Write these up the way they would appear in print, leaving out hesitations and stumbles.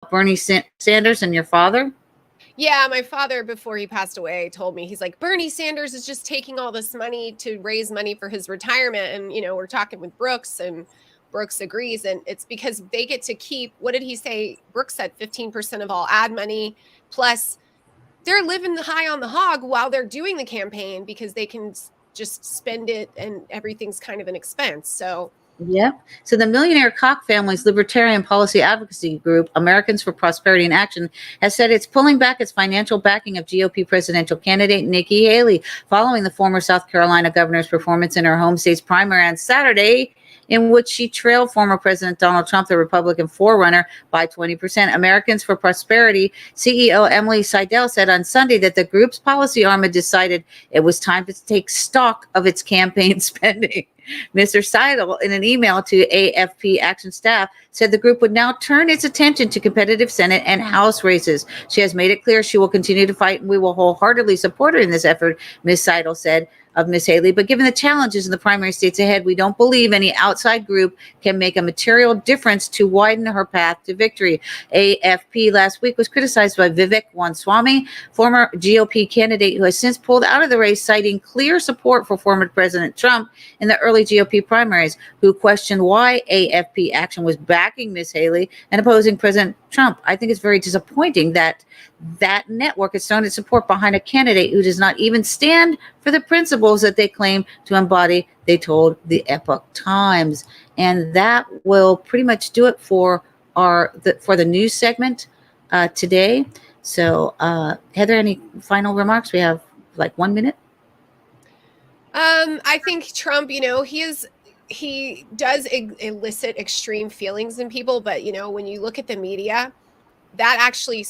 Bernie Sanders and your father? Yeah, my father, before he passed away, told me, he's like, Bernie Sanders is just taking all this money to raise money for his retirement. And, we're talking with Brooks, and Brooks agrees. And it's because they get to keep, what did he say? Brooks said 15% of all ad money. Plus, they're living high on the hog while they're doing the campaign because they can just spend it and everything's kind of an expense. So Yep. So the Millionaire Koch family's libertarian policy advocacy group, Americans for Prosperity in Action, has said it's pulling back its financial backing of GOP presidential candidate Nikki Haley following the former South Carolina governor's performance in her home state's primary on Saturday, in which she trailed former President Donald Trump, the Republican forerunner, by 20%. Americans for Prosperity CEO Emily Seidel said on Sunday that the group's policy arm had decided it was time to take stock of its campaign spending. Mr. Seidel, in an email to AFP Action staff, said the group would now turn its attention to competitive Senate and House races. She has made it clear she will continue to fight, and we will wholeheartedly support her in this effort, Ms. Seidel said of Ms. Haley. But given the challenges in the primary states ahead, we don't believe any outside group can make a material difference to widen her path to victory. AFP last week was criticized by Vivek Ramaswamy, former GOP candidate who has since pulled out of the race, citing clear support for former President Trump in the early GOP primaries, who questioned why AFP Action was backing Ms. Haley and opposing President Trump. I think it's very disappointing that that network has thrown its support behind a candidate who does not even stand for the principles that they claim to embody, they told the Epoch Times. And that will pretty much do it for the news segment today. So, Heather, any final remarks? We have like 1 minute. I think Trump, he does elicit extreme feelings in people, but when you look at the media, that actually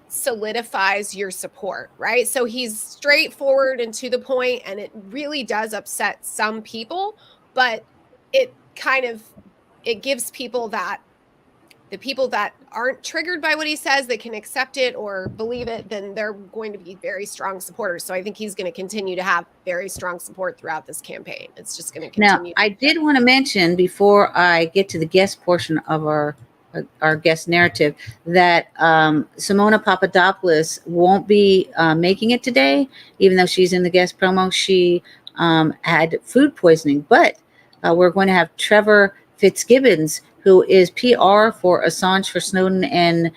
solidifies your support, right? So he's straightforward and to the point, and it really does upset some people, but it gives people that the people that aren't triggered by what he says, they can accept it or believe it, then they're going to be very strong supporters. So I think he's going to continue to have very strong support throughout this campaign. It's just going to continue. Now, I did want to mention before I get to the guest portion of our guest narrative that Simona Papadopoulos won't be making it today, even though she's in the guest promo. She had food poisoning, but we're going to have Trevor Fitzgibbons, who is PR for Assange, for Snowden, and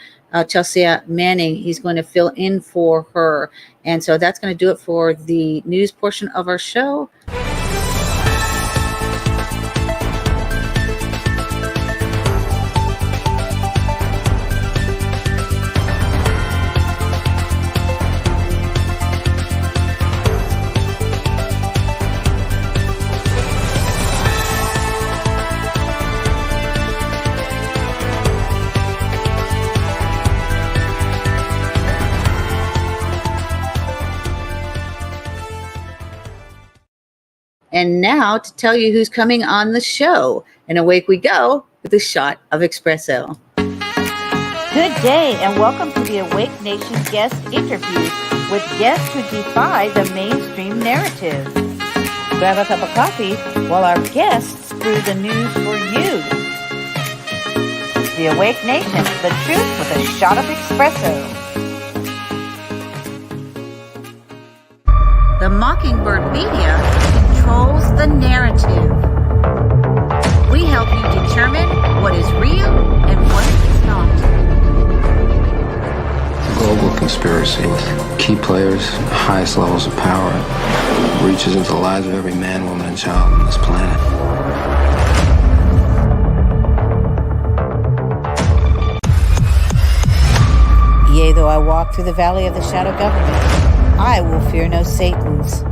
Chelsea Manning. He's going to fill in for her. And so that's going to do it for the news portion of our show. And now to tell you who's coming on the show. And away we go with a shot of espresso. Good day and welcome to the Awake Nation guest interviews with guests who defy the mainstream narrative. Grab a cup of coffee while our guests brew the news for you. The Awake Nation, the truth with a shot of espresso. The Mockingbird Media controls the narrative. We help you determine what is real and what is not. Global conspiracy with key players at the highest levels of power. It reaches into the lives of every man, woman, and child on this planet. Yea, though I walk through the valley of the shadow government, I will fear no Satans.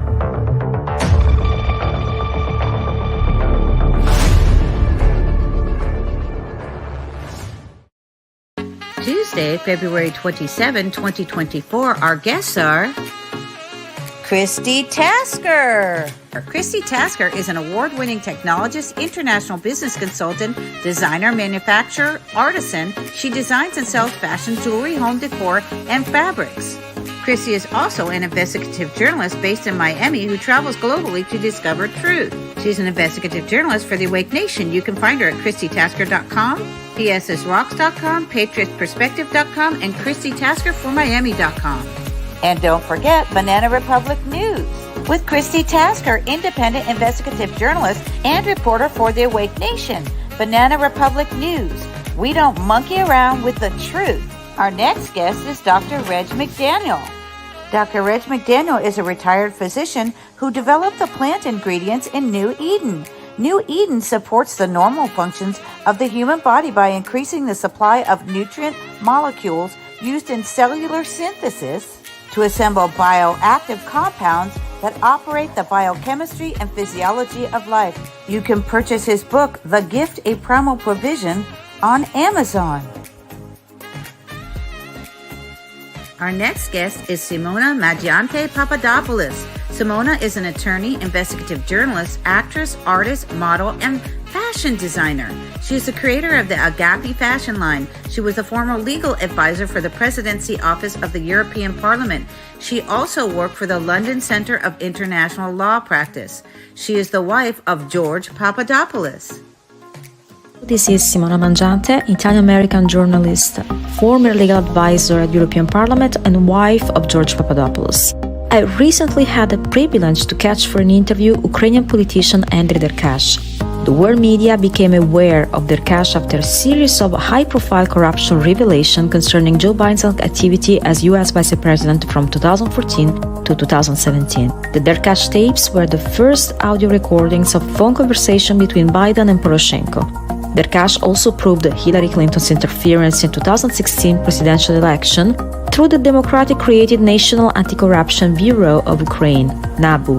Tuesday, February 27, 2024, our guests are Christi Tasker. Christi Tasker is an award-winning technologist, international business consultant, designer, manufacturer, artisan. She designs and sells fashion, jewelry, home decor, and fabrics. Christi is also an investigative journalist based in Miami who travels globally to discover truth. She's an investigative journalist for the Awake Nation. You can find her at ChristiTasker.com PSSRocks.com, PatriotsPerspective.com, and Christi Tasker for Miami.com. And don't forget Banana Republic News with Christi Tasker, independent investigative journalist and reporter for The Awake Nation. Banana Republic News. We don't monkey around with the truth. Our next guest is Dr. Reg McDaniel. Dr. Reg McDaniel is a retired physician who developed the plant ingredients in New Eden. New Eden supports the normal functions of the human body by increasing the supply of nutrient molecules used in cellular synthesis to assemble bioactive compounds that operate the biochemistry and physiology of life. You can purchase his book, The Gift, A Primal Provision, on Amazon. Our next guest is Simona Magiante Papadopoulos. Simona is an attorney, investigative journalist, actress, artist, model, and fashion designer. She is the creator of the Agape fashion line. She was a former legal advisor for the Presidency Office of the European Parliament. She also worked for the London Center of International Law Practice. She is the wife of George Papadopoulos. This is Simona Mangiante, Italian-American journalist, former legal advisor at European Parliament and wife of George Papadopoulos. I recently had the privilege to catch for an interview Ukrainian politician Andriy Derkash. The world media became aware of Derkash after a series of high-profile corruption revelations concerning Joe Biden's activity as U.S. Vice President from 2014 to 2017. The Derkash tapes were the first audio recordings of phone conversation between Biden and Poroshenko. Derkash also proved Hillary Clinton's interference in 2016 presidential election through the democratic-created National Anti-Corruption Bureau of Ukraine, NABU.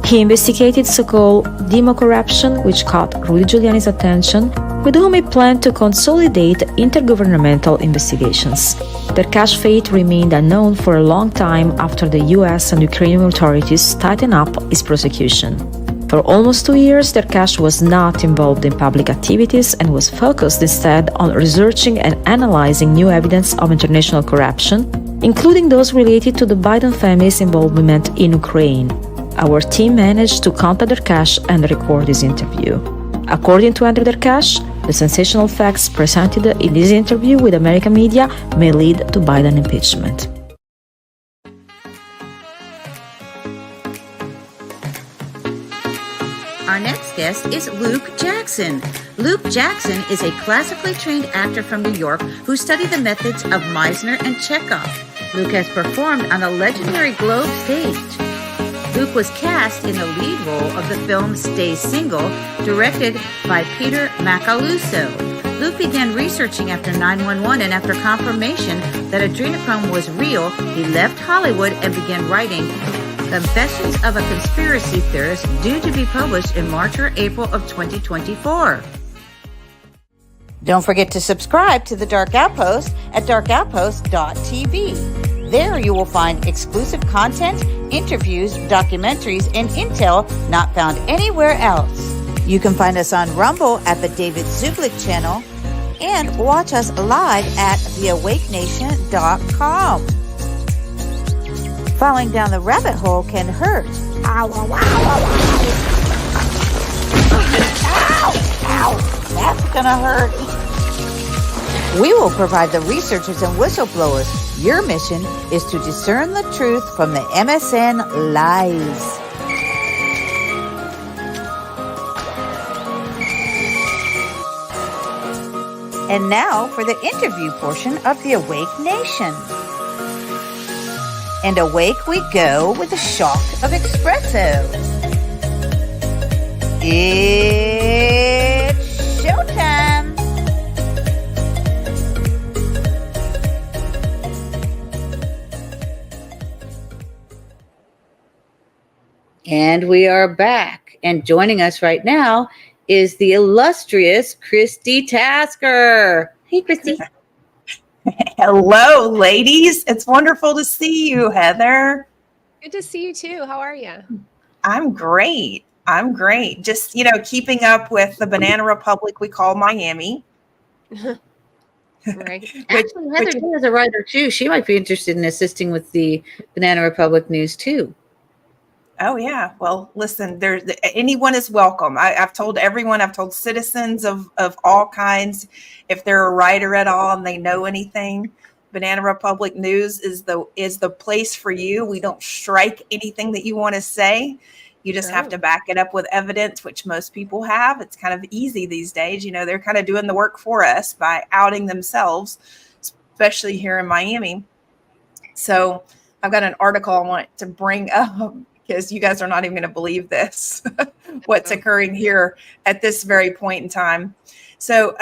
He investigated so-called demo corruption, which caught Rudy Giuliani's attention, with whom he planned to consolidate intergovernmental investigations. Derkash's fate remained unknown for a long time after the US and Ukrainian authorities tightened up his prosecution. For almost 2 years, Derkash was not involved in public activities and was focused instead on researching and analyzing new evidence of international corruption, including those related to the Biden family's involvement in Ukraine. Our team managed to contact Derkash and record this interview. According to Andriy Derkash, the sensational facts presented in this interview with American media may lead to Biden impeachment. Our next guest is Luke Jackson. Luke Jackson is a classically trained actor from New York who studied the methods of Meisner and Chekhov. Luke has performed on the legendary Globe stage. Luke was cast in the lead role of the film Stay Single, directed by Peter Macaluso. Luke began researching after 9/11, and after confirmation that adrenochrome was real, he left Hollywood and began writing Confessions of a Conspiracy Theorist, due to be published in March or April of 2024. Don't forget to subscribe to The Dark Outpost at darkoutpost.tv. There you will find exclusive content, interviews, documentaries, and intel not found anywhere else. You can find us on Rumble at the David Zublik channel and watch us live at theawakenation.com. Falling down the rabbit hole can hurt. Ow, ow, ow, ow, ow. Ow, that's gonna hurt. We will provide the researchers and whistleblowers. Your mission is to discern the truth from the MSN lies. And now for the interview portion of The Awake Nation. And awake we go with a shock of espresso. It's showtime. And we are back. And joining us right now is the illustrious Christi Tasker. Hey, Christi. Hello, ladies. It's wonderful to see you, Heather. Good to see you too. How are you? I'm great. Just, keeping up with the Banana Republic we call Miami. Right. Actually, Heather too is a writer too. She might be interested in assisting with the Banana Republic news too. Oh yeah. Well, listen, anyone is welcome. I've told everyone, I've told citizens of all kinds, if they're a writer at all and they know anything, Banana Republic News is the place for you. We don't strike anything that you want to say. You just have to back it up with evidence, which most people have. It's kind of easy these days. They're kind of doing the work for us by outing themselves, especially here in Miami. So I've got an article I want to bring up, because you guys are not even going to believe this, what's occurring here at this very point in time. So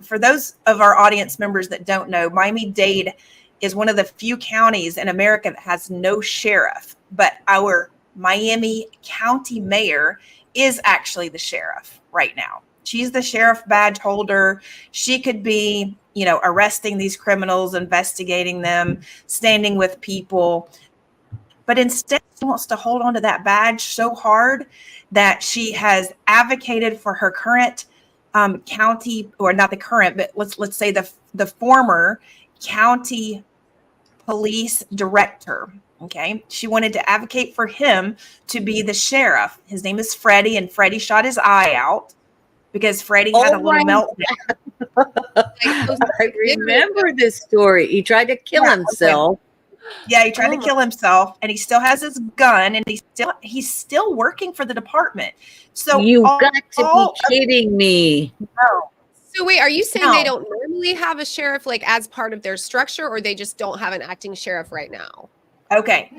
for those of our audience members that don't know, Miami-Dade is one of the few counties in America that has no sheriff, but our Miami County mayor is actually the sheriff right now. She's the sheriff badge holder. She could be, arresting these criminals, investigating them, standing with people. But instead, she wants to hold on to that badge so hard that she has advocated for her current county, or not the current, but let's say the former county police director. Okay, she wanted to advocate for him to be the sheriff. His name is Freddie, and Freddie shot his eye out because Freddie had a little meltdown. I remember this story. He tried to kill himself. Yeah, he tried to kill himself, and he still has his gun, and he's still working for the department. So you got to be kidding me. No. So wait, are you saying they don't normally have a sheriff like as part of their structure, or they just don't have an acting sheriff right now? Okay.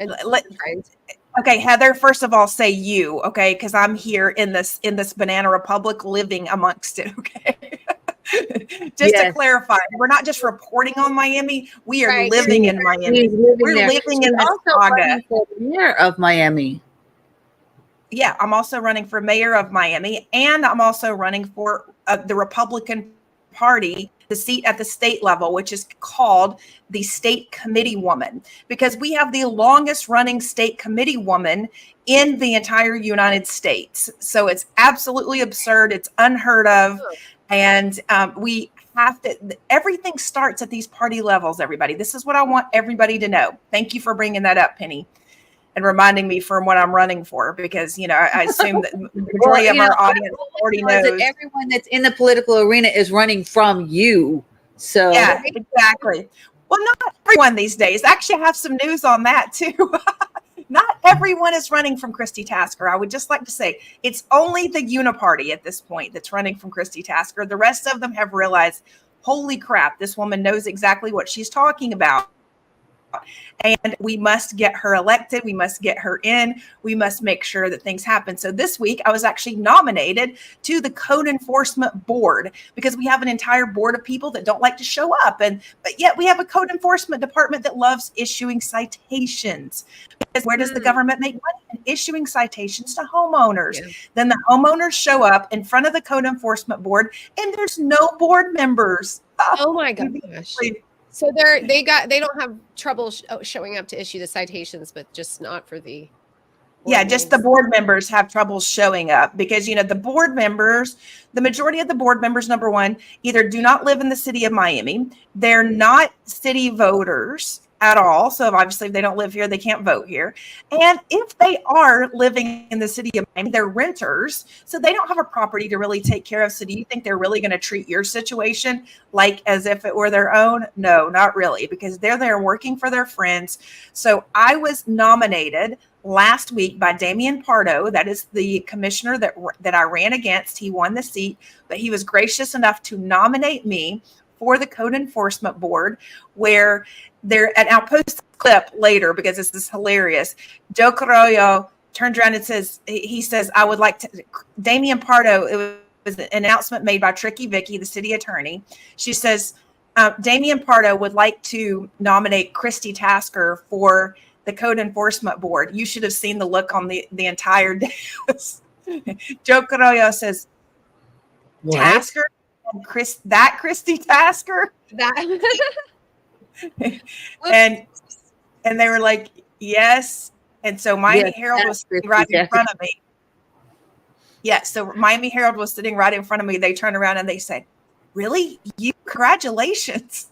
Okay, Heather, first of all, say you, okay, because I'm here in this Banana Republic living amongst it, okay? Just to clarify, we're not just reporting on Miami, we are living in Miami. We're living in this saga. Mayor of Miami. Yeah, I'm also running for mayor of Miami, and I'm also running for the Republican Party, the seat at the state level, which is called the state committee woman, because we have the longest running state committee woman in the entire United States. So it's absolutely absurd. It's unheard of. And we have to, everything starts at these party levels, everybody. This is what I want everybody to know. Thank you for bringing that up, Penny, and reminding me from what I'm running for, because, I assume that the majority of our audience already knows that everyone that's in the political arena is running from you. So yeah, exactly. Well, not everyone these days. Actually, I have some news on that too. Not everyone is running from Christi Tasker. I would just like to say it's only the Uniparty at this point that's running from Christi Tasker. The rest of them have realized, holy crap, this woman knows exactly what she's talking about. And we must get her elected. We must get her in. We must make sure that things happen. So this week, I was actually nominated to the Code Enforcement Board, because we have an entire board of people that don't like to show up. But yet we have a Code Enforcement Department that loves issuing citations. Because where does the government make money? Issuing citations to homeowners. Yeah. Then the homeowners show up in front of the Code Enforcement Board, and there's no board members. Oh my gosh. So they don't have trouble showing up to issue the citations, but just not for the just the board members have trouble showing up, because the board members, the majority of the board members, number one, either do not live in the city of Miami, they're not city voters at all. So obviously if they don't live here, they can't vote here. And if they are living in the city of Miami, they're renters. So they don't have a property to really take care of. So do you think they're really going to treat your situation like as if it were their own? No, not really, because they're there working for their friends. So I was nominated last week by Damian Pardo. That is the commissioner that I ran against. He won the seat, but he was gracious enough to nominate me for the Code Enforcement Board, where and I'll post the clip later because this is hilarious. Joe Carollo turned around and he says, I would like to, Damian Pardo, it was an announcement made by Tricky Vicky, the city attorney. She says, Damian Pardo would like to nominate Christi Tasker for the Code Enforcement Board. You should have seen the look on the entire day. Joe Carollo says, what? Tasker? Christi Tasker? and they were like, yes. And so Miami Herald was sitting right in front of me. Yeah, so Miami Herald was sitting right in front of me. They turned around and they said, really? You? Congratulations.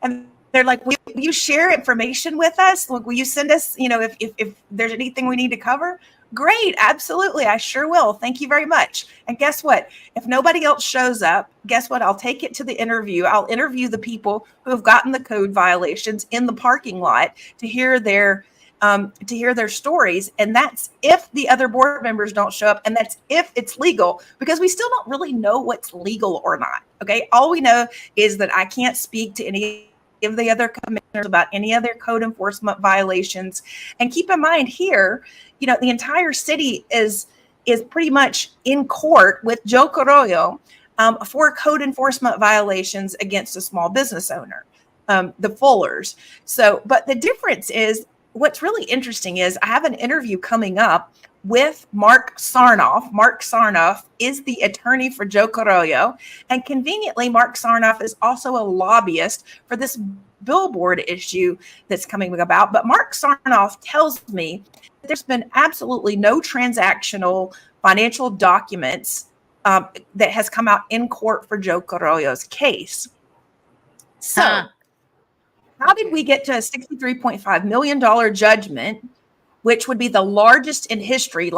And they're like, will you share information with us? Like, will you send us, if there's anything we need to cover? Great. Absolutely. I sure will. Thank you very much. And guess what? If nobody else shows up, guess what? I'll take it to the interview. I'll interview the people who have gotten the code violations in the parking lot to hear their stories. And that's if the other board members don't show up, and that's if it's legal, because we still don't really know what's legal or not. Okay. All we know is that I can't speak to any of the other commissioners about any other code enforcement violations. And keep in mind here, the entire city is pretty much in court with Joe Carollo for code enforcement violations against a small business owner, the Fullers. So, but the difference is, what's really interesting is I have an interview coming up with Mark Sarnoff. Mark Sarnoff is the attorney for Joe Carollo. And conveniently, Mark Sarnoff is also a lobbyist for this billboard issue that's coming about. But Mark Sarnoff tells me that there's been absolutely no transactional financial documents that has come out in court for Joe Carollo's case. So how did we get to a $63.5 million judgment, which would be the largest in history,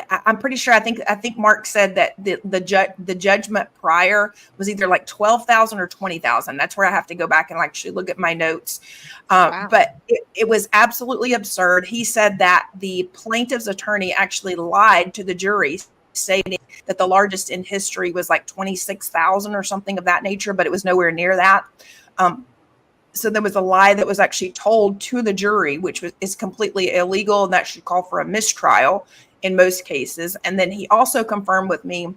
I'm pretty sure, I think Mark said that the judgment prior was either like 12,000 or 20,000. That's where I have to go back and actually look at my notes. Wow. But it was absolutely absurd. He said that the plaintiff's attorney actually lied to the jury, stating that the largest in history was like 26,000 or something of that nature, but it was nowhere near that. So there was a lie that was actually told to the jury, which is completely illegal, and that should call for a mistrial in most cases. And then he also confirmed with me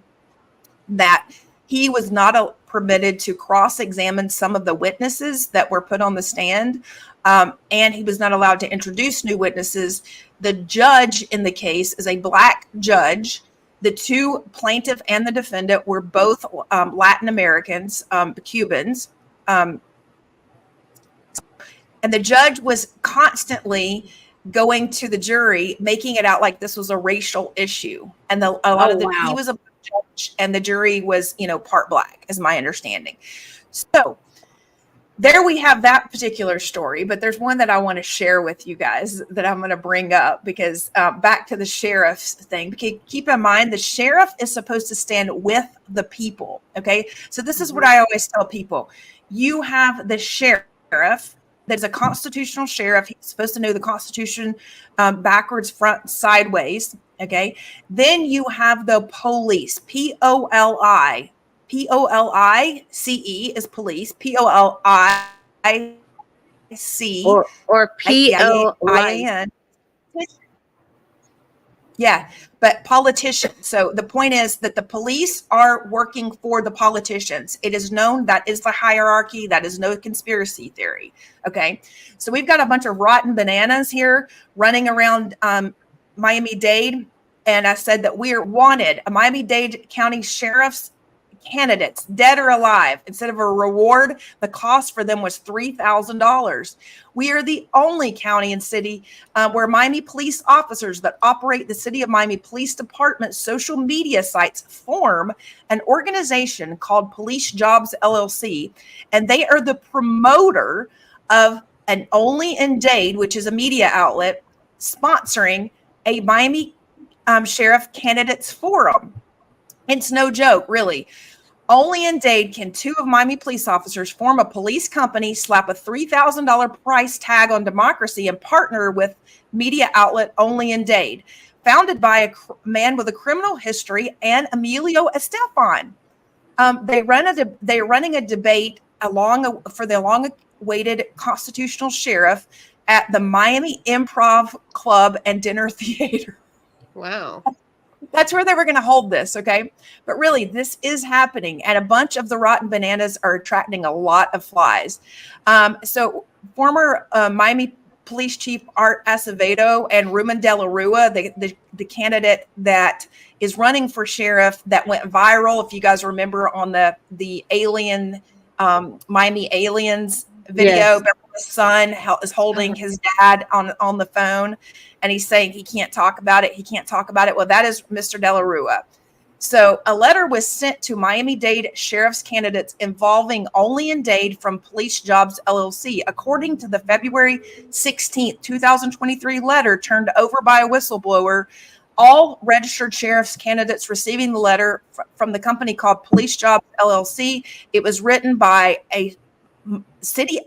that he was not permitted to cross-examine some of the witnesses that were put on the stand, and he was not allowed to introduce new witnesses. The judge in the case is a Black judge. The two plaintiff and the defendant were both Latin Americans, Cubans. And the judge was constantly going to the jury, making it out like this was a racial issue. And he was a judge, and the jury was, part Black, is my understanding. So there we have that particular story. But there's one that I want to share with you guys that I'm going to bring up, because back to the sheriff's thing. Because keep in mind, the sheriff is supposed to stand with the people. Okay. So this is what I always tell people. You have the sheriff. There's a constitutional sheriff. He's supposed to know the Constitution backwards, front, sideways. Okay. Then you have the police, Police. Police is police. Police or POIN. Yeah, but politicians. So the point is that the police are working for the politicians. It is known that is the hierarchy. That is no conspiracy theory. Okay, so we've got a bunch of rotten bananas here running around Miami-Dade. And I said that we are wanted, a Miami-Dade County Sheriff's candidates, dead or alive. Instead of a reward, the cost for them was $3,000. We are the only county and city where Miami police officers that operate the City of Miami Police Department social media sites form an organization called Police Jobs LLC, and they are the promoter of an Only in Dade, which is a media outlet, sponsoring a Miami Sheriff Candidates Forum. It's no joke, really. Only in Dade can two of Miami police officers form a police company, slap a $3,000 price tag on democracy, and partner with media outlet Only in Dade, founded by a man with a criminal history and Emilio Estefan. They're running a debate for the long-awaited constitutional sheriff at the Miami Improv Club and Dinner Theater. Wow. That's where they were going to hold this, okay? But really, this is happening, and a bunch of the rotten bananas are attracting a lot of flies. So former Miami Police Chief Art Acevedo and Ruben De La Rua, the candidate that is running for sheriff that went viral, if you guys remember, on the alien, Miami aliens video. Yes. His son is holding his dad on the phone, and he's saying he can't talk about it. He can't talk about it. Well, that is Mr. De La Rua. So a letter was sent to Miami-Dade sheriff's candidates involving only in Dade from Police Jobs LLC. According to the February 16th, 2023 letter turned over by a whistleblower, all registered sheriff's candidates receiving the letter from the company called Police Jobs LLC. It was written by a city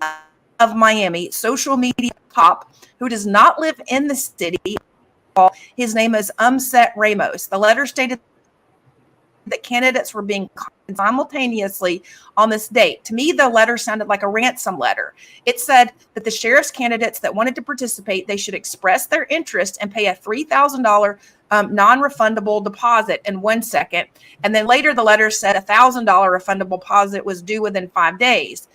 of Miami social media cop who does not live in the city. His name is Umset Ramos. The letter stated that candidates were being contacted simultaneously on this date. To me, the letter sounded like a ransom letter. It said that the sheriff's candidates that wanted to participate, they should express their interest and pay a $3,000 non-refundable deposit in 1 second. And then later the letter said a $1,000 refundable deposit was due within 5 days.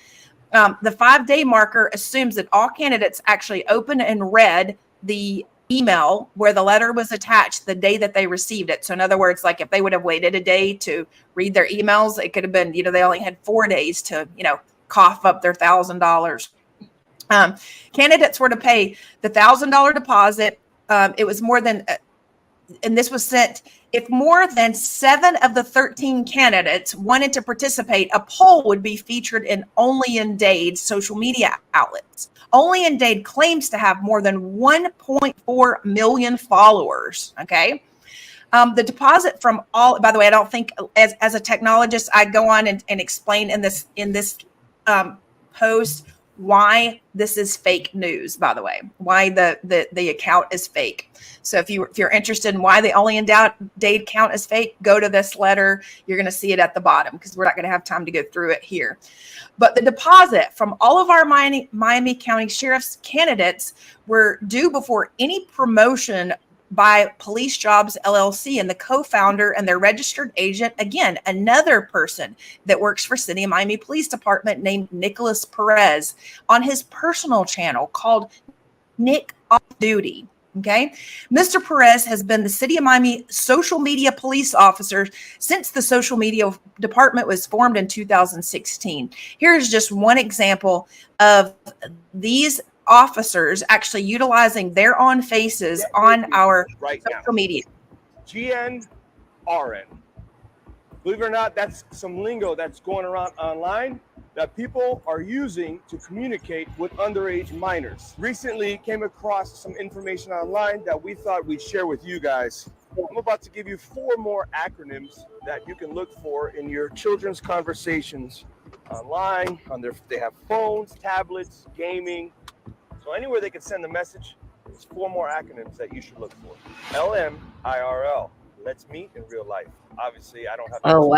The 5-day marker assumes that all candidates actually opened and read the email where the letter was attached the day that they received it. So in other words, like if they would have waited a day to read their emails, it could have been, they only had 4 days to, cough up their $1,000. Candidates were to pay the $1,000 deposit. It was more than, and this was sent, if more than 7 of the 13 candidates wanted to participate, a poll would be featured in Only in Dade social media outlets. Only in Dade claims to have more than 1.4 million followers. Okay. The deposit from all, by the way, I don't think as a technologist, I go on and explain in this post why this is fake news, by the way, why the account is fake. So if you're interested in why the Only in Dade account is fake, go to this letter. You're going to see it at the bottom because we're not going to have time to go through it here. But the deposit from all of our Miami County Sheriff's candidates were due before any promotion by Police Jobs LLC, and the co-founder and their registered agent, again, another person that works for City of Miami Police Department named Nicholas Perez, on his personal channel called Nick Off Duty. Okay. Mr. Perez has been the City of Miami social media police officer since the social media department was formed in 2016. Here's just one example of these officers actually utilizing their own faces on our social media. GNRN. Believe it or not, that's some lingo that's going around online that people are using to communicate with underage minors. Recently came across some information online that we thought we'd share with you guys. I'm about to give you 4 more acronyms that you can look for in your children's conversations online, they have phones, tablets, gaming. So anywhere they can send a message, there's 4 more acronyms that you should look for. LMIRL, let's meet in real life. Obviously, I don't have on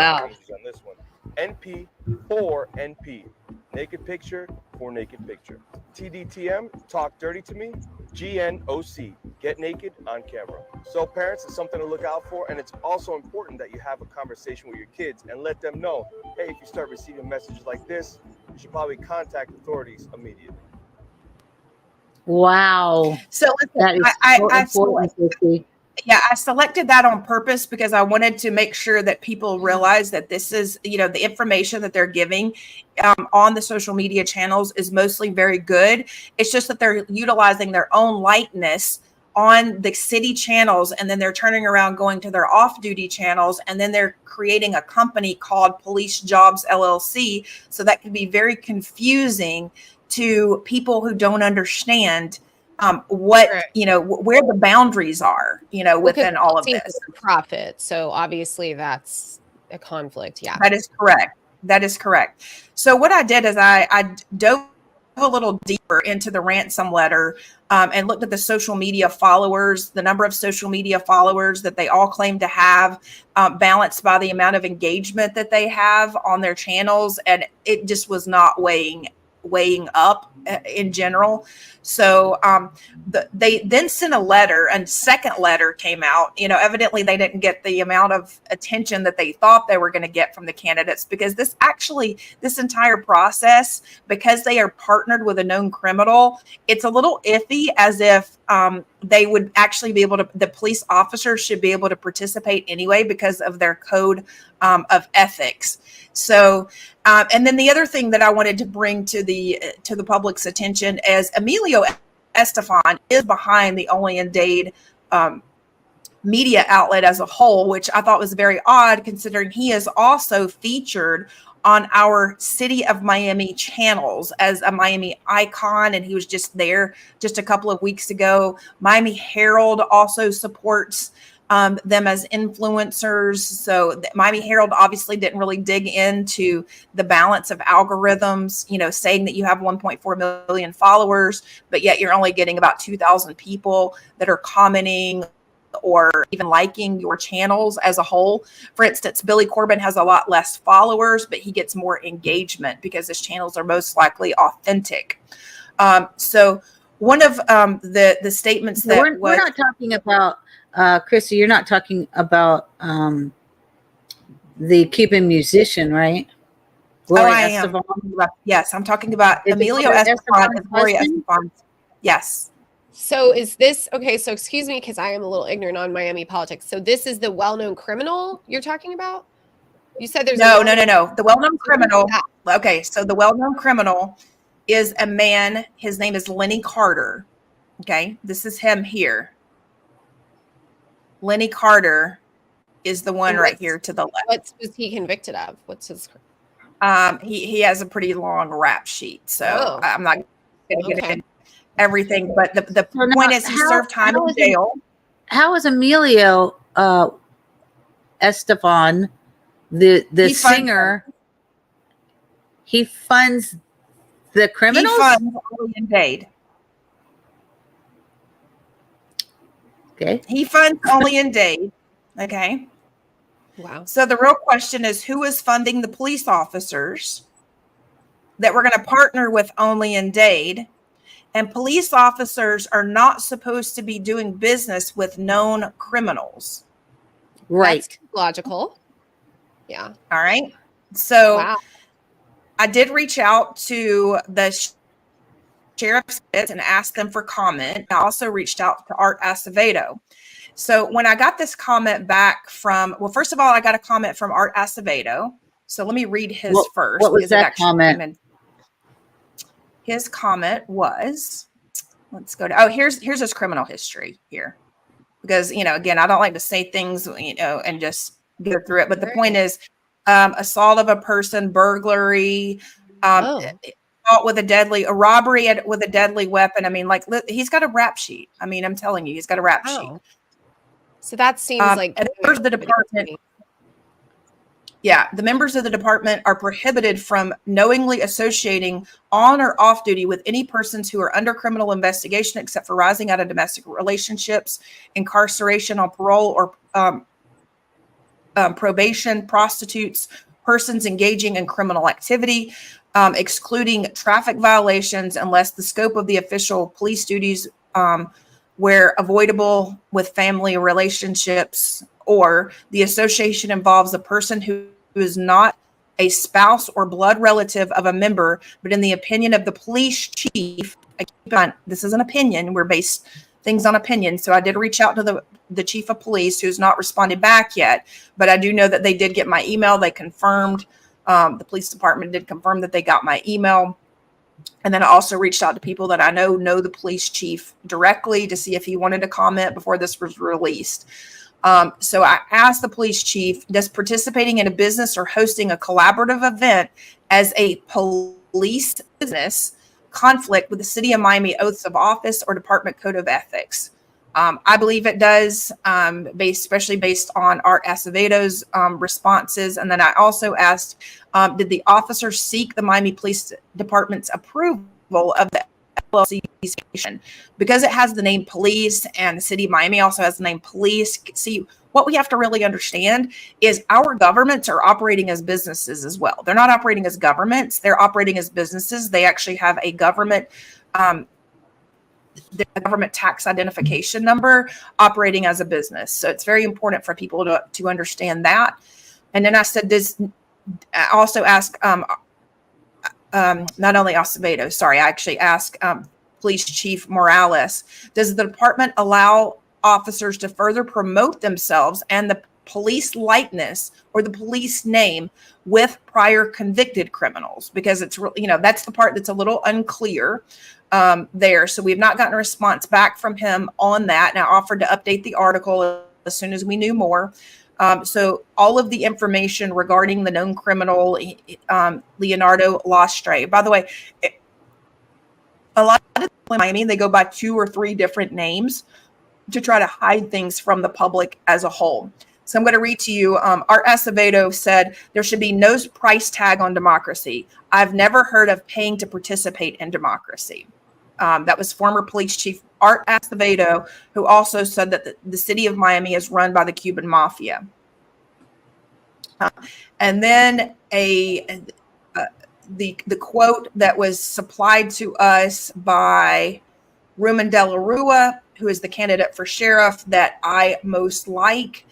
this one. NP for NP, naked picture for naked picture. TDTM, talk dirty to me. GNOC, get naked on camera. So parents, it's something to look out for, and it's also important that you have a conversation with your kids and let them know, hey, if you start receiving messages like this, you should probably contact authorities immediately. Wow. So that is I selected that on purpose because I wanted to make sure that people realize that this is, the information that they're giving on the social media channels is mostly very good. It's just that they're utilizing their own likeness on the city channels, and then they're turning around going to their off-duty channels, and then they're creating a company called Police Jobs LLC. So that can be very confusing to people who don't understand where the boundaries are, within all of this. Profit. So obviously that's a conflict. Yeah, that is correct. So what I did is I dove a little deeper into the ransom letter and looked at the social media followers, the number of social media followers that they all claim to have, balanced by the amount of engagement that they have on their channels. And it just was not weighing up in general. So they then sent a letter, and second letter came out. Evidently they didn't get the amount of attention that they thought they were going to get from the candidates, because this entire process, because they are partnered with a known criminal, it's a little iffy, as if they would actually be able to, the police officers should be able to participate anyway because of their code of ethics. So, and then the other thing that I wanted to bring to the public's attention is Emilio Estefan is behind the Only in Dade media outlet as a whole, which I thought was very odd considering he is also featured on our City of Miami channels as a Miami icon, and he was just there just a couple of weeks ago. Miami Herald also supports them as influencers. So the Miami Herald obviously didn't really dig into the balance of algorithms, saying that you have 1.4 million followers, but yet you're only getting about 2,000 people that are commenting or even liking your channels as a whole. For instance, Billy Corbin has a lot less followers, but he gets more engagement because his channels are most likely authentic. So one of the statements that we're not talking about, Christy, you're not talking about the Cuban musician, right? Gloria I am. Yes, I'm talking about Emilio Estefan and Gloria Estefan. Yes. So is this, okay, so excuse me, because I am a little ignorant on Miami politics. So this is the well-known criminal you're talking about? You said there's no. The well-known criminal. Okay, so the well-known criminal is a man. His name is Lenny Carter. Okay, this is him here. Lenny Carter is the one right here to the left. What was he convicted of? What's his? He has a pretty long rap sheet, so I'm not going to get into everything. But the point is, he served time in jail. How is Emilio Estefan, the singer? He funds the criminals. He funds Holly and Dade. Okay. He funds Holly and Dade. Okay. Wow. So the real question is, who is funding the police officers that we're going to partner with Only and Dade? And police officers are not supposed to be doing business with known criminals. Right. That's logical. Yeah. All right. So I did reach out to the sheriff's and asked them for comment. I also reached out to Art Acevedo. So when I got this comment back from, well, first of all, I got a comment from Art Acevedo. So let me read his first. What was that comment? His comment was, let's go to, here's his criminal history here. Because, again, I don't like to say things, and just go through it. But the point is, assault of a person, burglary, assault with a robbery with a deadly weapon. I mean, he's got a rap sheet. I mean, I'm telling you, he's got a rap sheet. So that seems like the department. Yeah, the members of the department are prohibited from knowingly associating on or off duty with any persons who are under criminal investigation, except for rising out of domestic relationships, incarceration on parole or probation, prostitutes, persons engaging in criminal activity, excluding traffic violations unless the scope of the official police duties where avoidable with family relationships, or the association involves a person who is not a spouse or blood relative of a member, but in the opinion of the police chief, this is an opinion, we're based things on opinion. So I did reach out to the chief of police, who's not responded back yet, but I do know that they did get my email. They confirmed, the police department did confirm that they got my email. And then I also reached out to people that I know the police chief directly to see if he wanted to comment before this was released. So I asked the police chief, does participating in a business or hosting a collaborative event as a police business conflict with the City of Miami oaths of office or department code of ethics? I believe it does, especially based on Art Acevedo's responses. And then I also asked, did the officer seek the Miami Police Department's approval of the LLC station? Because it has the name police and the City of Miami also has the name police. See, what we have to really understand is our governments are operating as businesses as well. They're not operating as governments. They're operating as businesses. They actually have a government the government tax identification number operating as a business. So it's very important for people to understand that. And then I said, I also asked not only Acevedo, sorry, I actually asked Police Chief Morales, does the department allow officers to further promote themselves and the police likeness or the police name with prior convicted criminals? Because it's, that's the part that's a little unclear there. So we've not gotten a response back from him on that. And I offered to update the article as soon as we knew more. So all of the information regarding the known criminal, Leonardo Lastre. By the way, a lot of people in Miami, they go by 2 or 3 different names to try to hide things from the public as a whole. So I'm going to read to you. Art Acevedo said, there should be no price tag on democracy. I've never heard of paying to participate in democracy. That was former police chief Art Acevedo, who also said that the city of Miami is run by the Cuban mafia. And then the quote that was supplied to us by Ruben de la Rua, who is the candidate for sheriff that I most like,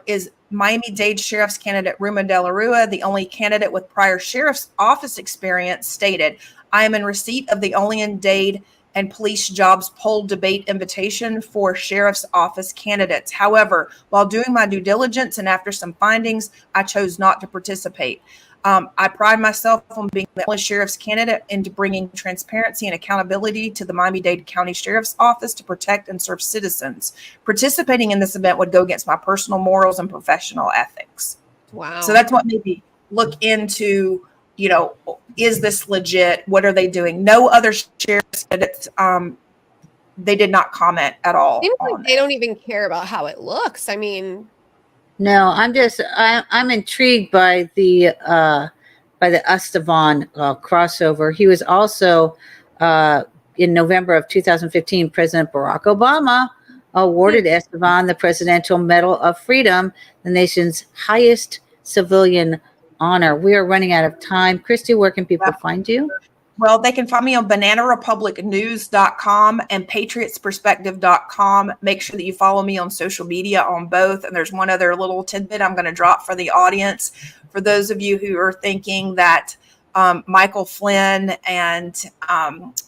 is Miami-Dade Sheriff's candidate Ruben de la Rua, the only candidate with prior sheriff's office experience, stated, I am in receipt of the only in Dade and police jobs poll debate invitation for sheriff's office candidates. However, while doing my due diligence and after some findings, I chose not to participate. I pride myself on being the only sheriff's candidate and to bringing transparency and accountability to the Miami-Dade County Sheriff's Office to protect and serve citizens. Participating in this event would go against my personal morals and professional ethics. Wow. So that's what made me look into, is this legit? What are they doing? No other sheriff's candidates, they did not comment at all. Seems like they don't even care about how it looks. I mean, No, I'm intrigued by the Estevan crossover. He was also in November of 2015, President Barack Obama awarded Estevan the Presidential Medal of Freedom, the nation's highest civilian honor. We are running out of time. Christy, where can people find you? Well, they can find me on bananarepublicnews.com and patriotsperspective.com. Make sure that you follow me on social media on both. And there's one other little tidbit I'm going to drop for the audience. For those of you who are thinking that Michael Flynn and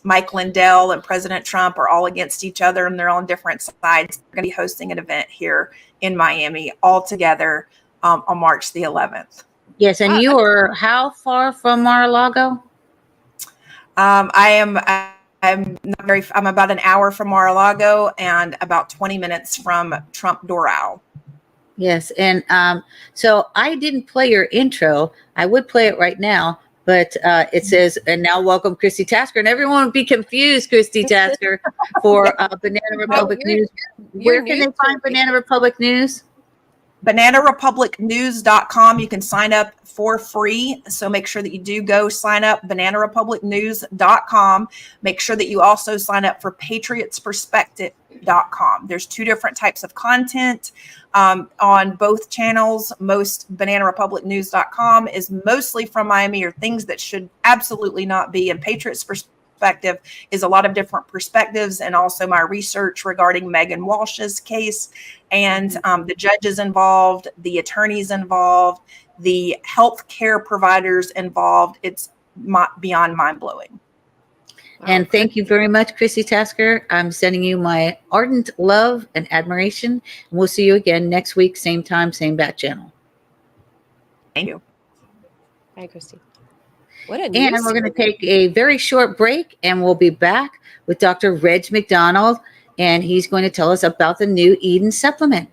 Mike Lindell and President Trump are all against each other and they're on different sides, they're going to be hosting an event here in Miami all together on March the 11th. Yes, and you are how far from Mar-a-Lago? I'm about an hour from Mar-a-Lago and about 20 minutes from Trump Doral. Yes, and so I didn't play your intro. I would play it right now, but it says, and now welcome Christi Tasker, and everyone would be confused, Christi Tasker, for Banana Republic News. Where can they find Banana Republic News? BananaRepublicNews.com. You can sign up for free. So make sure that you do go sign up, BananaRepublicNews.com. Make sure that you also sign up for PatriotsPerspective.com. There's 2 different types of content on both channels. Most BananaRepublicNews.com is mostly from Miami or things that should absolutely not be. And Patriots Perspective is a lot of different perspectives and also my research regarding Megan Walsh's case and the judges involved, the attorneys involved, the health care providers involved. It's beyond mind-blowing. And thank you very much, Christi Tasker. I'm sending you my ardent love and admiration. And we'll see you again next week, same time, same bat channel. Thank you. Bye, Christy. What a And we're going to take a very short break, and we'll be back with Dr. Reg McDaniel, and he's going to tell us about the new Eden supplement.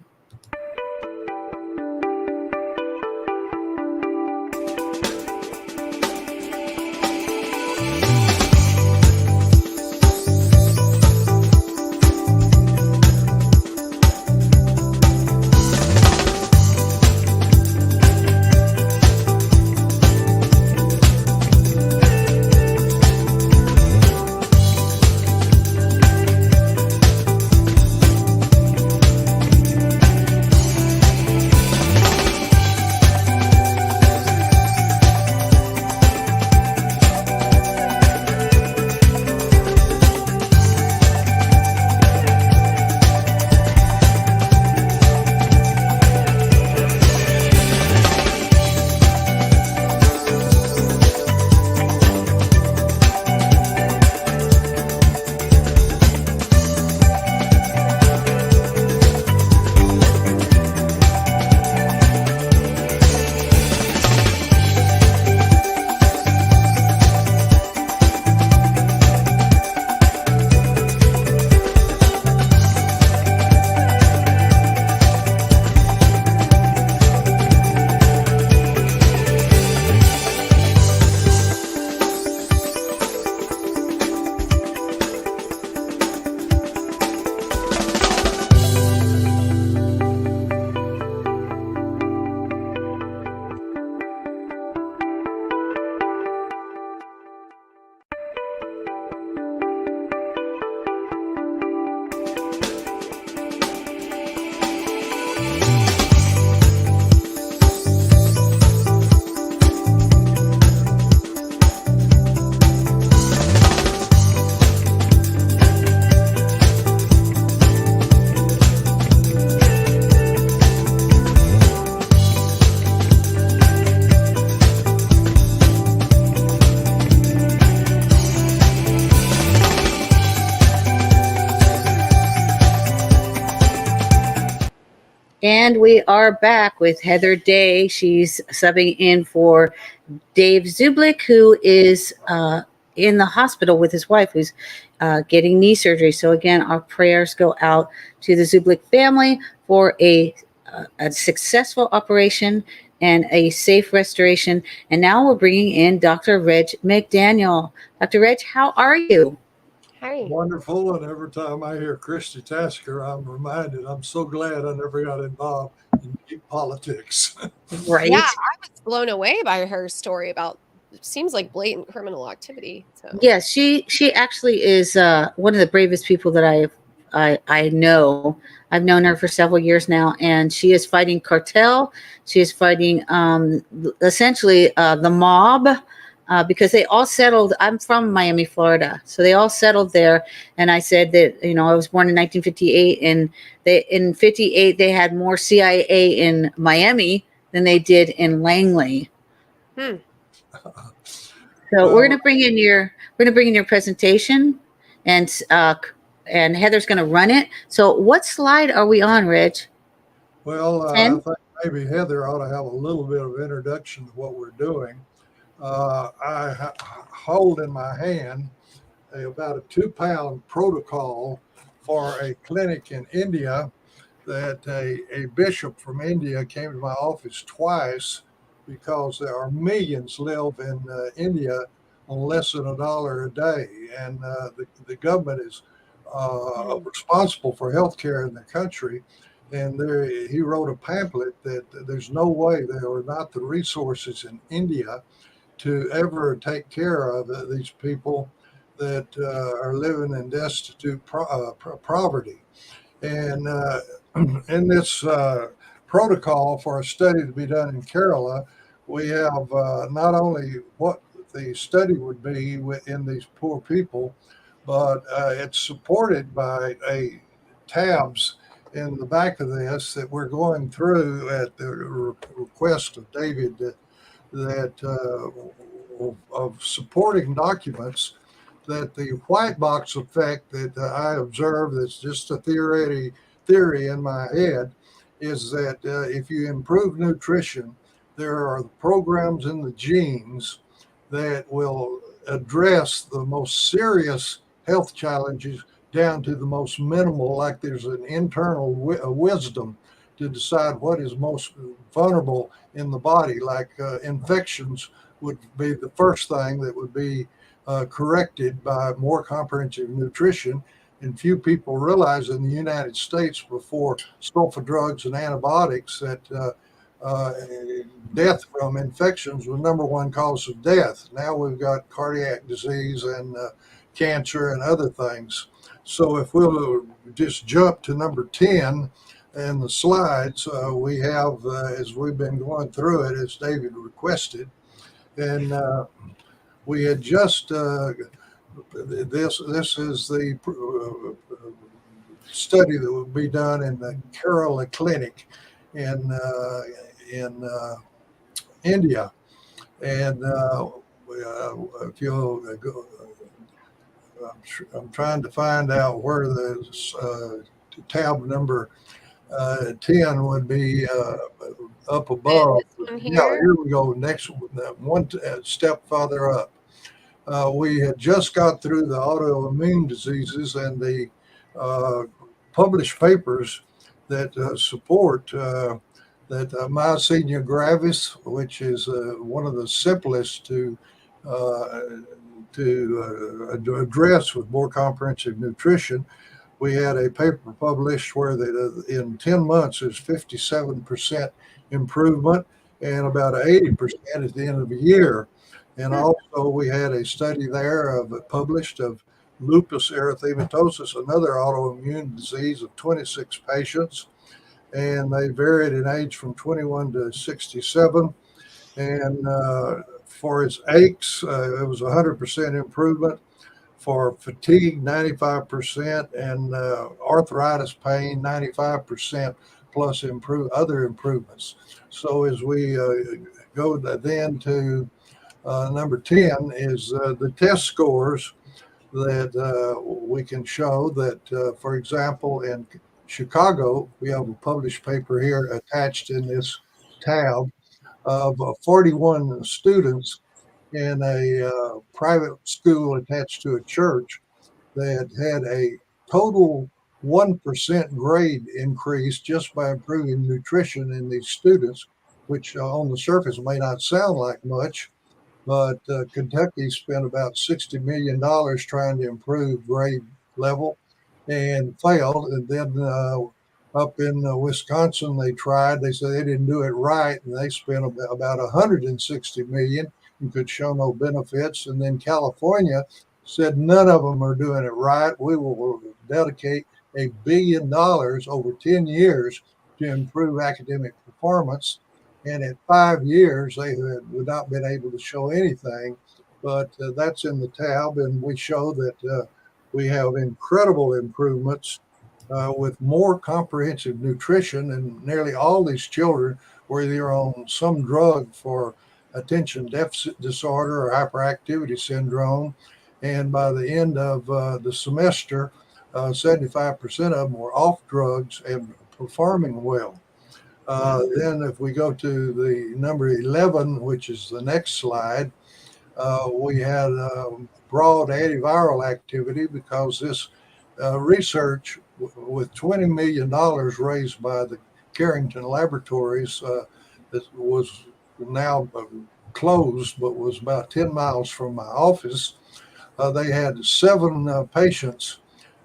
And we are back with Heather Day. She's subbing in for Dave Zublik, who is in the hospital with his wife, who's getting knee surgery. So again, our prayers go out to the Zublik family for a successful operation and a safe restoration. And now we're bringing in Dr. Reg McDaniel. Dr. Reg, how are you? Hi. Wonderful. And every time I hear Christi Tasker, I'm reminded I'm so glad I never got involved in deep politics. Right. Yeah, I was blown away by her story about seems like blatant criminal activity. So Yes, she actually is one of the bravest people that I know. I've known her for several years now, and she is fighting cartel. She is fighting essentially the mob because they all settled. I'm from Miami, Florida, so they all settled there. And I said that I was born in 1958, and in '58 they had more CIA in Miami than they did in Langley. So we're gonna bring in your presentation, and Heather's gonna run it. So what slide are we on, Reg? Well, I think maybe Heather ought to have a little bit of introduction to what we're doing. I hold in my hand about a 2-pound protocol for a clinic in India that a bishop from India came to my office twice because there are millions live in India on less than $1 a day, and the government is responsible for healthcare in the country. And he wrote a pamphlet that there's no way there are not the resources in India to ever take care of these people that are living in destitute poverty. And in this protocol for a study to be done in Kerala, we have not only what the study would be in these poor people, but it's supported by tabs in the back of this that we're going through at the request of David of supporting documents that the white box effect that I observe, that's just a theory in my head, is that if you improve nutrition, there are programs in the genes that will address the most serious health challenges down to the most minimal, like there's an internal wisdom to decide what is most vulnerable in the body, like infections would be the first thing that would be corrected by more comprehensive nutrition. And few people realize in the United States before sulfa drugs and antibiotics that death from infections was number one cause of death. Now we've got cardiac disease and cancer and other things. So if we'll just jump to number 10 in the slides, we have, as we've been going through it, as David requested, and we had just, this is the study that will be done in the Kerala clinic in India. And if you'll go, I'm trying to find out where the tab number 10 would be up above. Yeah, here we go. Next one step further up. We had just got through the autoimmune diseases and the published papers that support that myasthenia gravis, which is one of the simplest to address with more comprehensive nutrition. We had a paper published where in 10 months there's 57% improvement and about 80% at the end of the year. And also we had a study there published of lupus erythematosus, another autoimmune disease of 26 patients. And they varied in age from 21 to 67. And for its aches, it was 100% improvement. For fatigue, 95%, and arthritis pain, 95%, plus other improvements. So as we go then to number 10 is the test scores that we can show that, for example, in Chicago, we have a published paper here attached in this tab of 41 students in a private school attached to a church that had a total 1% grade increase just by improving nutrition in these students, which on the surface may not sound like much, but Kentucky spent about $60 million trying to improve grade level and failed. And then up in Wisconsin, they tried. They said they didn't do it right, and they spent about $160 million and could show no benefits. And then California said none of them are doing it right. We will dedicate $1 billion over 10 years to improve academic performance. And at 5 years, they had not been able to show anything. But that's in the tab, and we show that we have incredible improvements with more comprehensive nutrition, and nearly all these children were either on some drug for attention deficit disorder or hyperactivity syndrome. And by the end of the semester, 75% of them were off drugs and performing well. Then if we go to the number 11, which is the next slide, we had broad antiviral activity because this research with $20 million raised by the Carrington Laboratories that was now closed, but was about 10 miles from my office. They had 7 patients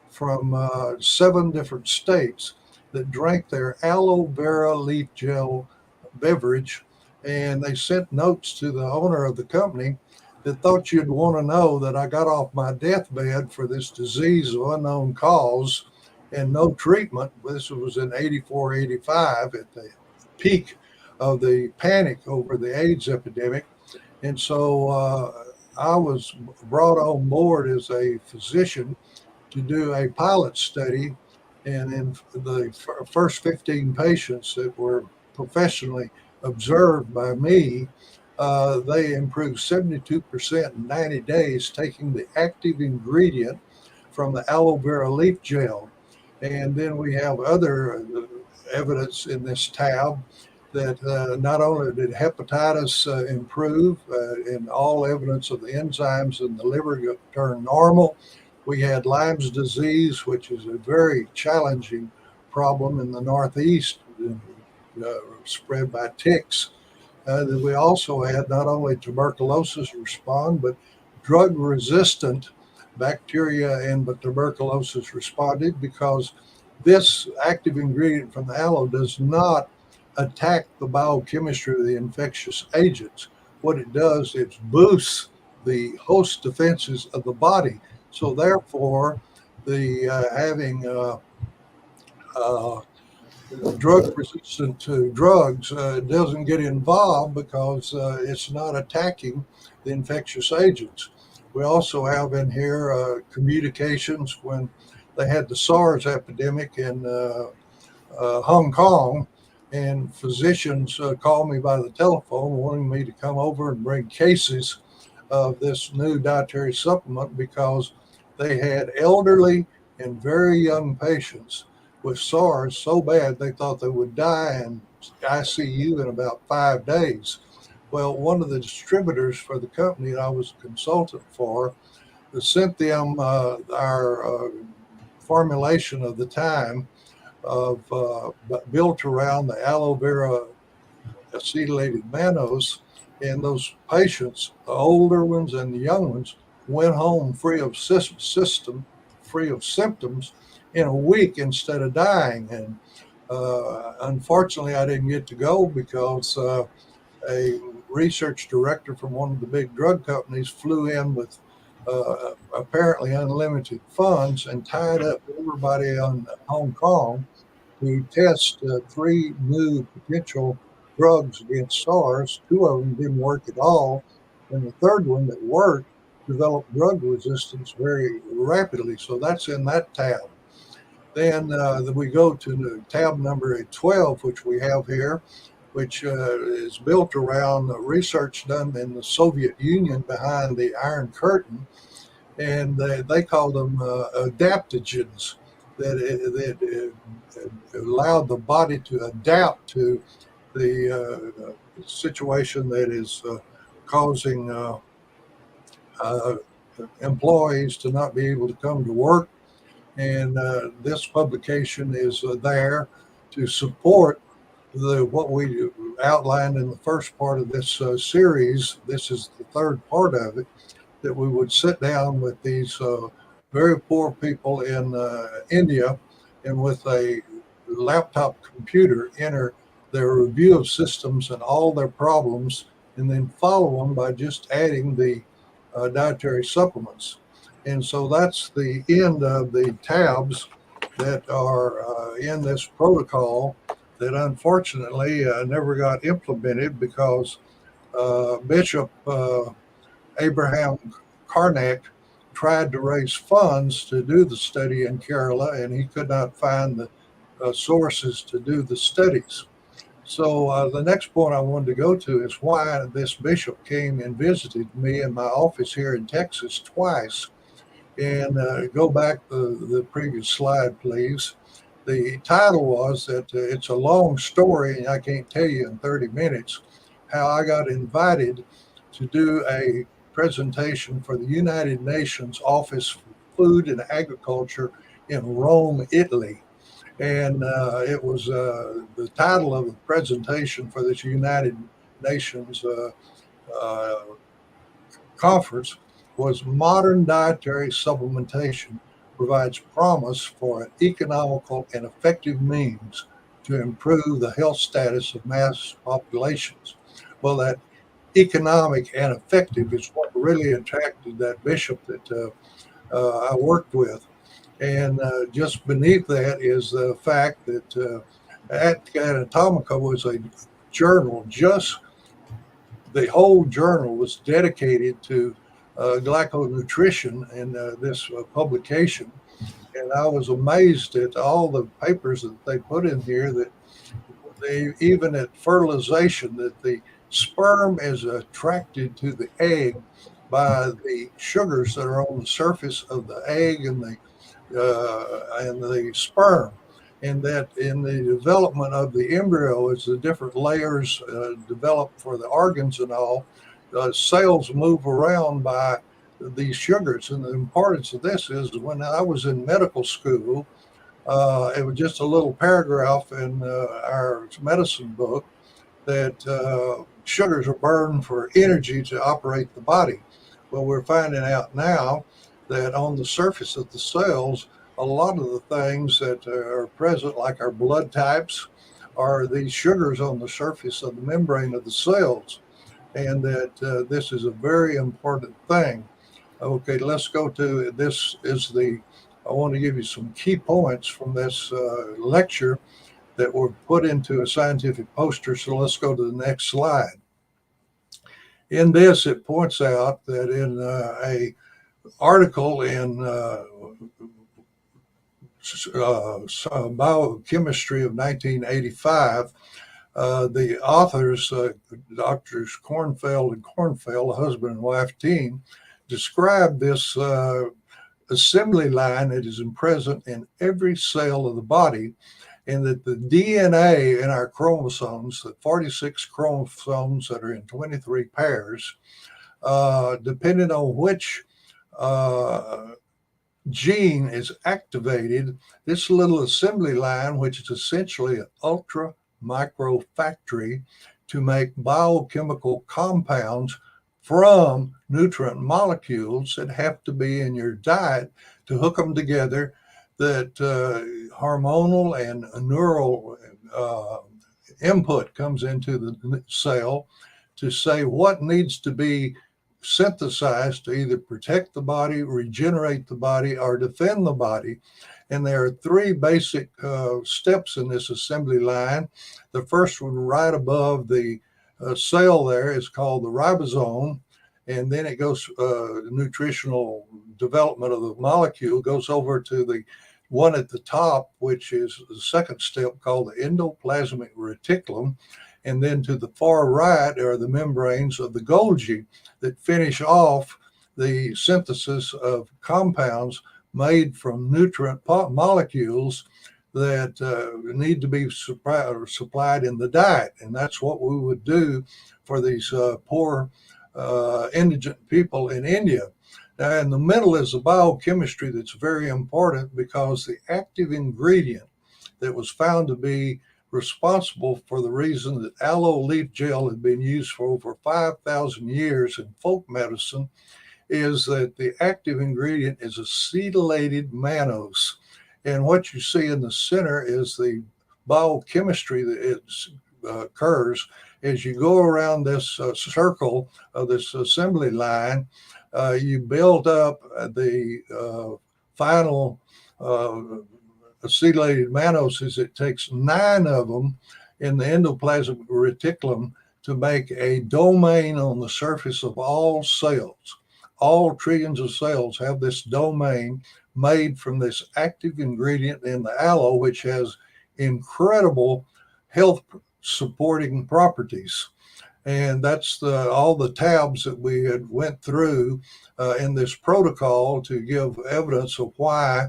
from 7 different states that drank their aloe vera leaf gel beverage, and they sent notes to the owner of the company that thought you'd want to know that I got off my deathbed for this disease of unknown cause and no treatment. This was in 84, 85 at the peak of the panic over the AIDS epidemic. And so I was brought on board as a physician to do a pilot study. And in the first 15 patients that were professionally observed by me, they improved 72% in 90 days, taking the active ingredient from the aloe vera leaf gel. And then we have other evidence in this tab that not only did hepatitis improve and all evidence of the enzymes in the liver turned normal, we had Lyme's disease, which is a very challenging problem in the Northeast, spread by ticks. That we also had not only tuberculosis respond, but drug-resistant bacteria and tuberculosis responded, because this active ingredient from the aloe does not attack the biochemistry of the infectious agents. What it does, it boosts the host defenses of the body. So therefore, the having drug resistant to drugs doesn't get involved because it's not attacking the infectious agents. We also have in here communications when they had the SARS epidemic in Hong Kong, and physicians called me by the telephone wanting me to come over and bring cases of this new dietary supplement because they had elderly and very young patients with SARS so bad they thought they would die in ICU in about 5 days. Well, one of the distributors for the company that I was a consultant for sent them our formulation of the time of built around the aloe vera acetylated mannose, and those patients, the older ones and the young ones, went home free of symptoms in a week instead of dying. And unfortunately, I didn't get to go because a research director from one of the big drug companies flew in with apparently unlimited funds and tied up everybody in Hong Kong to test 3 new potential drugs against SARS. 2 of them didn't work at all, and the third one that worked developed drug resistance very rapidly. So that's in that tab. Then we go to the tab number 12, which we have here, which is built around research done in the Soviet Union behind the Iron Curtain, and they call them adaptogens. that allowed the body to adapt to the situation that is causing employees to not be able to come to work. And this publication is there to support what we outlined in the first part of this series. This is the third part of it, that we would sit down with these very poor people in India, and with a laptop computer enter their review of systems and all their problems, and then follow them by just adding the dietary supplements. And so that's the end of the tabs that are in this protocol that unfortunately never got implemented because Bishop Abraham Karnak tried to raise funds to do the study in Kerala, and he could not find the sources to do the studies. So the next point I wanted to go to is why this bishop came and visited me in my office here in Texas twice. And go back the previous slide, please. The title was that it's a long story, and I can't tell you in 30 minutes how I got invited to do a presentation for the United Nations Office for Food and Agriculture in Rome, Italy. And it was the title of the presentation for this United Nations conference was Modern Dietary Supplementation Provides Promise for an Economical and Effective Means to Improve the Health Status of Mass Populations. Well, that economic and effective is what really attracted that bishop that I worked with. And just beneath that is the fact that Anatomica was a journal, just the whole journal was dedicated to glyconutrition in this publication. And I was amazed at all the papers that they put in here, that they, even at fertilization, that the sperm is attracted to the egg by the sugars that are on the surface of the egg and the sperm, and that in the development of the embryo, as the different layers develop for the organs and all, cells move around by these sugars. And the importance of this is, when I was in medical school, it was just a little paragraph in our medicine book that sugars are burned for energy to operate the body. Well, we're finding out now that on the surface of the cells, a lot of the things that are present, like our blood types, are these sugars on the surface of the membrane of the cells, and that this is a very important thing. Okay, let's go to this. I want to give you some key points from this lecture that were put into a scientific poster. So let's go to the next slide. In this, it points out that in a article in Biochemistry of 1985, the authors, Drs. Kornfeld and Kornfeld, a husband and wife team, described this assembly line that is present in every cell of the body, and that the DNA in our chromosomes, the 46 chromosomes that are in 23 pairs, depending on which gene is activated, this little assembly line, which is essentially an ultra micro factory to make biochemical compounds from nutrient molecules that have to be in your diet to hook them together, that hormonal and neural input comes into the cell to say what needs to be synthesized to either protect the body, regenerate the body, or defend the body. And there are three basic steps in this assembly line. The first one right above the cell there is called the ribosome. And then it goes, nutritional development of the molecule goes over to the one at the top, which is the second step, called the endoplasmic reticulum. And then to the far right are the membranes of the Golgi that finish off the synthesis of compounds made from nutrient molecules that need to be supplied in the diet. And that's what we would do for these poor indigent people in India. Now, in the middle is the biochemistry that's very important, because the active ingredient that was found to be responsible for the reason that aloe leaf gel had been used for over 5,000 years in folk medicine is that the active ingredient is acetylated mannose. And what you see in the center is the biochemistry that occurs as you go around this circle of this assembly line. You build up the final acetylated mannoses. It takes 9 of them in the endoplasmic reticulum to make a domain on the surface of all cells. All trillions of cells have this domain made from this active ingredient in the aloe, which has incredible health supporting properties. And that's all the tabs that we had went through in this protocol to give evidence of why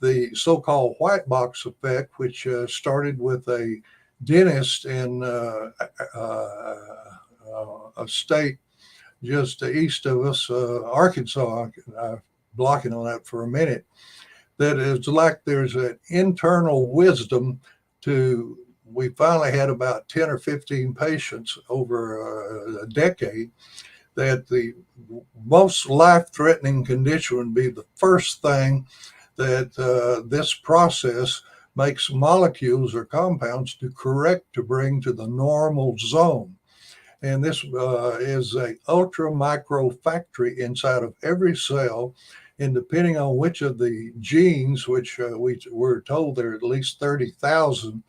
the so-called white box effect, which started with a dentist in a state just east of us, Arkansas. I'm blocking on that for a minute. That is like there's an internal wisdom to. We finally had about 10 or 15 patients over a decade that the most life-threatening condition would be the first thing that this process makes molecules or compounds to correct to bring to the normal zone. And this is a ultra micro factory inside of every cell. And depending on which of the genes, which we were told there are at least 30,000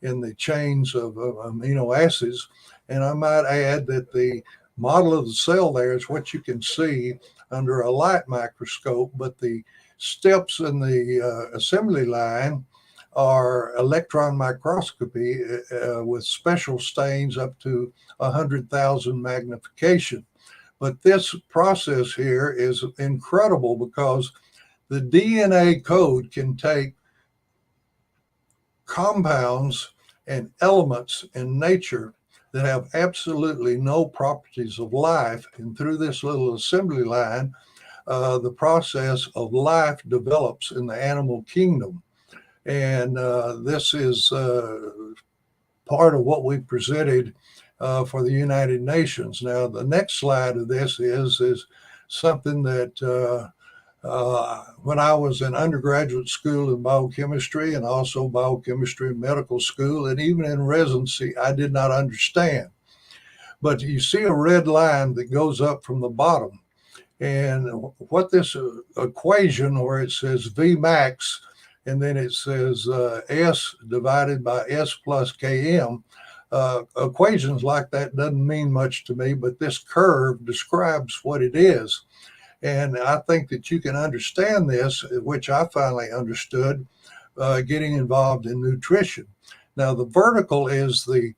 in the chains of amino acids. And I might add that the model of the cell there is what you can see under a light microscope, but the steps in the assembly line are electron microscopy with special stains up to 100,000 magnification. But this process here is incredible because the DNA code can take compounds and elements in nature that have absolutely no properties of life. And through this little assembly line, the process of life develops in the animal kingdom. And this is part of what we presented for the United Nations. Now, the next slide of this is something that when I was in undergraduate school in biochemistry and also biochemistry in medical school and even in residency, I did not understand. But you see a red line that goes up from the bottom. And what this equation where it says V max, and then it says S divided by S plus Km, equations like that doesn't mean much to me, but this curve describes what it is. And I think that you can understand this, which I finally understood getting involved in nutrition. Now, the vertical is the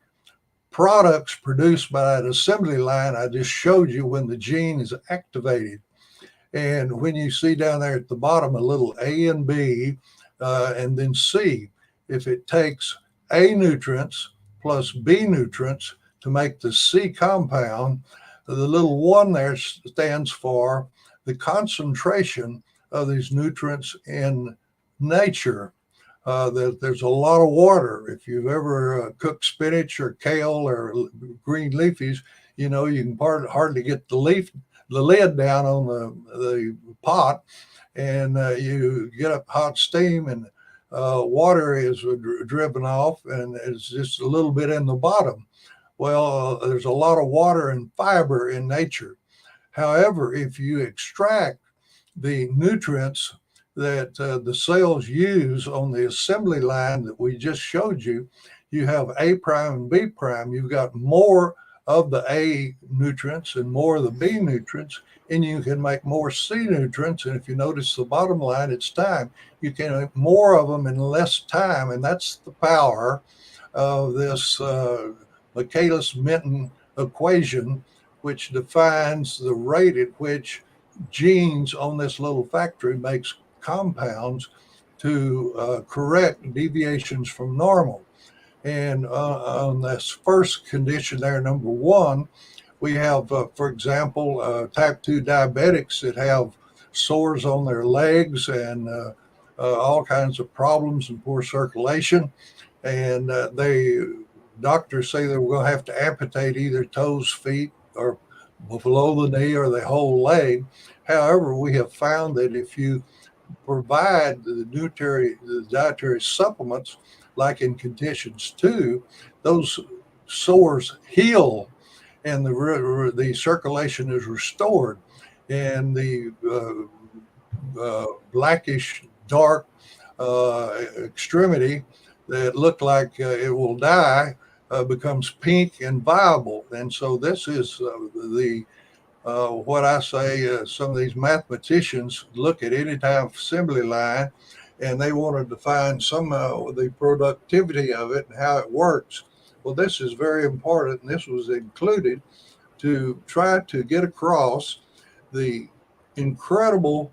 products produced by that assembly line I just showed you when the gene is activated. And when you see down there at the bottom a little A and B and then C, if it takes A nutrients plus B nutrients to make the C compound, the little one there stands for the concentration of these nutrients in nature. There's a lot of water. If you've ever cooked spinach or kale or green leafies, you know you can hardly get the lid down on the pot, and you get up hot steam and water is driven off, and it's just a little bit in the bottom. Well, there's a lot of water and fiber in nature. However, if you extract the nutrients that the cells use on the assembly line that we just showed you, you have A prime and B prime. You've got more of the A nutrients and more of the B nutrients, and you can make more C nutrients. And if you notice the bottom line, it's time. You can make more of them in less time, and that's the power of this Michaelis-Menten equation, which defines the rate at which genes on this little factory makes compounds to correct deviations from normal. And on this first condition there, number one, we have, for example, type 2 diabetics that have sores on their legs and all kinds of problems and poor circulation. And doctors say that we're going to have to amputate either toes, feet, or below the knee or the whole leg. However, we have found that if you provide the dietary supplements, like in conditions 2, those sores heal and the circulation is restored, and the blackish dark extremity that looked like it will die becomes pink and viable. And so this is what I say, some of these mathematicians look at any type of assembly line and they wanted to find some the productivity of it and how it works. Well, this is very important, and this was included to try to get across the incredible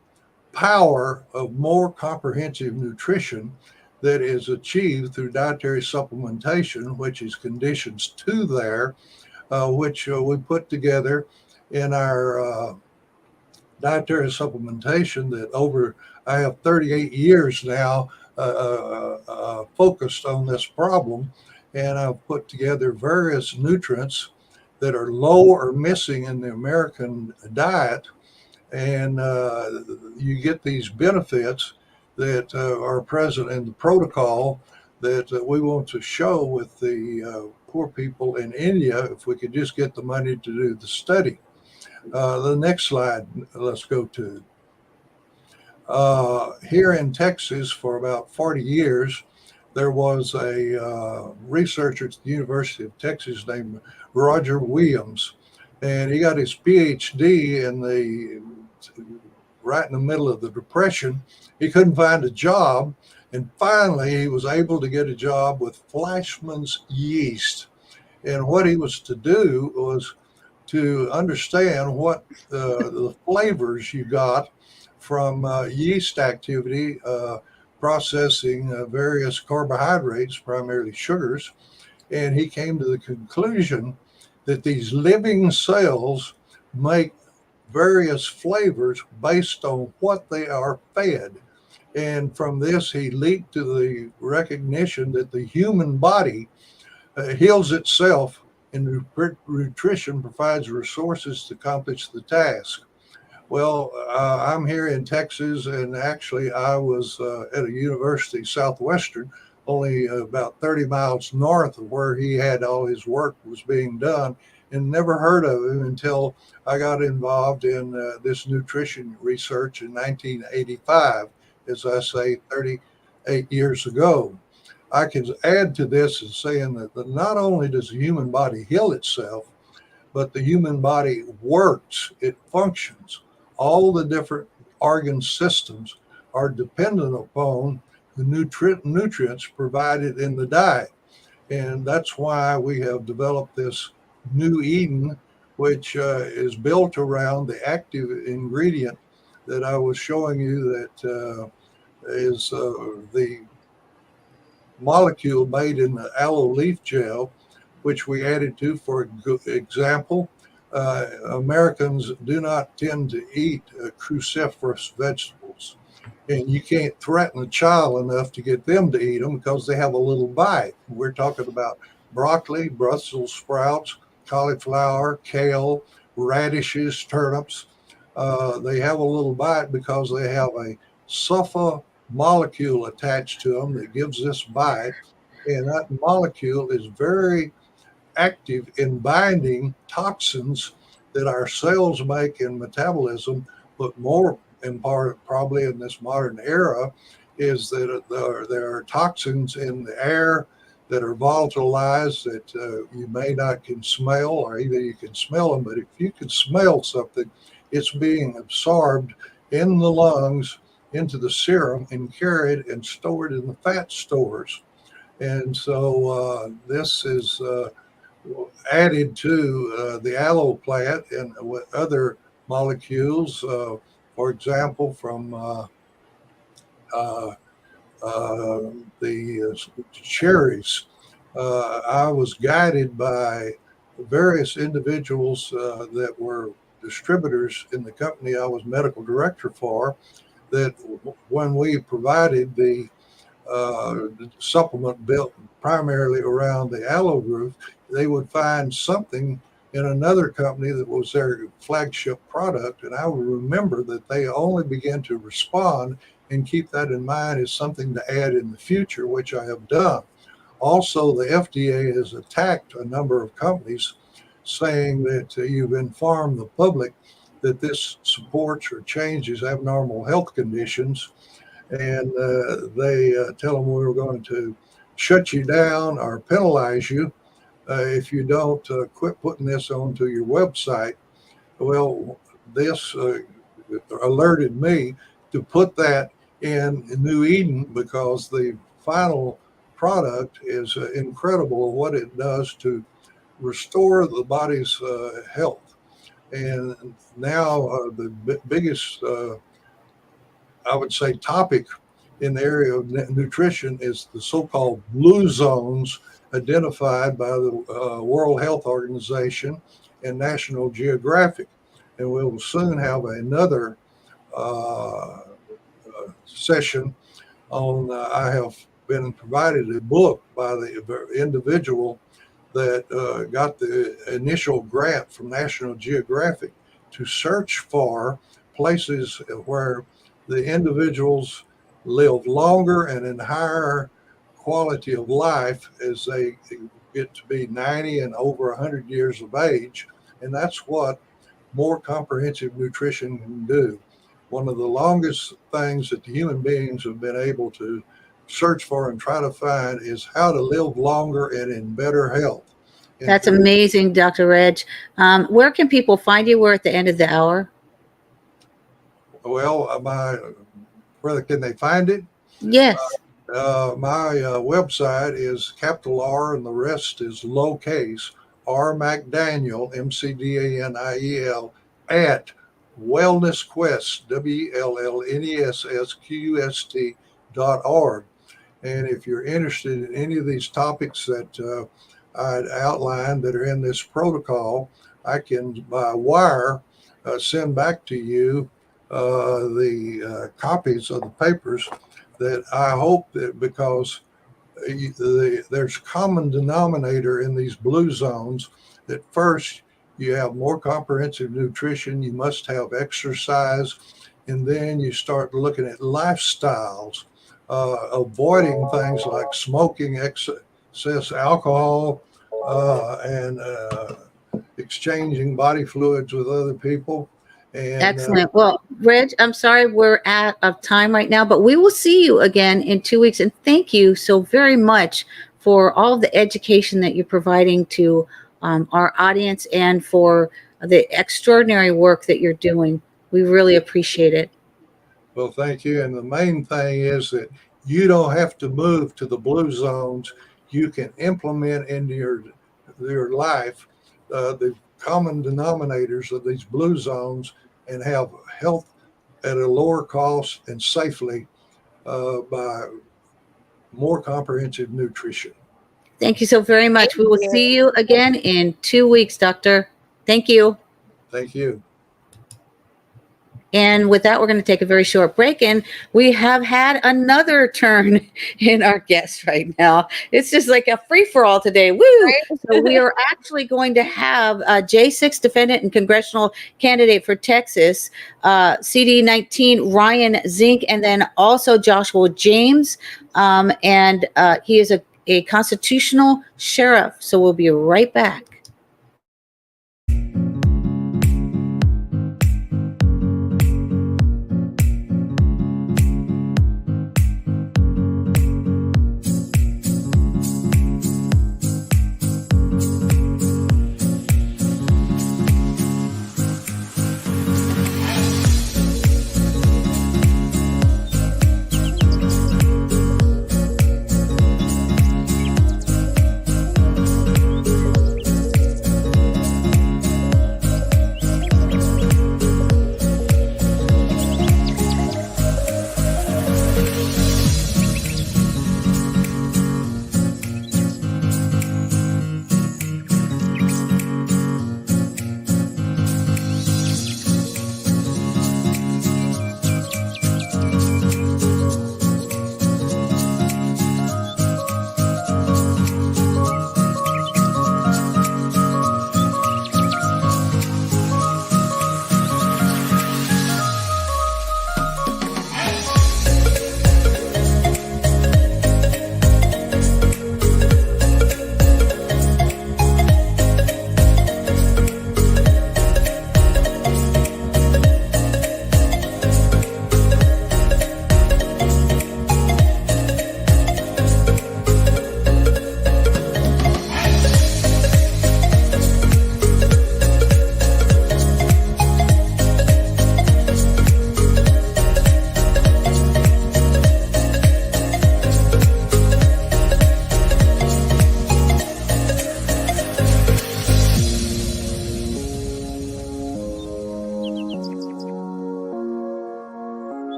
power of more comprehensive nutrition that is achieved through dietary supplementation, which is conditions 2 there, which we put together in our dietary supplementation that I have 38 years now focused on this problem, and I've put together various nutrients that are low or missing in the American diet, and you get these benefits that are present in the protocol that we want to show with the poor people in India if we could just get the money to do the study. The next slide, let's go to. Here in Texas for about 40 years, there was a researcher at the University of Texas named Roger Williams, and he got his PhD right in the middle of the Depression. He couldn't find a job, and finally he was able to get a job with Fleischmann's yeast. And what he was to do was to understand what the flavors you got from yeast activity, processing various carbohydrates, primarily sugars. And he came to the conclusion that these living cells make various flavors based on what they are fed. And from this, he leaped to the recognition that the human body heals itself, and nutrition provides resources to accomplish the task. Well, I'm here in Texas, and actually I was at a university, Southwestern, only about 30 miles north of where he had all his work was being done, and never heard of him until I got involved in this nutrition research in 1985, as I say, 38 years ago. I can add to this as saying that not only does the human body heal itself, but the human body works, it functions. All the different organ systems are dependent upon the nutrients provided in the diet. And that's why we have developed this New Eden, which is built around the active ingredient that I was showing you that is the molecule made in the aloe leaf gel, which we added to, for example, Americans do not tend to eat cruciferous vegetables. And you can't threaten a child enough to get them to eat them because they have a little bite. We're talking about broccoli, Brussels sprouts, cauliflower, kale, radishes, turnips. They have a little bite because they have a sulfa molecule attached to them that gives this bite. And that molecule is very active in binding toxins that our cells make in metabolism, but more in part, probably in this modern era, is that there are toxins in the air that are volatilized that you may not can smell, or either you can smell them, but if you can smell something, it's being absorbed in the lungs into the serum and carried and stored in the fat stores. And so this is added to the aloe plant and with other molecules, for example, from the cherries. I was guided by various individuals that were distributors in the company I was medical director for, that when we provided the supplement built primarily around the aloe group, they would find something in another company that was their flagship product. And I would remember that they only began to respond and keep that in mind as something to add in the future, which I have done. Also, the FDA has attacked a number of companies saying that you've informed the public that this supports or changes abnormal health conditions. And they tell them we were going to shut you down or penalize you if you don't quit putting this onto your website. Well, this alerted me to put that in New Eden, because the final product is incredible what it does to restore the body's health. And now the biggest, I would say, topic in the area of nutrition is the so-called blue zones identified by the World Health Organization and National Geographic. And we'll soon have another session on, I have been provided a book by the individual that got the initial grant from National Geographic to search for places where the individuals live longer and in higher quality of life as they get to be 90 and over 100 years of age. And that's what more comprehensive nutrition can do. One of the longest things that the human beings have been able to search for and try to find is how to live longer and in better health. And that's amazing, Dr. Reg. Where can people find you? We're at the end of the hour. Well, where can they find it? Yes. My website is capital R and the rest is lowercase R McDaniel, McDaniel, at wellnessquest, wellnessquest.org. And if you're interested in any of these topics that I outlined that are in this protocol, I can by wire send back to you the copies of the papers that I hope that, because there's common denominator in these blue zones, that first you have more comprehensive nutrition, you must have exercise, and then you start looking at lifestyles, avoiding things like smoking, excess alcohol, and exchanging body fluids with other people. And, excellent. Well, Reg, I'm sorry we're out of time right now, but we will see you again in 2 weeks. And thank you so very much for all of the education that you're providing to our audience and for the extraordinary work that you're doing. We really appreciate it. Well, thank you. And the main thing is that you don't have to move to the blue zones. You can implement into your life the common denominators of these blue zones and have health at a lower cost and safely by more comprehensive nutrition. Thank you so very much. We will see you again in 2 weeks, Doctor. Thank you. Thank you. And with that, we're going to take a very short break. And we have had another turn in our guests right now. It's just like a free-for-all today. Woo! Right? So we are actually going to have a J6 defendant and congressional candidate for Texas, CD19 Ryan Zink, and then also Joshua James. And he is a constitutional sheriff. So we'll be right back.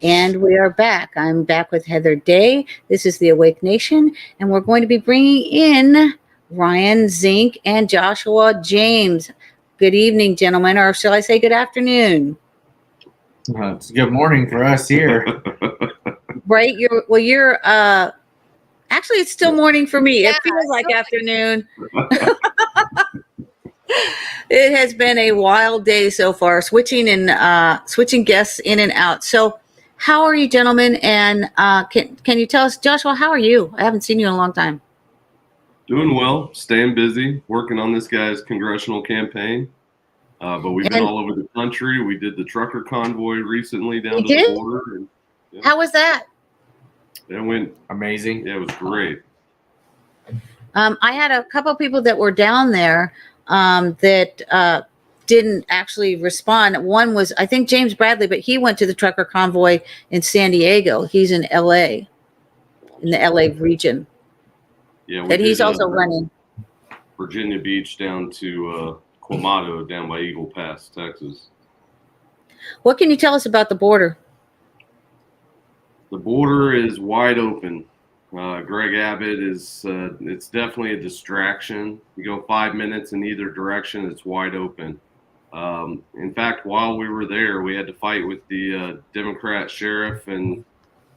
And we are back. I'm back with Heather Day. This is the Awake Nation, and we're going to be bringing in Ryan Zink and Joshua James. Good evening, gentlemen, or shall I say good afternoon? It's good morning for us here. Right? You're actually, it's still morning for me. It feels like afternoon. It has been a wild day so far, switching guests in and out. So, how are you, gentlemen? And can you tell us, Joshua, how are you? I haven't seen you in a long time. Doing well, staying busy, working on this guy's congressional campaign. But we've been all over the country. We did the trucker convoy recently down to the border. And, yeah. How was that? It went amazing. Yeah, it was great. I had a couple of people that were down there that didn't actually respond. One was, I think, James Bradley, but he went to the trucker convoy in San Diego. He's in L.A., in the L.A. region. Yeah, and he's also running Virginia Beach down to Quamato, down by Eagle Pass, Texas. What can you tell us about the border? The border is wide open. Greg Abbott is, it's definitely a distraction. You go 5 minutes in either direction, it's wide open. In fact, while we were there, we had to fight with the Democrat sheriff and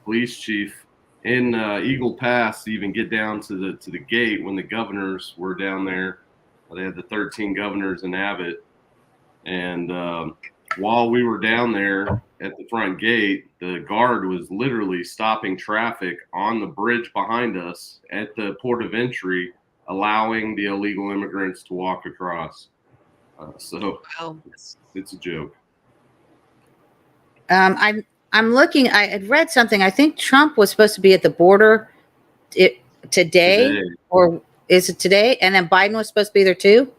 police chief in Eagle Pass to even get down to the gate when the governors were down there. They had the 13 governors in Abbott. And while we were down there at the front gate, the guard was literally stopping traffic on the bridge behind us at the port of entry, allowing the illegal immigrants to walk across. It's a joke. I'm looking. I had read something. I think Trump was supposed to be at the border today, or is it today? And then Biden was supposed to be there too.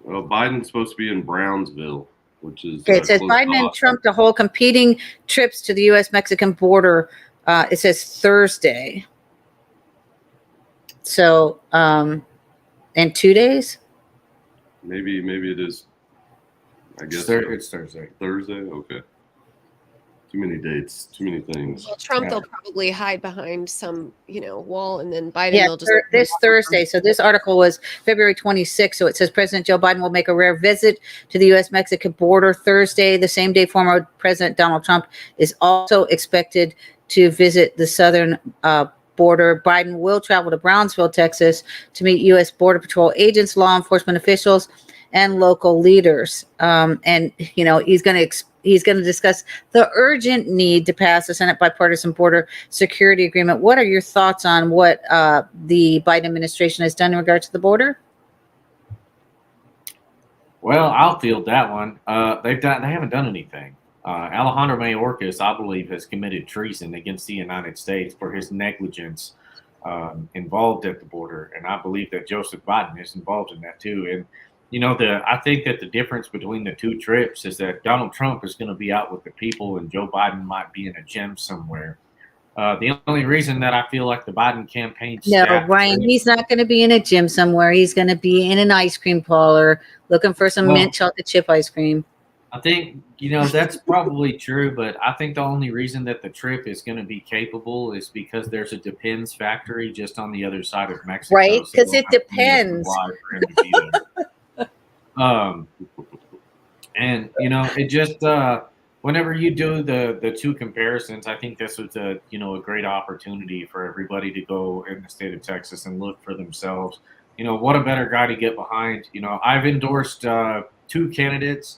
Well, Biden's supposed to be in Brownsville, which is okay. It says Biden and Trump to hold competing trips to the U.S.-Mexican border. It says Thursday. So, in 2 days. Maybe it is. I guess it's Thursday. Thursday, okay. Too many dates, too many things. Well, Trump will probably hide behind some, wall, and then Biden will just this Thursday. So this article was February 26th. So it says President Joe Biden will make a rare visit to the U.S.-Mexican border Thursday, the same day former President Donald Trump is also expected to visit the southern border. Biden will travel to Brownsville, Texas, to meet U.S. Border Patrol agents, law enforcement officials, and local leaders. And he's going to discuss the urgent need to pass the Senate bipartisan border security agreement. What are your thoughts on what the Biden administration has done in regards to the border? Well, I'll field that one. They haven't done anything. Alejandro Mayorkas, I believe, has committed treason against the United States for his negligence involved at the border, and I believe that Joseph Biden is involved in that too. And I think that the difference between the two trips is that Donald Trump is going to be out with the people and Joe Biden might be in a gym somewhere. The only reason that I feel like the Biden campaign Ryan, he's not going to be in a gym somewhere. He's going to be in an ice cream parlor looking for some mint chocolate chip ice cream. I think, that's probably true, but I think the only reason that the trip is going to be capable is because there's a Depends factory just on the other side of Mexico. Right, because it depends. And it just whenever you do the two comparisons, I think this was a great opportunity for everybody to go in the state of Texas and look for themselves. What a better guy to get behind. I've endorsed two candidates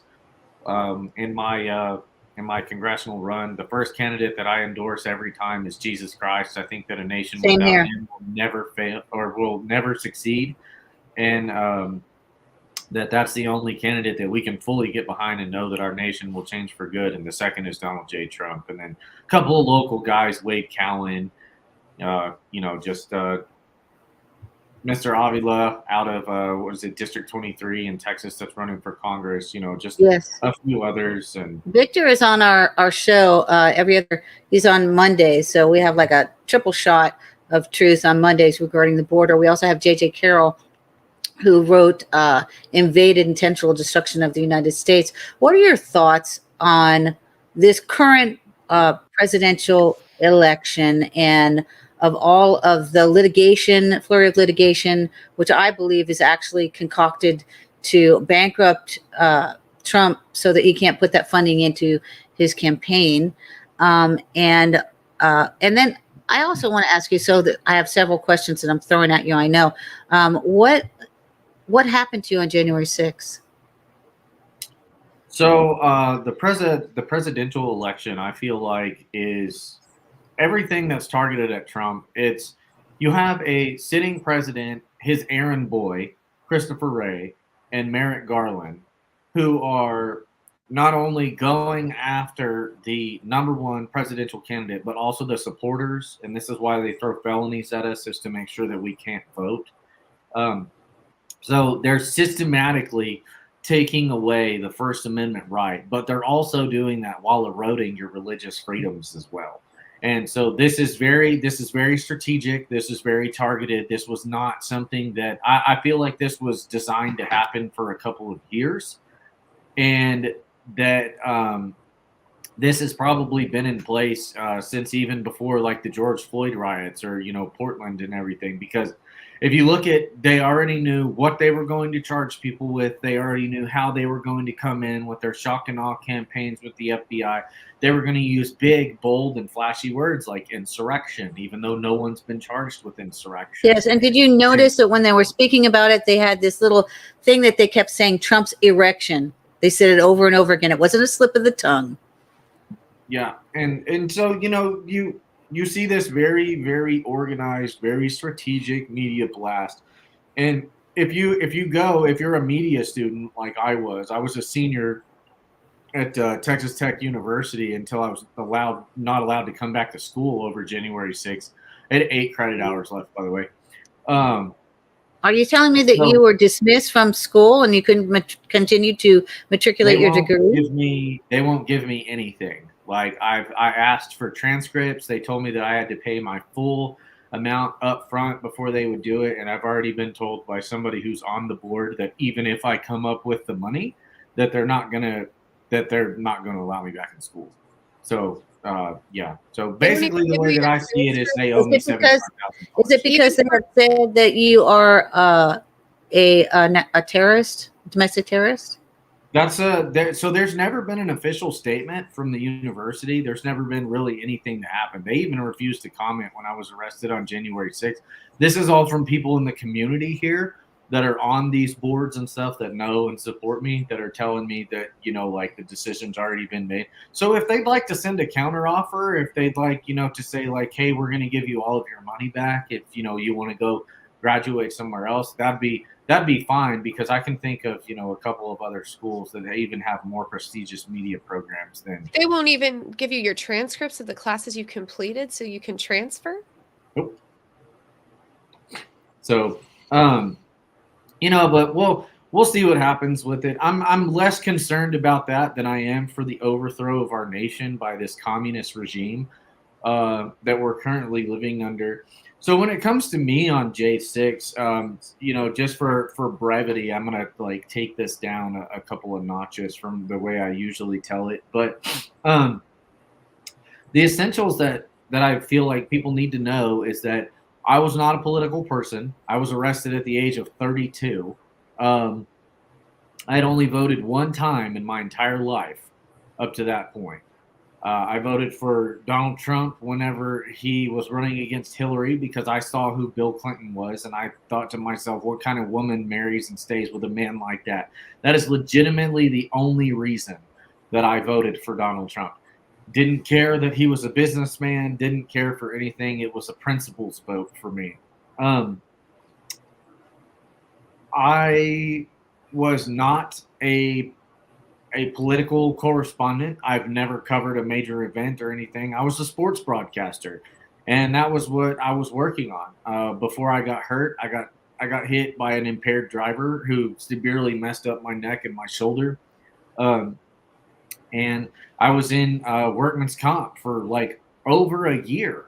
in my congressional run. The first candidate that I endorse every time is Jesus Christ. I think that a nation without him will never fail or will never succeed. And that's the only candidate that we can fully get behind and know that our nation will change for good. And the second is Donald J. Trump. And then a couple of local guys, Wade Cowan, Mr. Avila out of, District 23 in Texas that's running for Congress, a few others. And Victor is on our show he's on Mondays. So we have like a triple shot of truth on Mondays regarding the border. We also have J.J. Carroll, who wrote Invaded Intentional Destruction of the United States. What are your thoughts on this current presidential election and of all of the litigation, flurry of litigation, which I believe is actually concocted to bankrupt Trump so that he can't put that funding into his campaign. And then I also want to ask you, so that I have several questions that I'm throwing at you, I know. What happened to you on January 6th? So the presidential election, I feel like, is everything that's targeted at Trump. It's you have a sitting president, his errand boy, Christopher Wray, and Merrick Garland, who are not only going after the number one presidential candidate, but also the supporters. And this is why they throw felonies at us, is to make sure that we can't vote. So they're systematically taking away the First Amendment right, but they're also doing that while eroding your religious freedoms as well. And so this is very strategic. This is very targeted. This was not something that I feel like this was designed to happen for a couple of years, and that this has probably been in place since even before like the George Floyd riots or Portland and everything. Because if you look at, they already knew what they were going to charge people with. They already knew how they were going to come in with their shock and awe campaigns with the FBI. They were going to use big, bold, and flashy words like insurrection, even though no one's been charged with insurrection. Yes, and did you notice that when they were speaking about it, they had this little thing that they kept saying, Trump's erection. They said it over and over again. It wasn't a slip of the tongue. Yeah, and so you see this very, very organized, very strategic media blast. And if you're a media student like I was a senior at Texas Tech University until I was not allowed to come back to school over January 6th. I had 8 credit hours left, by the way. Are you telling me that you were dismissed from school and you couldn't continue to matriculate your degree? They won't give me anything. Like I asked for transcripts. They told me that I had to pay my full amount up front before they would do it. And I've already been told by somebody who's on the board that even if I come up with the money, that they're not going to allow me back in school. So yeah. So basically the way that I see it is they owe me $75,000. Is it because they have said that you are a terrorist, domestic terrorist? So there's never been an official statement from the university. There's never been really anything to happen. They even refused to comment when I was arrested on January 6th. This is all from people in the community here that are on these boards and stuff that know and support me, that are telling me that, like the decision's already been made. So if they'd like to send a counter offer, if they'd like, to say like, hey, we're going to give you all of your money back if, you want to go graduate somewhere else, that'd be fine, because I can think of, a couple of other schools that even have more prestigious media programs than. They won't even give you your transcripts of the classes you completed so you can transfer? Nope. So, but we'll see what happens with it. I'm less concerned about that than I am for the overthrow of our nation by this communist regime that we're currently living under. So when it comes to me on J6, just for brevity, I'm gonna take this down a couple of notches from the way I usually tell it. But the essentials that I feel like people need to know is that I was not a political person. I was arrested at the age of 32. I had only voted one time in my entire life up to that point. I voted for Donald Trump whenever he was running against Hillary because I saw who Bill Clinton was, and I thought to myself, what kind of woman marries and stays with a man like that? That is legitimately the only reason that I voted for Donald Trump. Didn't care that he was a businessman, didn't care for anything. It was a principles vote for me. I was not a political correspondent. I've never covered a major event or anything. I was a sports broadcaster, and that was what I was working on. Before I got hurt, I got hit by an impaired driver who severely messed up my neck and my shoulder. And I was in workman's comp for over a year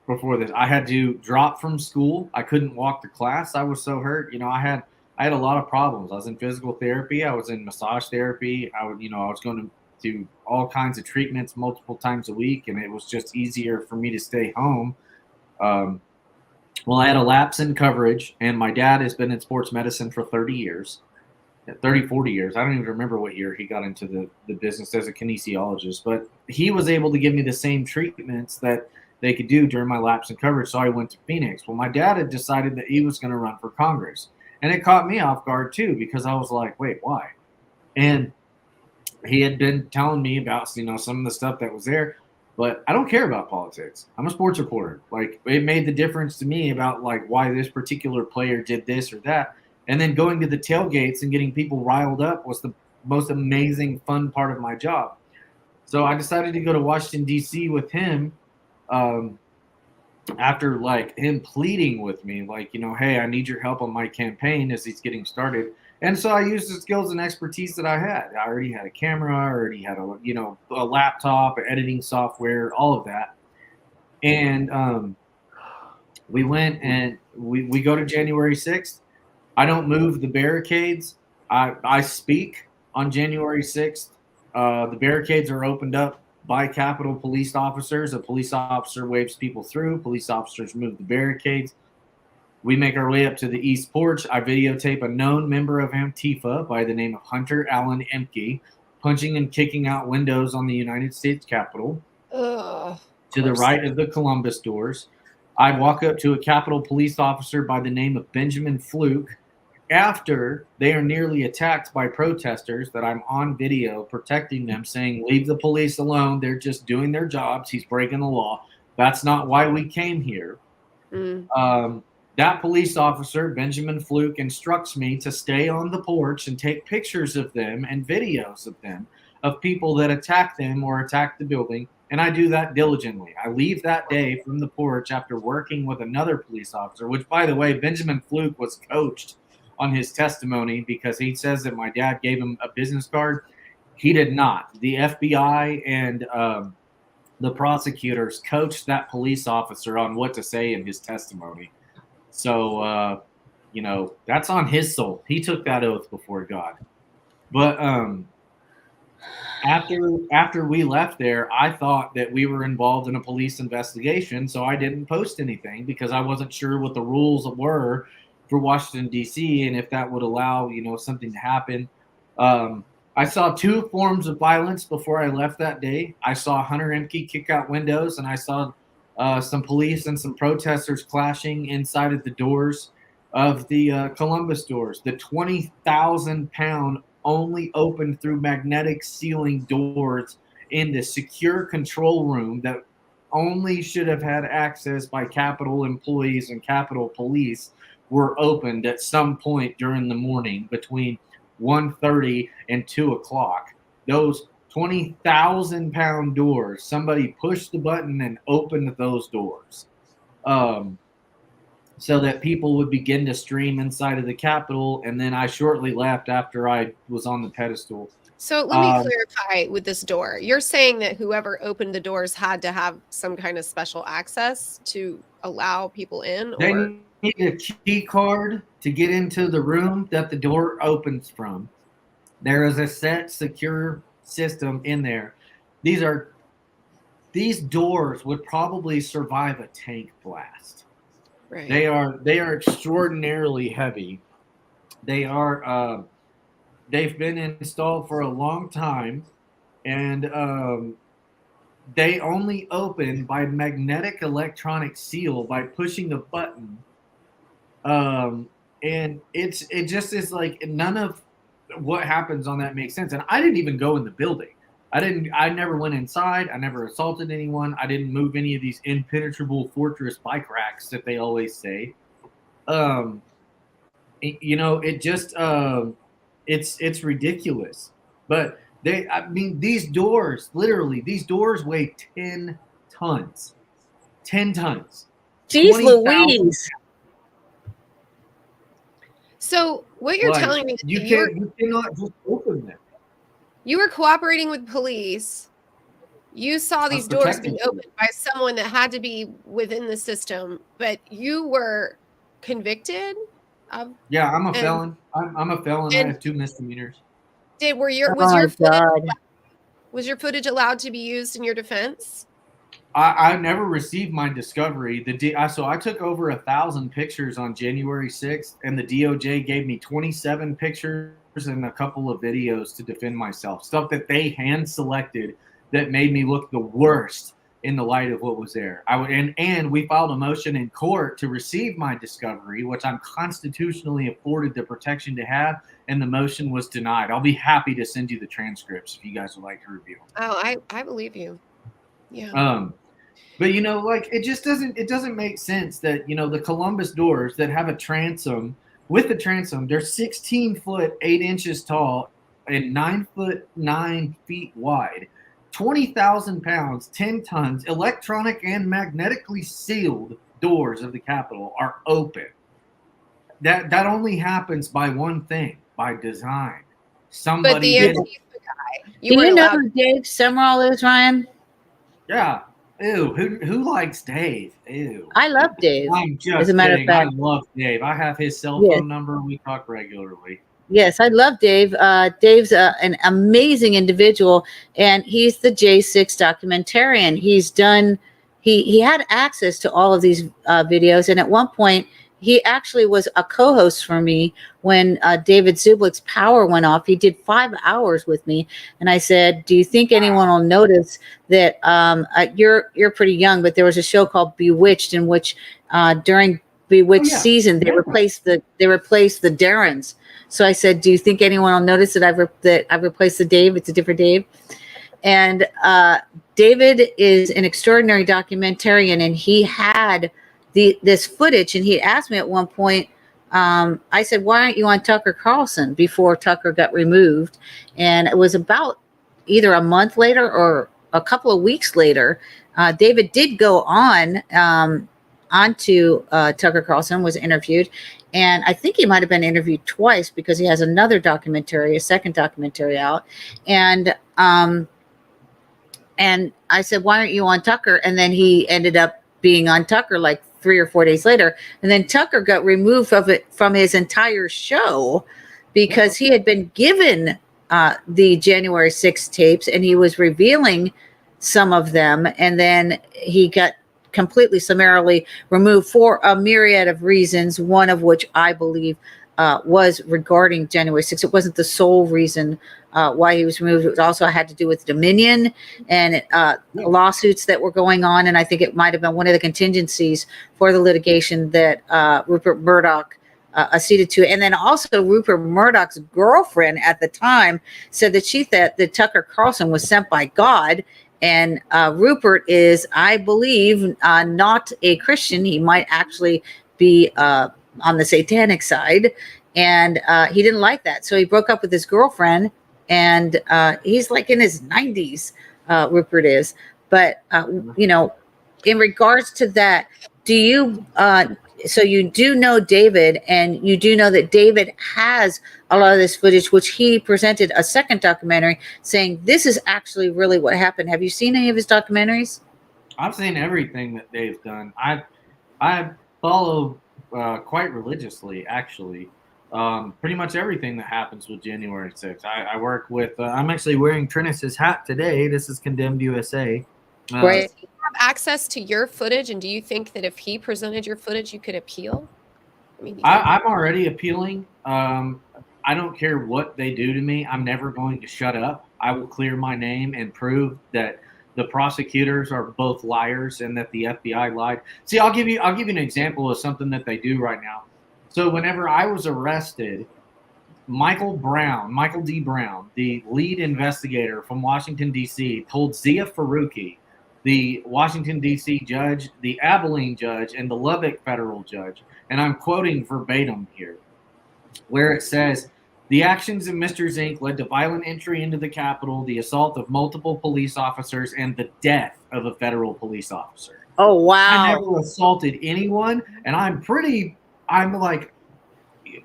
before this. I had to drop from school. I couldn't walk to class. I was so hurt. I had a lot of problems. I was in physical therapy. I was in massage therapy. I was going to all kinds of treatments multiple times a week, and it was just easier for me to stay home. Well, I had a lapse in coverage, and my dad has been in sports medicine for 30 years. 40 years. I don't even remember what year he got into the business as a kinesiologist, but he was able to give me the same treatments that they could do during my lapse in coverage. So I went to Phoenix. Well, my dad had decided that he was going to run for Congress, and it caught me off guard too, because I was like, wait, why? And he had been telling me about, some of the stuff that was there, but I don't care about politics. I'm a sports reporter. Like, it made the difference to me about like why this particular player did this or that. And then going to the tailgates and getting people riled up was the most amazing, fun part of my job. So I decided to go to Washington, D.C. with him after like him pleading with me, like, hey, I need your help on my campaign as he's getting started. And so I used the skills and expertise that I had. I already had a camera, I already had a laptop, editing software, all of that. And we went and we go to January 6th. I don't move the barricades. I speak on January 6th. The barricades are opened up by Capitol police officers. A police officer waves people through. Police officers move the barricades. We make our way up to the East Porch. I videotape a known member of Antifa by the name of Hunter Allen Emke punching and kicking out windows on the United States Capitol. To the right of the Columbus doors. I walk up to a Capitol police officer by the name of Benjamin Fluke after they are nearly attacked by protesters that I'm on video protecting them, saying, leave the police alone. They're just doing their jobs. He's breaking the law. That's not why we came here. That police officer, Benjamin Fluke, instructs me to stay on the porch and take pictures of them and videos of them, of people that attack them or attack the building. And I do that diligently. I leave that day from the porch after working with another police officer, which, by the way, Benjamin Fluke was coached on his testimony because he says that my dad gave him a business card. He did not. The FBI and the prosecutors coached that police officer on what to say in his testimony. So, that's on his soul. He took that oath before God. But after we left there, I thought that we were involved in a police investigation, so I didn't post anything because I wasn't sure what the rules were for Washington, D.C., and if that would allow, something to happen. I saw two forms of violence before I left that day. I saw Hunter Emke kick out windows, and I saw some police and some protesters clashing inside of the doors of the Columbus doors. The 20,000-pound only opened through magnetic ceiling doors in the secure control room that only should have had access by Capitol employees and Capitol police were opened at some point during the morning between 1:30 and 2 o'clock. Those 20,000-pound doors, somebody pushed the button and opened those doors so that people would begin to stream inside of the Capitol. And then I shortly left after I was on the pedestal. So let me clarify with this door. You're saying that whoever opened the doors had to have some kind of special access to allow people in? They or need a key card to get into the room that the door opens from. There is a set secure system in there. These doors would probably survive a tank blast. Right. They are extraordinarily heavy. They are they've been installed for a long time, and they only open by magnetic electronic seal by pushing a button. And it just is like none of what happens on that makes sense. And I didn't even go in the building. I never went inside. I never assaulted anyone. I didn't move any of these impenetrable fortress bike racks that they always say. It just it's ridiculous. But these doors weigh 10 tons. 10 tons. Jeez Louise. So what you're telling me is you cannot just open them. You were cooperating with police. You saw these doors being opened by someone that had to be within the system, but you were convicted of. Yeah, I'm a felon. I'm a felon. I have 2 misdemeanors. Was Was your footage allowed to be used in your defense? I never received my discovery. So I took over 1,000 pictures on January 6th, and the DOJ gave me 27 pictures and a couple of videos to defend myself. Stuff that they hand selected that made me look the worst in the light of what was there. And we filed a motion in court to receive my discovery, which I'm constitutionally afforded the protection to have, and the motion was denied. I'll be happy to send you the transcripts if you guys would like to review them. Oh, I believe you. Yeah. But like it doesn't make sense that the Columbus doors that have a transom, with the transom, they're 16 foot 8 inches tall and 9 foot 9 feet wide, 20,000 pounds, 10 tons, electronic and magnetically sealed doors of the Capitol are open. That only happens by one thing, by design. Somebody. But the Antifa guy. Do you know who Dave Summerall is, Ryan? Yeah. Ew, who likes Dave? Ew. I love Dave. I'm just as a matter kidding. of fact. I love Dave. I have his cell Yes. phone number. We talk regularly. Yes, I love Dave. Dave's an amazing individual, and he's the J6 documentarian. He's done. He had access to all of these videos, and at one point, he actually was a co-host for me when David Zublick's power went off. He did 5 hours with me, and I said, "Do you think anyone will notice that you're pretty young?" But there was a show called Bewitched, in which during Bewitched season they replaced the Darrens. So I said, "Do you think anyone will notice that I've replaced the Dave? It's a different Dave." And David is an extraordinary documentarian, and he had this footage, and he asked me at one point, I said, "Why aren't you on Tucker Carlson?" before Tucker got removed. And it was about either a month later or a couple of weeks later, David did go on onto Tucker Carlson, was interviewed. And I think he might have been interviewed twice because he has another documentary, a second documentary out. And I said, "Why aren't you on Tucker?" And then he ended up being on Tucker like 3 or 4 days later. And then Tucker got removed from his entire show because he had been given the January 6th tapes, and he was revealing some of them. And then he got completely summarily removed for a myriad of reasons, one of which I believe was regarding January 6th. It wasn't the sole reason why he was removed. It also had to do with Dominion and lawsuits that were going on. And I think it might have been one of the contingencies for the litigation that Rupert Murdoch acceded to. And then also Rupert Murdoch's girlfriend at the time said that she thought that Tucker Carlson was sent by God. And Rupert is, I believe, not a Christian. He might actually be on the satanic side. And he didn't like that. So he broke up with his girlfriend. And he's like in his 90s, Rupert is. But, in regards to that, do you, so you do know David, and you do know that David has a lot of this footage, which he presented a second documentary saying this is actually really what happened. Have you seen any of his documentaries? I've seen everything that Dave's done. I follow quite religiously, actually. Pretty much everything that happens with January 6th. I work with, I'm actually wearing Trinis's hat today. This is Condemned USA. Right. Do you have access to your footage? And do you think that if he presented your footage, you could appeal? I'm already appealing. I don't care what they do to me. I'm never going to shut up. I will clear my name and prove that the prosecutors are both liars and that the FBI lied. See, I'll give you an example of something that they do right now. So whenever I was arrested, Michael D. Brown, the lead investigator from Washington, D.C., told Zia Faruqi, the Washington, D.C. judge, the Abilene judge, and the Lubbock federal judge, and I'm quoting verbatim here, where it says, "The actions of Mr. Zink led to violent entry into the Capitol, the assault of multiple police officers, and the death of a federal police officer." Oh, wow. I never assaulted anyone, and I'm like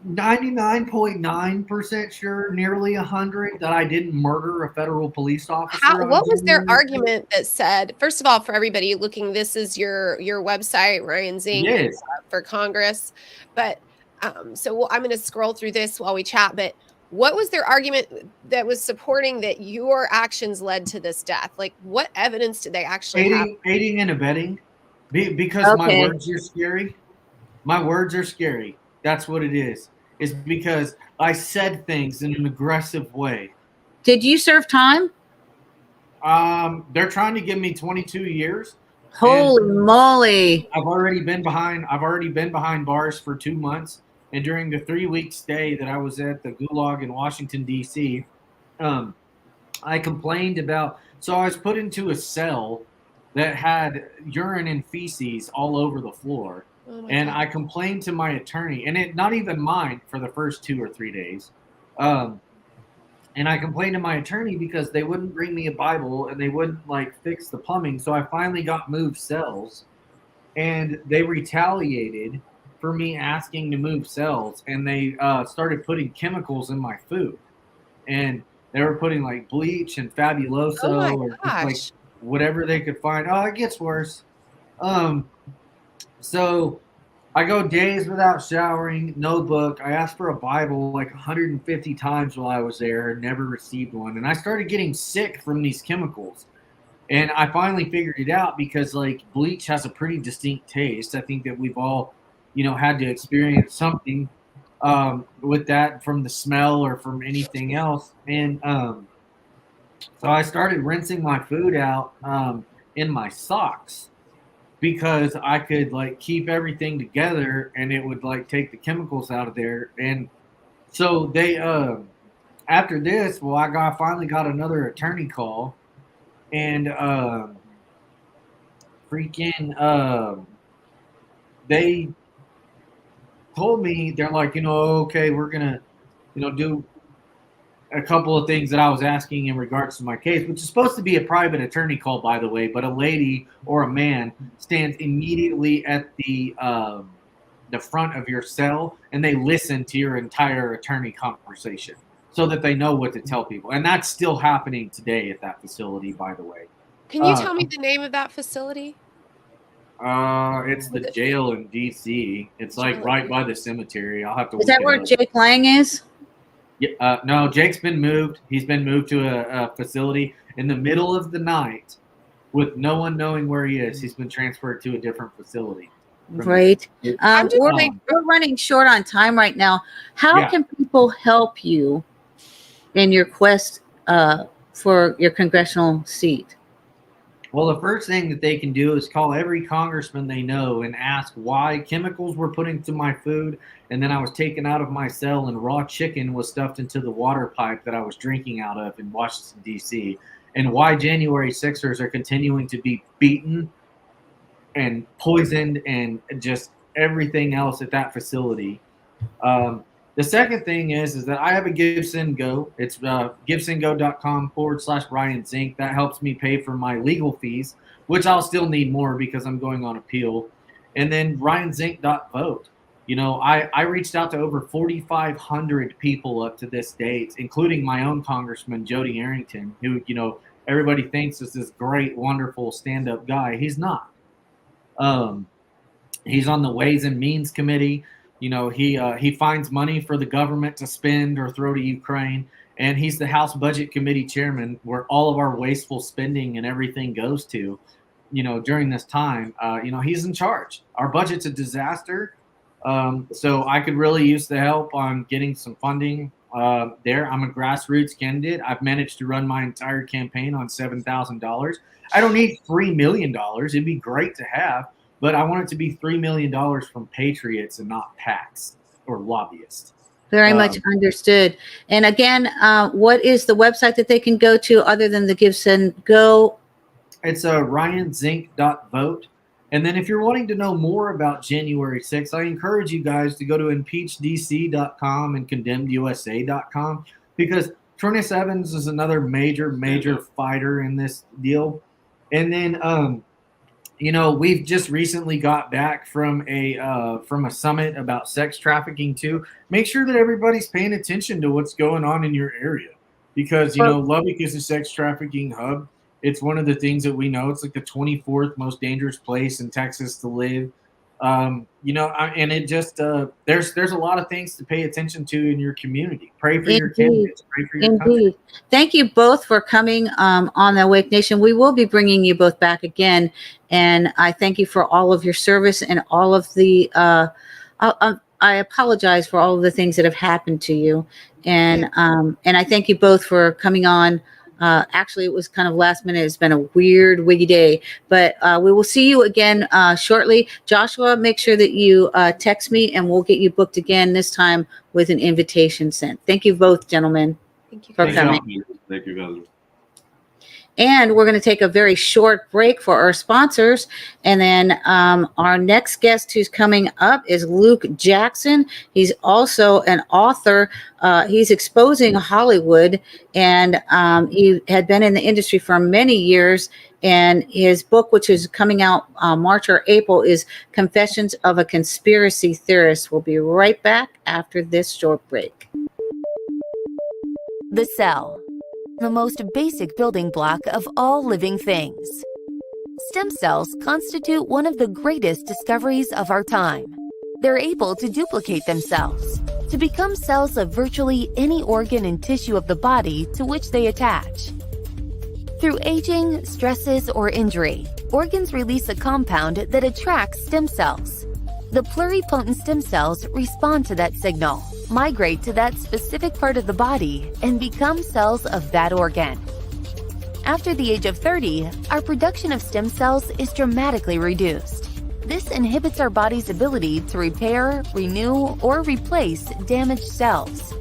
99.9% sure, nearly 100, that I didn't murder a federal police officer. What was their argument that said, first of all, for everybody looking, this is your website, Ryan Zink, yes, for Congress. But so I'm going to scroll through this while we chat. But What was their argument that was supporting that your actions led to this death? Like, what evidence did they actually have? Aiding and abetting, because my Okay. words are scary. My words are scary. That's what it is. It's because I said things in an aggressive way. Did you serve time? They're trying to give me 22 years. Holy moly. I've already been behind bars for 2 months. And during the 3-week stay that I was at the Gulag in Washington, D.C., I complained about, so I was put into a cell that had urine and feces all over the floor. Oh my And God. I complained to my attorney, and it not even mine for the first 2 or 3 days. And I complained to my attorney because they wouldn't bring me a Bible and they wouldn't like fix the plumbing. So I finally got moved cells, and they retaliated for me asking to move cells, and they started putting chemicals in my food, and they were putting like bleach and Fabuloso Oh my or just gosh. like whatever they could find. Oh, it gets worse. So I go days without showering, no book. I asked for a Bible like 150 times while I was there and never received one. And I started getting sick from these chemicals. And I finally figured it out because like bleach has a pretty distinct taste. I think that we've all, had to experience something with that from the smell or from anything else. And so I started rinsing my food out in my socks, because I could like keep everything together and it would like take the chemicals out of there. And so they after this, well, I finally got another attorney call, and they told me, they're like, okay, we're gonna do a couple of things that I was asking in regards to my case, which is supposed to be a private attorney call, by the way, but a lady or a man stands immediately at the front of your cell, and they listen to your entire attorney conversation so that they know what to tell people. And that's still happening today at that facility, by the way. Can you tell me the name of that facility? It's the jail in D.C. It's like right by the cemetery. I'll have to. Is that where Jake Lang is? Yeah, no, Jake's been moved. He's been moved to a facility in the middle of the night with no one knowing where he is. He's been transferred to a different facility. Right. We're running short on time right now. How can people help you in your quest for your congressional seat? Well, the first thing that they can do is call every congressman they know and ask why chemicals were put into my food, and then I was taken out of my cell and raw chicken was stuffed into the water pipe that I was drinking out of in Washington, D.C., and why January 6ers are continuing to be beaten and poisoned and just everything else at that facility. The second thing is that I have a GiveSendGo. It's givesendgo.com/Ryan Zink. That helps me pay for my legal fees, which I'll still need more because I'm going on appeal. And then ryanzink.vote. I reached out to over 4,500 people up to this date, including my own Congressman, Jody Arrington, who, everybody thinks is this great, wonderful stand-up guy. He's not. He's on the Ways and Means Committee. He finds money for the government to spend or throw to Ukraine, and he's the House Budget Committee chairman, where all of our wasteful spending and everything goes to. During this time, he's in charge. Our budget's a disaster, so I could really use the help on getting some funding there. I'm a grassroots candidate. I've managed to run my entire campaign on $7,000. I don't need $3 million. It'd be great to have, but I want it to be $3 million from Patriots and not PACs or lobbyists. Very much understood. And again, what is the website that they can go to other than the GiveSendGo? It's ryanzink.vote. And then if you're wanting to know more about January 6th, I encourage you guys to go to impeachdc.com and condemnedusa.com, because Turnus Evans is another major fighter in this deal. And then we've just recently got back from a summit about sex trafficking too. Make sure that everybody's paying attention to what's going on in your area, because Lubbock is a sex trafficking hub. It's one of the things that we know. It's like the 24th most dangerous place in Texas to live. And it just there's a lot of things to pay attention to in your community. Pray for your candidates. Pray for your country. Thank you both for coming on the Awake Nation. We will be bringing you both back again, and I thank you for all of your service and all of the. I apologize for all of the things that have happened to you, and I thank you both for coming on. Actually, it was kind of last minute. It's been a weird, wiggy day, but we will see you again shortly. Joshua, make sure that you text me, and we'll get you booked again, this time with an invitation sent. Thank you both, gentlemen, for coming. Thank you, Heather. And we're going to take a very short break for our sponsors. And then our next guest who's coming up is Luke Jackson. He's also an author. He's exposing Hollywood, and he had been in the industry for many years. And his book, which is coming out March or April, is Confessions of a Conspiracy Theorist. We'll be right back after this short break. The cell, the most basic building block of all living things. Stem cells constitute one of the greatest discoveries of our time. They're able to duplicate themselves, to become cells of virtually any organ and tissue of the body to which they attach. Through aging, stresses, or injury, organs release a compound that attracts stem cells. The pluripotent stem cells respond to that signal, migrate to that specific part of the body, and become cells of that organ. After the age of 30, our production of stem cells is dramatically reduced. This inhibits our body's ability to repair, renew, or replace damaged cells.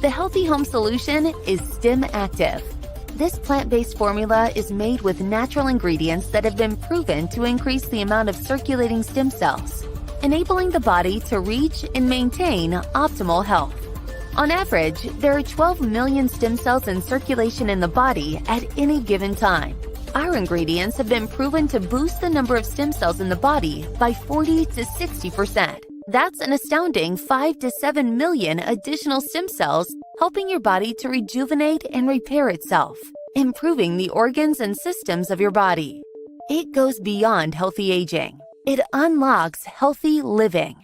The healthy home solution is Stem Active. This plant-based formula is made with natural ingredients that have been proven to increase the amount of circulating stem cells, enabling the body to reach and maintain optimal health. On average, there are 12 million stem cells in circulation in the body at any given time. Our ingredients have been proven to boost the number of stem cells in the body by 40 to 60%. That's an astounding 5 to 7 million additional stem cells, helping your body to rejuvenate and repair itself, improving the organs and systems of your body. It goes beyond healthy aging. It unlocks healthy living.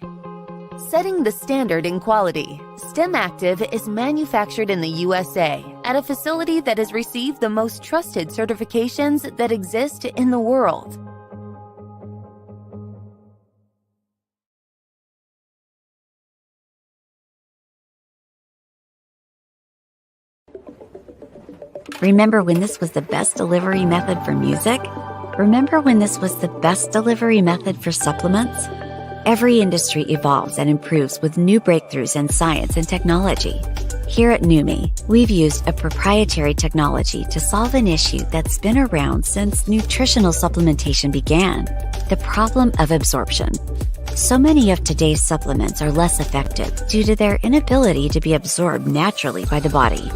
Setting the standard in quality, Stem Active is manufactured in the USA at a facility that has received the most trusted certifications that exist in the world. Remember when this was the best delivery method for music? Remember when this was the best delivery method for supplements? Every industry evolves and improves with new breakthroughs in science and technology. Here at Numi, we've used a proprietary technology to solve an issue that's been around since nutritional supplementation began: the problem of absorption. So many of today's supplements are less effective due to their inability to be absorbed naturally by the body.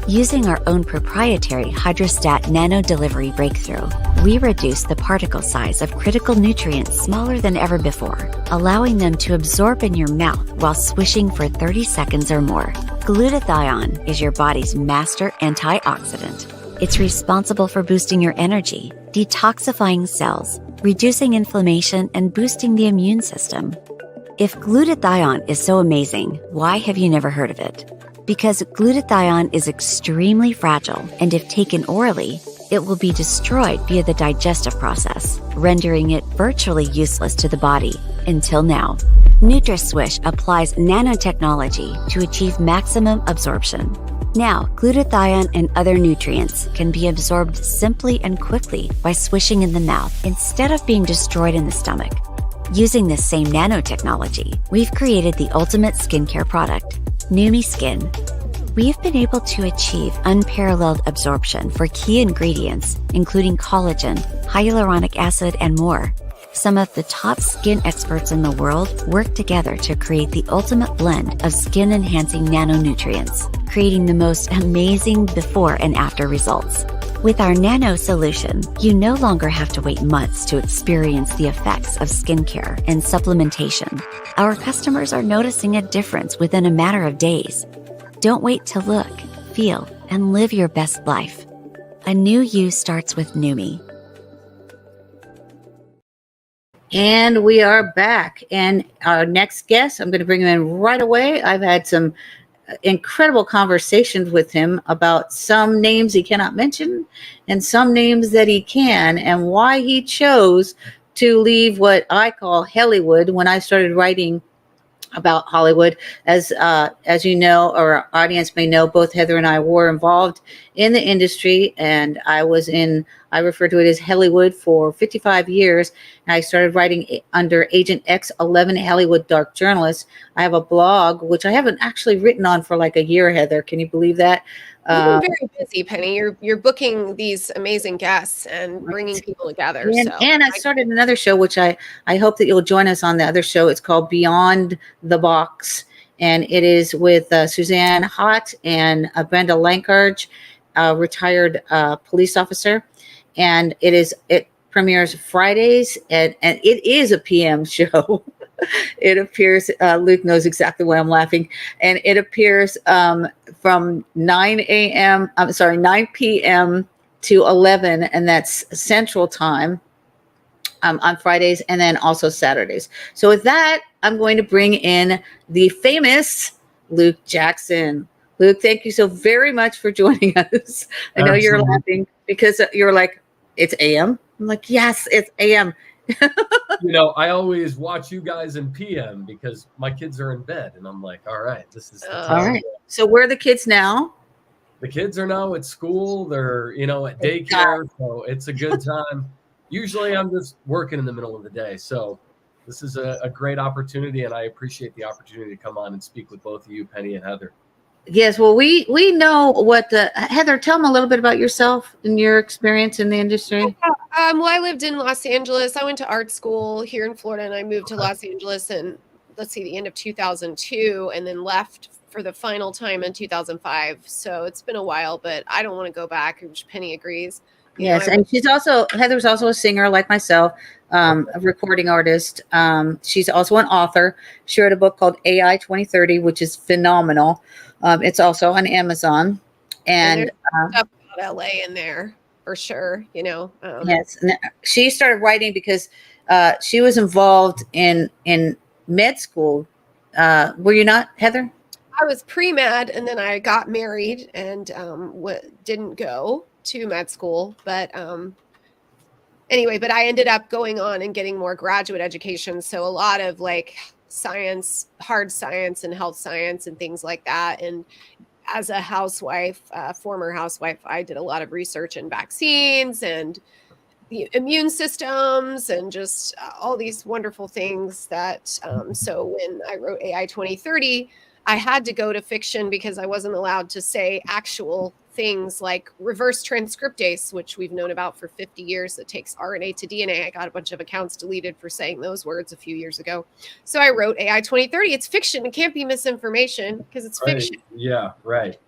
Using our own proprietary Hydrostat nano delivery breakthrough, we reduce the particle size of critical nutrients smaller than ever before, allowing them to absorb in your mouth while swishing for 30 seconds or more. Glutathione is your body's master antioxidant. It's responsible for boosting your energy, detoxifying cells, reducing inflammation, and boosting the immune system. If glutathione is so amazing, why have you never heard of it? Because glutathione is extremely fragile, and if taken orally, it will be destroyed via the digestive process, rendering it virtually useless to the body. Until now, NutraSwish applies nanotechnology to achieve maximum absorption. Now, glutathione and other nutrients can be absorbed simply and quickly by swishing in the mouth instead of being destroyed in the stomach. Using this same nanotechnology, we've created the ultimate skincare product, Numi Skin. We've been able to achieve unparalleled absorption for key ingredients, including collagen, hyaluronic acid, and more. Some of the top skin experts in the world work together to create the ultimate blend of skin-enhancing nanonutrients, creating the most amazing before and after results. With our nano solution, you no longer have to wait months to experience the effects of skincare and supplementation. Our customers are noticing a difference within a matter of days. Don't wait to look, feel, and live your best life. A new you starts with Numi. And we are back. And our next guest, I'm going to bring him in right away. I've had some incredible conversations with him about some names he cannot mention and some names that he can, and why he chose to leave what I call Hollywood when I started writing about Hollywood. As you know, or our audience may know, both Heather and I were involved in the industry, and I refer to it as Hollywood for 55 years. And I started writing under Agent X11 Hollywood Dark Journalist. I have a blog, which I haven't actually written on for like a year, Heather. Can you believe that? You're very busy, Penny. You're booking these amazing guests and bringing people together. And I started another show, which I hope that you'll join us on the other show. It's called Beyond the Box, and it is with Suzanne Hott and Brenda Lankarge, a retired police officer. And it premieres Fridays, and it is a PM show. It appears, Luke knows exactly why I'm laughing, and it appears from 9 p.m. to 11, and that's Central Time on Fridays, and then also Saturdays. So with that, I'm going to bring in the famous Luke Jackson. Luke, thank you so very much for joining us. I know you're laughing because you're like, it's AM. I'm like, yes, it's AM. I always watch you guys in PM because my kids are in bed, and I'm like, all right, this is the time. All right. So where are the kids now? The kids are now at school. They're, at daycare, so it's a good time. Usually I'm just working in the middle of the day. So this is a great opportunity, and I appreciate the opportunity to come on and speak with both of you, Penny and Heather. Yes, well, we know what Heather, tell them a little bit about yourself and your experience in the industry. Well, I lived in Los Angeles. I went to art school here in Florida, and I moved to Los Angeles in, the end of 2002, and then left for the final time in 2005. So it's been a while, but I don't want to go back, which Penny agrees. Yes, and Heather's also a singer like myself, a recording artist. She's also an author. She wrote a book called AI 2030, which is phenomenal. It's also on Amazon. And stuff about LA in there for sure, Yes, and she started writing because she was involved in med school. Were you not, Heather? I was pre-med, and then I got married and didn't go to med school, but anyway, but I ended up going on and getting more graduate education. So a lot of like science, hard science and health science and things like that. And as a housewife, former housewife, I did a lot of research in vaccines and the immune systems and just all these wonderful things that, so when I wrote AI 2030, I had to go to fiction because I wasn't allowed to say actual things like reverse transcriptase, which we've known about for 50 years, that takes RNA to DNA. I got a bunch of accounts deleted for saying those words a few years ago. So I wrote AI 2030. It's fiction. It can't be misinformation because it's fiction. Yeah, right.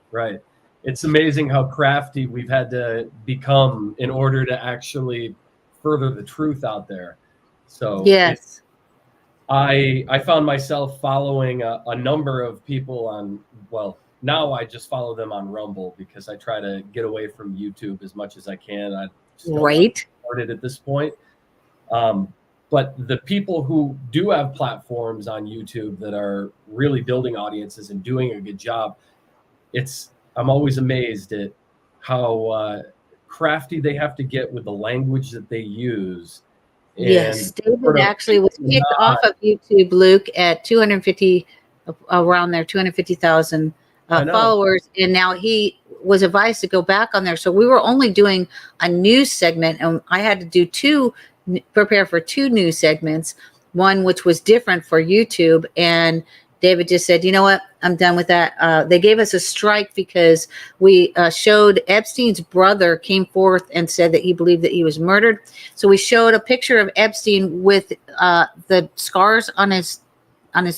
It's amazing how crafty we've had to become in order to actually further the truth out there. So yes. I found myself following a number of people on, now I just follow them on Rumble because I try to get away from YouTube as much as I can. I started at this point. But the people who do have platforms on YouTube that are really building audiences and doing a good job, I'm always amazed at how crafty they have to get with the language that they use. Yes, David actually was kicked off of YouTube, Luke, at 250,000 followers, and now he was advised to go back on there. So we were only doing a news segment, and I had to prepare for two news segments, one which was different for YouTube, and David just said, you know what, I'm done with that. They gave us a strike because we showed Epstein's brother came forth and said that he believed that he was murdered. So we showed a picture of Epstein with the scars on his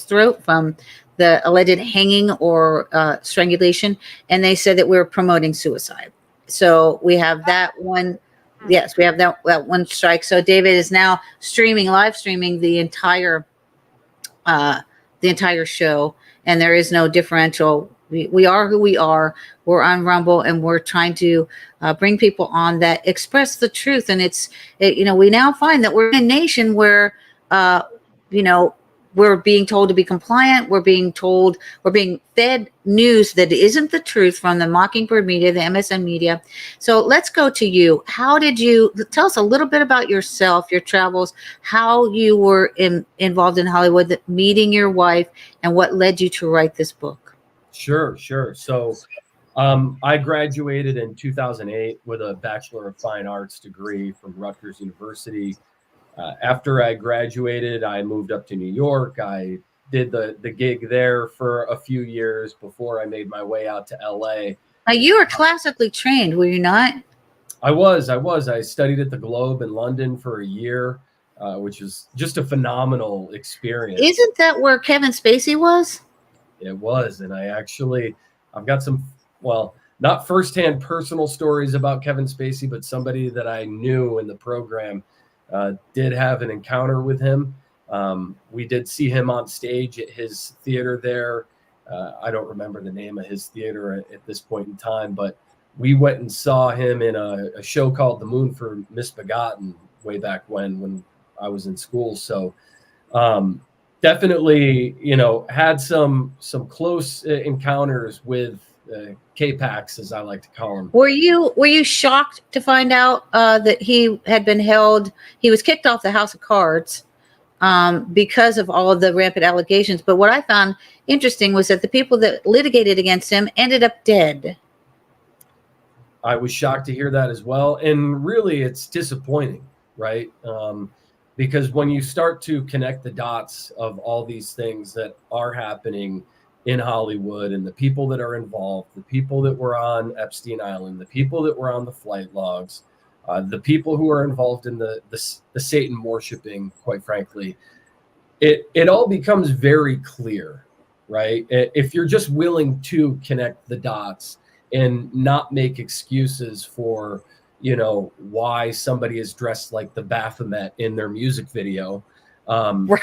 throat from the alleged hanging or strangulation. And they said that we were promoting suicide. So we have that one. Yes, we have that one strike. So David is now live streaming the entire show, and there is no differential. We are who we are. We're on Rumble, and we're trying to bring people on that express the truth. And we now find that we're in a nation where you know, we're being told to be compliant. We're being fed news that isn't the truth from the Mockingbird media, the MSN media. So let's go to you. How did you tell us a little bit about yourself, your travels, how you were involved in Hollywood, meeting your wife, and what led you to write this book? Sure. So I graduated in 2008 with a Bachelor of Fine Arts degree from Rutgers University. After I graduated, I moved up to New York. I did the gig there for a few years before I made my way out to L.A. Now, you were classically trained, were you not? I was. I studied at the Globe in London for a year, which was just a phenomenal experience. Isn't that where Kevin Spacey was? It was. And I've got some, well, not firsthand personal stories about Kevin Spacey, but somebody that I knew in the program did have an encounter with him. We did see him on stage at his theater there. I don't remember the name of his theater at this point in time, but we went and saw him in a show called The Moon for Misbegotten way back when I was in school. So definitely, had some close encounters with K-Pax, as I like to call him. Were you shocked to find out that he had been held? He was kicked off the House of Cards because of all of the rampant allegations. But what I found interesting was that the people that litigated against him ended up dead. I was shocked to hear that as well. And really, it's disappointing, right? Because when you start to connect the dots of all these things that are happening in Hollywood and the people that are involved, the people that were on Epstein Island, the people that were on the flight logs, the people who are involved in the Satan worshiping, quite frankly, it all becomes very clear, right? If you're just willing to connect the dots and not make excuses for, why somebody is dressed like the Baphomet in their music video, right?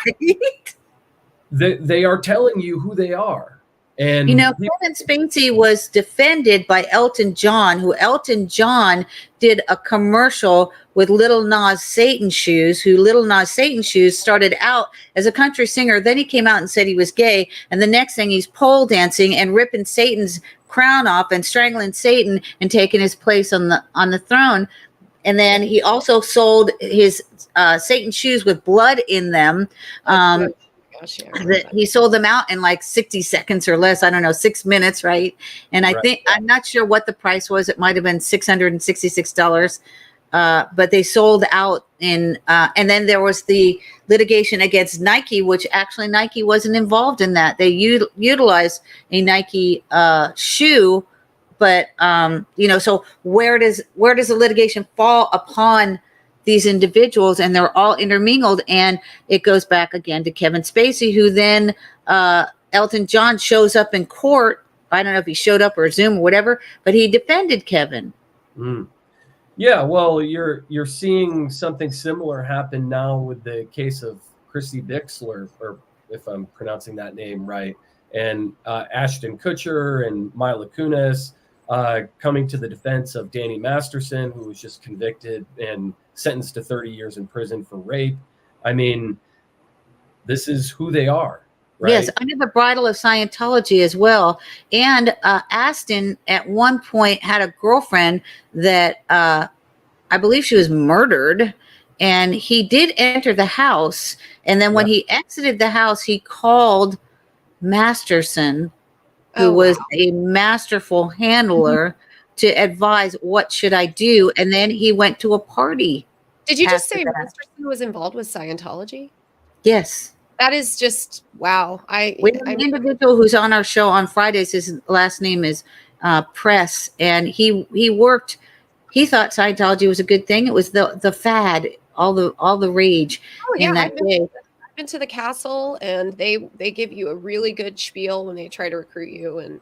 They are telling you who they are. And Kevin Spacey was defended by Elton John, who Elton John did a commercial with Little Nas Satan Shoes, who Little Nas Satan Shoes started out as a country singer. Then he came out and said he was gay. And the next thing, he's pole dancing and ripping Satan's crown off and strangling Satan and taking his place on the throne. And then he also sold his Satan shoes with blood in them. He sold them out in like 60 seconds or less. I don't know, 6 minutes, right? And I think, I'm not sure what the price was. It might have been $666. But they sold out and then there was the litigation against Nike, which actually Nike wasn't involved in that. They utilized a Nike shoe, but so where does the litigation fall upon these individuals? And they're all intermingled, and it goes back again to Kevin Spacey, who then Elton John shows up in court. I don't know if he showed up or Zoom or whatever, but he defended Kevin. Yeah, well, you're seeing something similar happen now with the case of Christi Tasker, or if I'm pronouncing that name right, and Ashton Kutcher and Mila Kunis coming to the defense of Danny Masterson, who was just convicted and sentenced to 30 years in prison for rape. I mean, this is who they are. Right? Yes, under the bridle of Scientology as well. And Aston at one point had a girlfriend that I believe she was murdered, and he did enter the house. And then when he exited the house, he called Masterson, who was a masterful handler, to advise what should I do. And then he went to a party. Did you just say Masterson was involved with Scientology? Yes. That is just, wow. We have an individual who's on our show on Fridays. His last name is Press, and he thought Scientology was a good thing. It was the fad, all the rage in that day. I've been to the castle, and they give you a really good spiel when they try to recruit you. And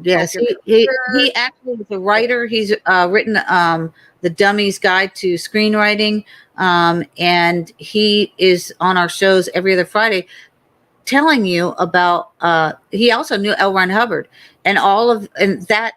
yes, he actually is a writer. He's written The Dummy's Guide to Screenwriting, and he is on our shows every other Friday telling you about he also knew L. Ron Hubbard, and that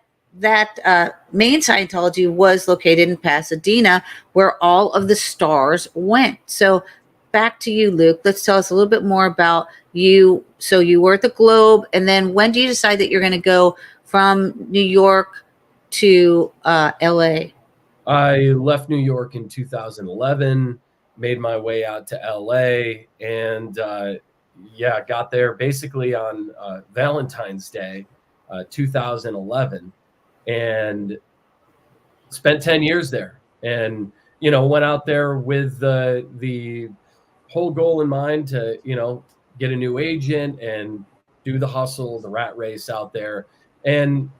main Scientology was located in Pasadena, where all of the stars went. So back to you, Luke. Let's tell us a little bit more about you. So you were at the Globe, and then when do you decide that you're going to go from New York to L.A.? I left New York in 2011, made my way out to L.A., and got there basically on Valentine's Day, 2011, and spent 10 years there. And, went out there with the whole goal in mind to, get a new agent and do the hustle, the rat race out there. And,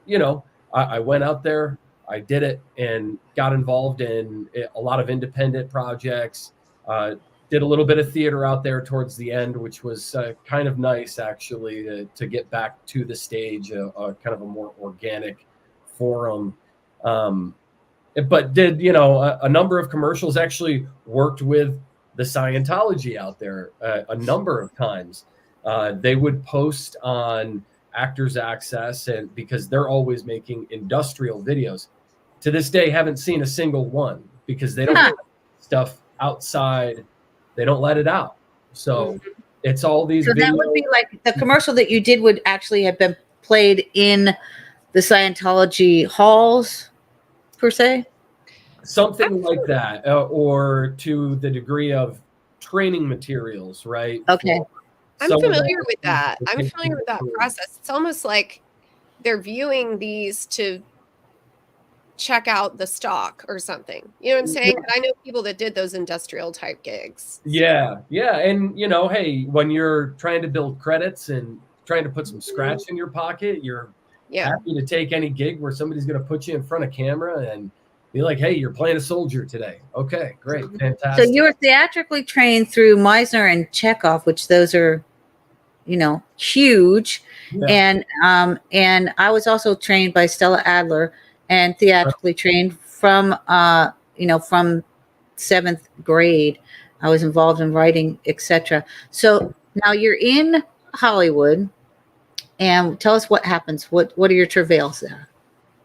I went out there, I did it, and got involved in a lot of independent projects, did a little bit of theater out there towards the end, which was kind of nice, actually, to get back to the stage, kind of a more organic forum. But did, a number of commercials, actually worked with the Scientology out there a number of times. They would post on Actors Access, and because they're always making industrial videos. To this day, haven't seen a single one because they don't put stuff outside. They don't let it out. So it's all these So videos. that would be like the commercial that you did would actually have been played in the Scientology halls, per se? Something like that, or to the degree of training materials, right? Okay. I'm familiar with that. I'm familiar with that process. It's almost like they're viewing these to check out the stock or something. You know what I'm saying? But I know people that did those industrial type gigs. Yeah. And, hey, when you're trying to build credits and trying to put some scratch in your pocket, you're happy to take any gig where somebody's going to put you in front of camera and be like, hey, you're playing a soldier today. Okay, great. Fantastic. So you were theatrically trained through Meisner and Chekhov, which those are, huge. Yeah. And I was also trained by Stella Adler and theatrically trained from, from 7th grade. I was involved in writing, etc. So now you're in Hollywood, and tell us what happens. What are your travails there?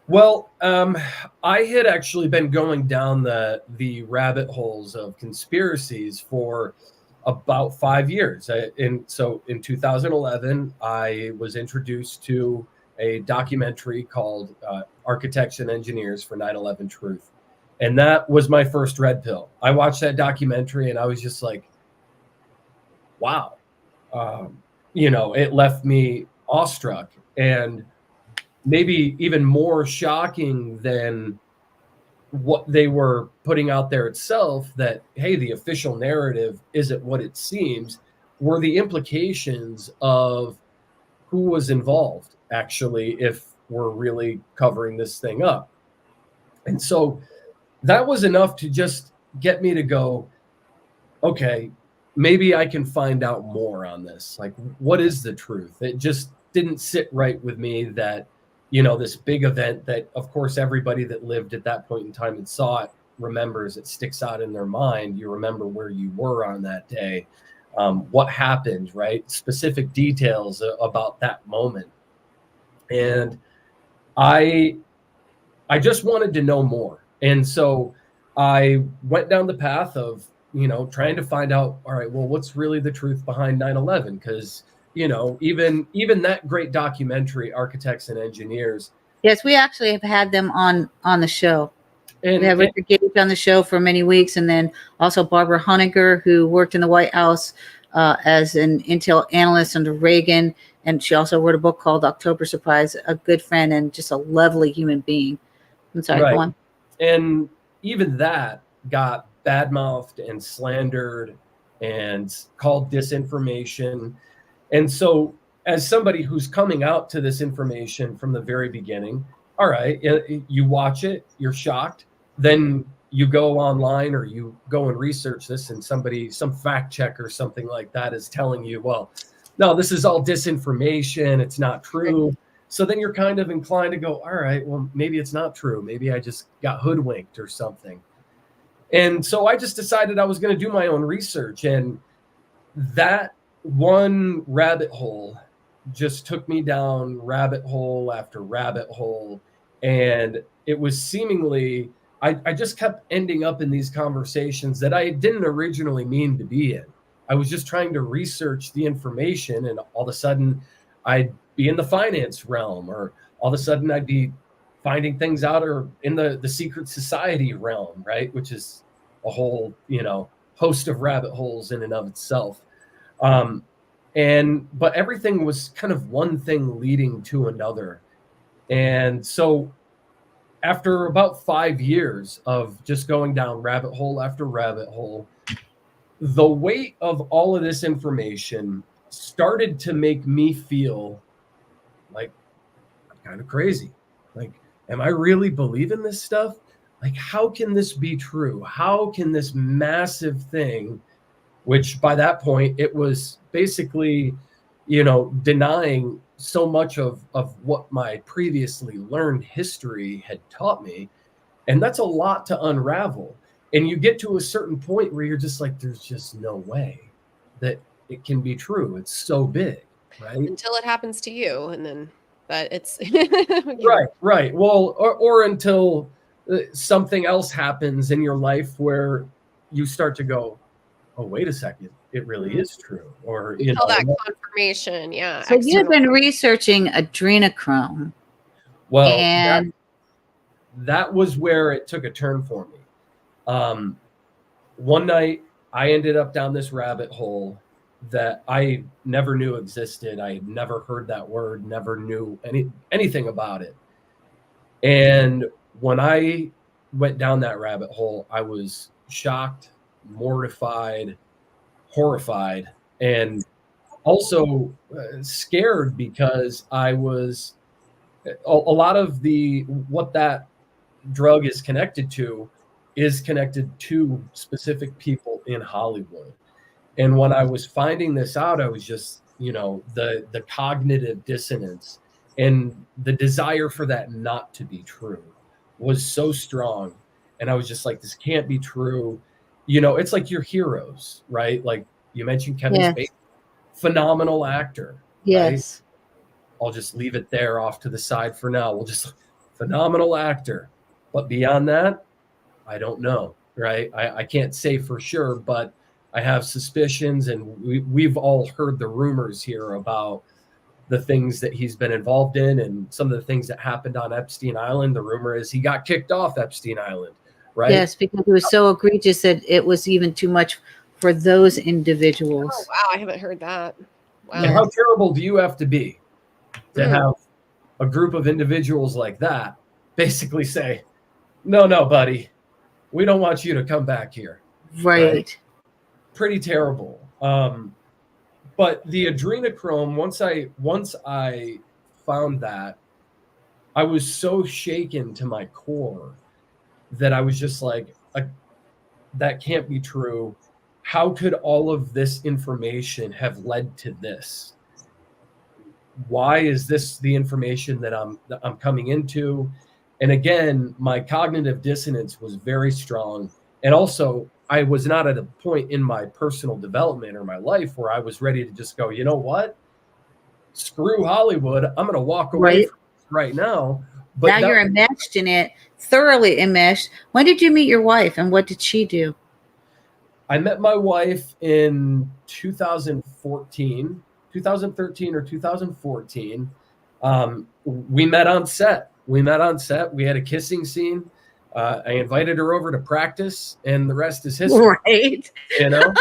Well, I had actually been going down the rabbit holes of conspiracies for about 5 years. So in 2011, I was introduced to a documentary called Architects and Engineers for 9/11 Truth. And that was my first red pill. I watched that documentary and I was just like, wow. It left me awestruck, and maybe even more shocking than what they were putting out there itself, that, hey, the official narrative isn't what it seems, were the implications of who was involved, actually, if we're really covering this thing up. And so that was enough to just get me to go, okay, maybe I can find out more on this. Like, what is the truth? It just didn't sit right with me that, this big event that, of course, everybody that lived at that point in time and saw it remembers. It sticks out in their mind. You remember where you were on that day, what happened, right? Specific details about that moment. And I just wanted to know more. And so I went down the path of, trying to find out, all right, well, what's really the truth behind 9/11? Because even that great documentary, Architects and Engineers. Yes, we actually have had them on the show. And, we have Richard Gage on the show for many weeks, and then also Barbara Honegger, who worked in the White House as an intel analyst under Reagan, and she also wrote a book called October Surprise. A good friend and just a lovely human being. I'm sorry, go on. And even that got badmouthed and slandered and called disinformation. And so as somebody who's coming out to this information from the very beginning, all right, you watch it, you're shocked, then you go online or you go and research this, and some fact checker or something like that is telling you, well, no, this is all disinformation, it's not true. So then you're kind of inclined to go, all right, well, maybe it's not true. Maybe I just got hoodwinked or something. And so I just decided I was going to do my own research, and that one rabbit hole just took me down rabbit hole after rabbit hole. And it was seemingly, I just kept ending up in these conversations that I didn't originally mean to be in. I was just trying to research the information, and all of a sudden I'd be in the finance realm, or all of a sudden I'd be finding things out or in the secret society realm, right? Which is a whole, host of rabbit holes in and of itself. But everything was kind of one thing leading to another. And so after about 5 years of just going down rabbit hole after rabbit hole, the weight of all of this information started to make me feel like I'm kind of crazy. Like, am I really believing this stuff? Like, how can this be true? How can this massive thing, which by that point, it was basically, denying so much of what my previously learned history had taught me. And that's a lot to unravel. And you get to a certain point where you're just like, there's just no way that it can be true. It's so big, right? Until it happens to you. And then, but it's right. Well, or until something else happens in your life where you start to go, oh, wait a second, it really is true. Or, you call that confirmation. Yeah. So you've been researching adrenochrome. Well, and that was where it took a turn for me. One night I ended up down this rabbit hole that I never knew existed. I had never heard that word, never knew anything about it. And when I went down that rabbit hole, I was shocked, mortified, horrified, and also scared, because I was a lot of what that drug is connected to specific people in Hollywood. And when I was finding this out, I was just, the cognitive dissonance and the desire for that not to be true was so strong. And I was just like, this can't be true. It's like your heroes, right? Like you mentioned Kevin Spacey, phenomenal actor. Yes. Right? I'll just leave it there off to the side for now. We'll just phenomenal actor. But beyond that, I don't know, right? I can't say for sure, but I have suspicions, and we've all heard the rumors here about the things that he's been involved in and some of the things that happened on Epstein Island. The rumor is he got kicked off Epstein Island, right? Yes, because it was so egregious that it was even too much for those individuals. Oh, wow. I haven't heard that. Wow. And how terrible do you have to be to have a group of individuals like that basically say, no, buddy, we don't want you to come back here. Right. Pretty terrible. But the adrenochrome, once I found that, I was so shaken to my core that I was just like, that can't be true. How could all of this information have led to this? Why is this the information that I'm coming into? And again, my cognitive dissonance was very strong. And also, I was not at a point in my personal development or my life where I was ready to just go, you know what? Screw Hollywood. I'm going to walk away from this right now. But now you're enmeshed in it, thoroughly enmeshed. When did you meet your wife, and what did she do? I met my wife in 2013 or 2014. We met on set. We had a kissing scene. I invited her over to practice, and the rest is history. Right. Yeah.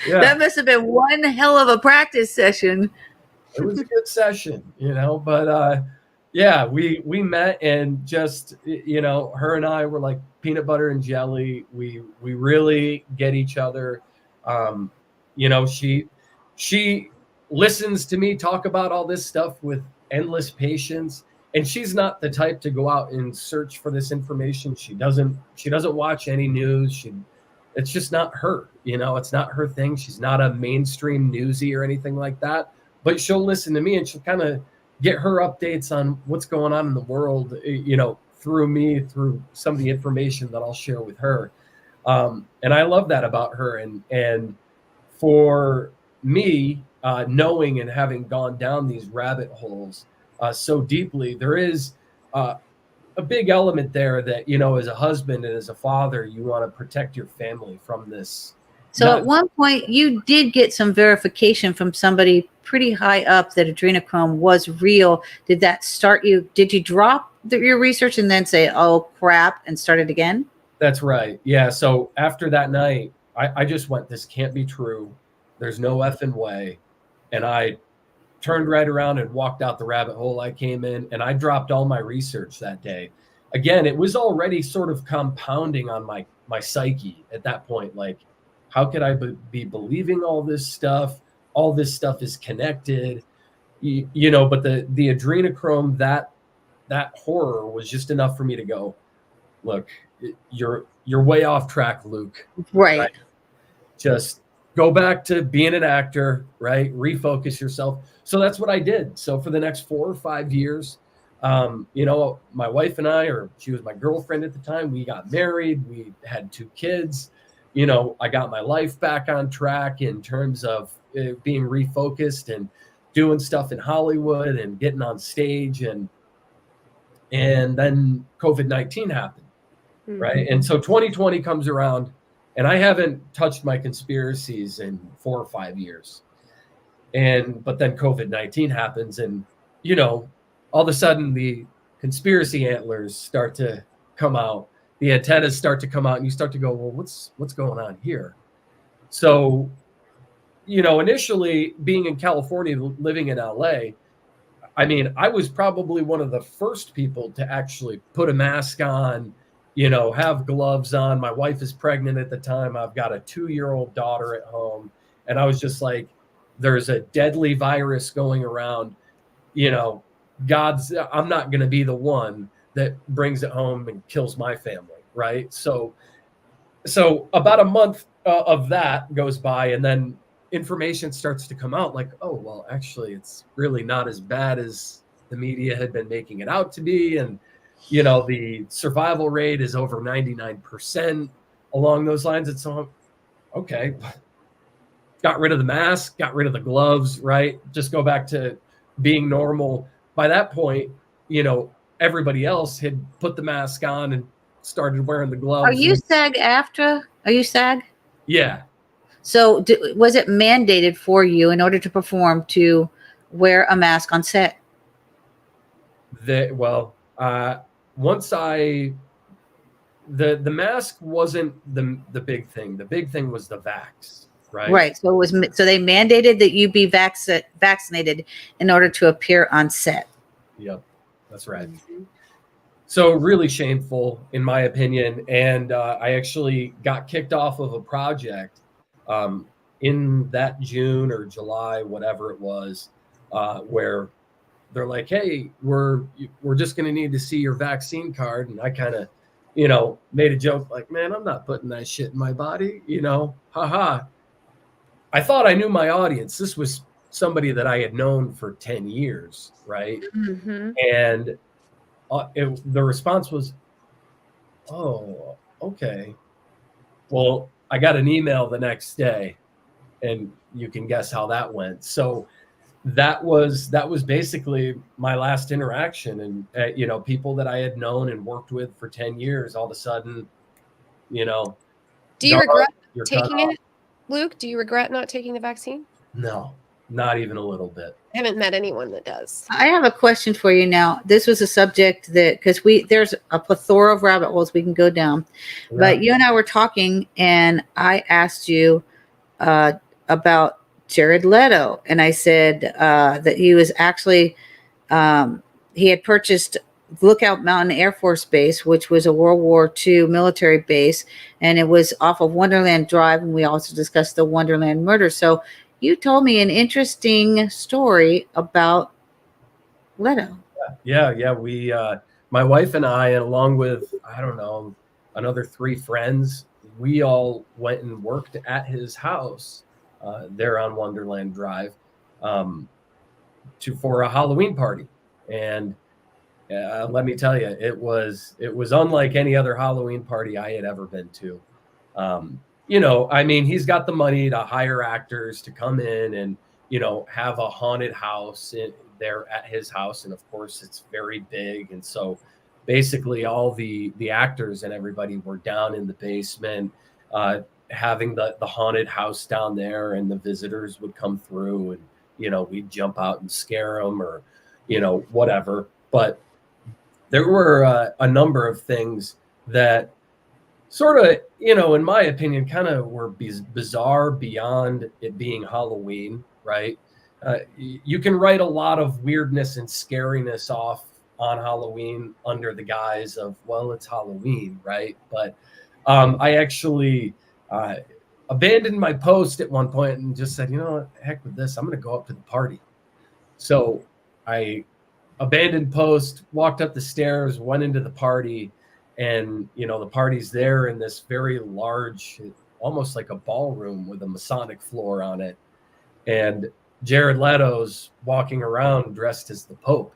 That must have been one hell of a practice session. It was a good session, but we met, and just, her and I were like peanut butter and jelly. We really get each other. She listens to me talk about all this stuff with endless patience. And she's not the type to go out and search for this information. She doesn't watch any news. It's just not her, it's not her thing. She's not a mainstream newsie or anything like that, but she'll listen to me, and she'll kind of get her updates on what's going on in the world, through me, through some of the information that I'll share with her. And I love that about her. And for me, knowing and having gone down these rabbit holes so deeply, there is a big element there that, as a husband and as a father, you want to protect your family from this So at one point, you did get some verification from somebody pretty high up that adrenochrome was real. Did that start you? Did you drop your research and then say, "Oh crap," and start it again? That's right. Yeah. So after that night, I just went, "This can't be true. There's no effing way," and I turned right around and walked out the rabbit hole I came in, and I dropped all my research that day. Again, it was already sort of compounding on my psyche at that point. Like, how could I be believing all this stuff? All this stuff is connected, you know. But the adrenochrome, that horror was just enough for me to go, "Look, you're way off track, Luke. Right? Just go back to being an actor, right? Refocus yourself." So that's what I did. So for the next 4 or 5 years, you know, my wife and I, or she was my girlfriend at the time, we got married, we had 2 kids. You know, I got my life back on track in terms of being refocused and doing stuff in Hollywood and getting on stage. And then COVID-19 happened, right? And so 2020 comes around, and I haven't touched my conspiracies in 4 or 5 years. But then COVID-19 happens, and, you know, all of a sudden the conspiracy antlers start to come out. The antennas start to come out, and you start to go, "Well, what's going on here?" So, you know, initially being in California, living in LA, I mean, I was probably one of the first people to actually put a mask on, you know, have gloves on. My wife is pregnant at the time. I've got a 2-year-old daughter at home. And I was just like, there's a deadly virus going around, you know, I'm not going to be the one that brings it home and kills my family, right? So about a month of that goes by, and then information starts to come out like, "Oh, well, actually, it's really not as bad as the media had been making it out to be." And, you know, the survival rate is over 99% along those lines. And so, okay, got rid of the mask, got rid of the gloves, right? Just go back to being normal. By that point, you know, everybody else had put the mask on and started wearing the gloves. Are you SAG-AFTRA? Are you SAG? Yeah. So was it mandated for you in order to perform to wear a mask on set? Once the mask wasn't the big thing. The big thing was the vax, right? Right. So they mandated that you be vaccinated in order to appear on set. Yep, that's right. So really shameful, in my opinion. And I actually got kicked off of a project in that June or July, whatever it was, where they're like, "Hey, we're just going to need to see your vaccine card." And I kind of, you know, made a joke like, "Man, I'm not putting that shit in my body, you know, haha." I thought I knew my audience. This was somebody that I had known for 10 years, right? Mm-hmm. And the response was, "Oh, okay." Well, I got an email the next day, and you can guess how that went. So that was basically my last interaction. And you know, people that I had known and worked with for 10 years, all of a sudden, you know. Do you regret taking it, Luke? Do you regret not taking the vaccine? No, not even a little bit. I haven't met anyone that does. I have a question for you now. This was a subject that, because there's a plethora of rabbit holes we can go down, but you and I were talking, and I asked you about Jared Leto, and I said that he was actually he had purchased Lookout Mountain Air Force Base, which was a World War II military base, and it was off of Wonderland Drive, and we also discussed the Wonderland murder. So you told me an interesting story about Leto. Yeah. We, my wife and I, and along with, I don't know, another 3 friends, we all went and worked at his house there on Wonderland Drive for a Halloween party. And let me tell you, it was unlike any other Halloween party I had ever been to. You know, I mean, he's got the money to hire actors to come in and, you know, have a haunted house there at his house. And of course, it's very big. And so basically all the actors and everybody were down in the basement. having the haunted house down there, and the visitors would come through, and we'd jump out and scare them, or whatever. But there were a number of things that sort of, in my opinion, kind of were bizarre beyond it being Halloween, right? You can write a lot of weirdness and scariness off on Halloween under the guise of, well, it's Halloween, right? But I actually abandoned my post at one point and just said, what, heck with this, I'm going to go up to the party. So I abandoned post, walked up the stairs, went into the party, and the party's there in this very large, almost like a ballroom with a Masonic floor on it, and Jared Leto's walking around dressed as the Pope.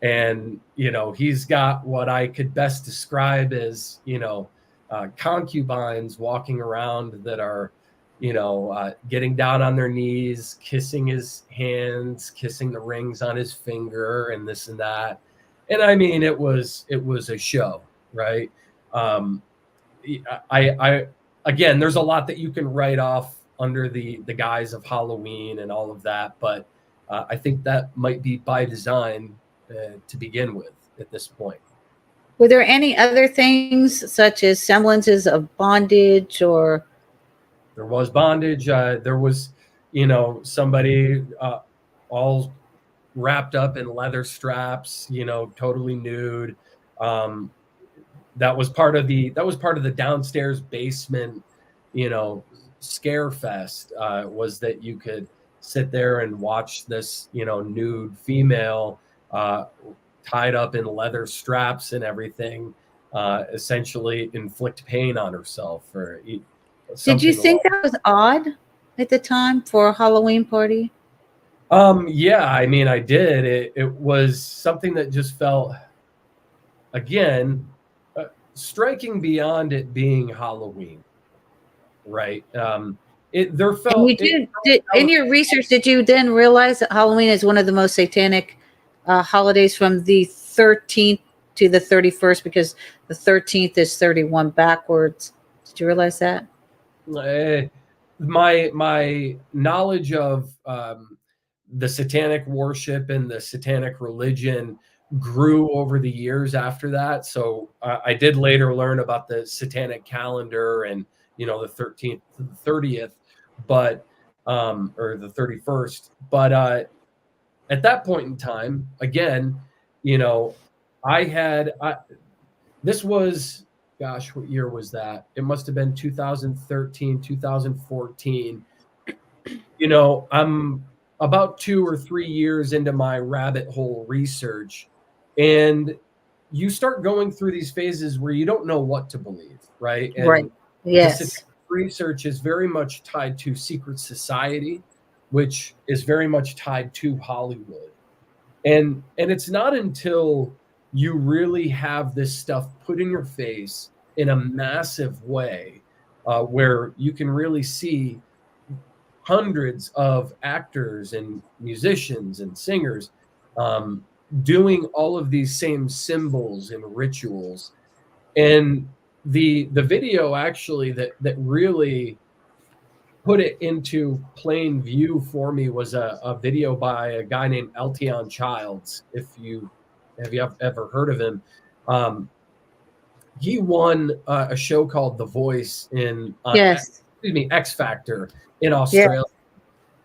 And he's got what I could best describe as concubines walking around that are getting down on their knees, kissing his hands, kissing the rings on his finger, and this and that. And I mean, it was a show, right? I again, there's a lot that you can write off under the guise of Halloween and all of that, but I think that might be by design to begin with at this point. Were there any other things such as semblances of bondage or? There was bondage. There was, somebody all wrapped up in leather straps, totally nude. That was part of the downstairs basement, scare fest, was that you could sit there and watch this, nude female tied up in leather straps and everything, essentially inflict pain on herself. Did you think that was odd at the time for a Halloween party? Yeah, I mean, I did. It was something that just felt, again, striking beyond it being Halloween, right? In your research, did you then realize that Halloween is one of the most satanic holidays from the 13th to the 31st, because the 13th is 31 backwards? Did you realize that? My knowledge of the satanic worship and the satanic religion grew over the years after that. So I did later learn about the satanic calendar and, the 13th to the 30th, but, or the 31st. But at that point in time, again, this was, gosh, what year was that? It must have been 2013, 2014. I'm about 2 or 3 years into my rabbit hole research, and you start going through these phases where you don't know what to believe, right? And right. Yes. Research is very much tied to secret society, which is very much tied to Hollywood. And it's not until you really have this stuff put in your face in a massive way, where you can really see hundreds of actors and musicians and singers doing all of these same symbols and rituals. And the video actually that really put it into plain view for me was a video by a guy named Eltion Childs. Have you ever heard of him? He won a show called The Voice in X Factor in Australia.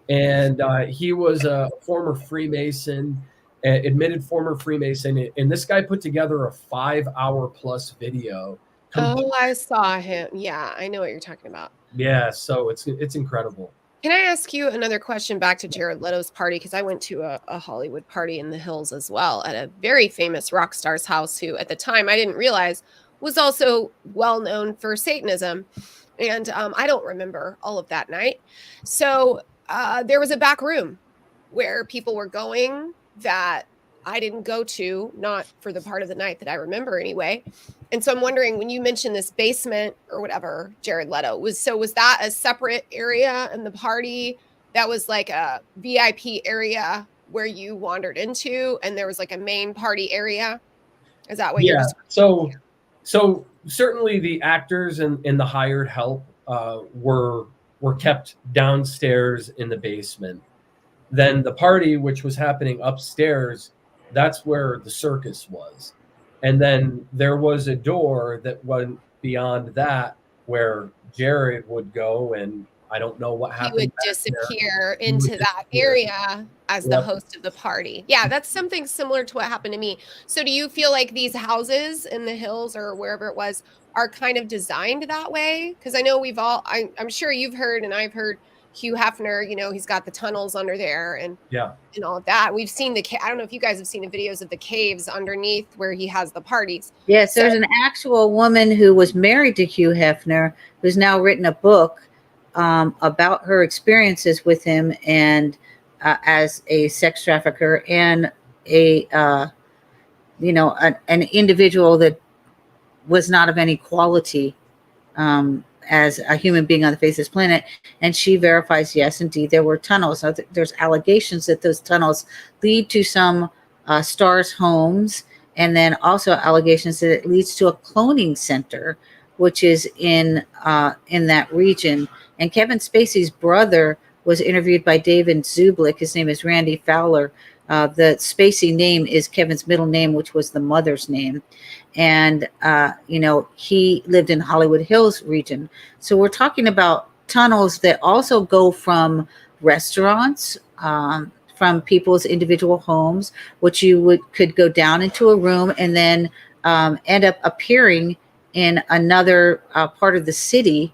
Yes. And he was a former Freemason, admitted former Freemason, and this guy put together a 5-hour plus video. Oh, I saw him. Yeah, I know what you're talking about. Yeah, so it's incredible. Can I ask you another question back to Jared Leto's party? Because I went to a Hollywood party in the hills as well at a very famous rock star's house who at the time I didn't realize was also well known for Satanism. And I don't remember all of that night. So there was a back room where people were going that I didn't go to, not for the part of the night that I remember anyway. And so I'm wondering, when you mentioned this basement or whatever, Jared Leto was that a separate area in the party that was like a VIP area where you wandered into, and there was like a main party area? Is that what you're describing? So certainly the actors and the hired help were kept downstairs in the basement. Then the party, which was happening upstairs, that's where the circus was. And then there was a door that went beyond that where Jared would go, and I don't know what happened. He would disappear into that area as the host of the party. Yeah, that's something similar to what happened to me. So do you feel like these houses in the hills or wherever it was are kind of designed that way? Because I know I'm sure you've heard, and I've heard Hugh Hefner, he's got the tunnels under there and all of that. We've seen I don't know if you guys have seen the videos of the caves underneath where he has the parties. Yes, there's an actual woman who was married to Hugh Hefner who's now written a book about her experiences with him and as a sex trafficker and an individual that was not of any quality as a human being on the face of this planet. And she verifies, yes, indeed, there were tunnels. So there's allegations that those tunnels lead to some stars' homes, and then also allegations that it leads to a cloning center, which is in that region. And Kevin Spacey's brother was interviewed by David Zublik. His name is Randy Fowler. The Spacey name is Kevin's middle name, which was the mother's name. And, he lived in Hollywood Hills region. So we're talking about tunnels that also go from restaurants, from people's individual homes, which you could go down into a room and then end up appearing in another part of the city.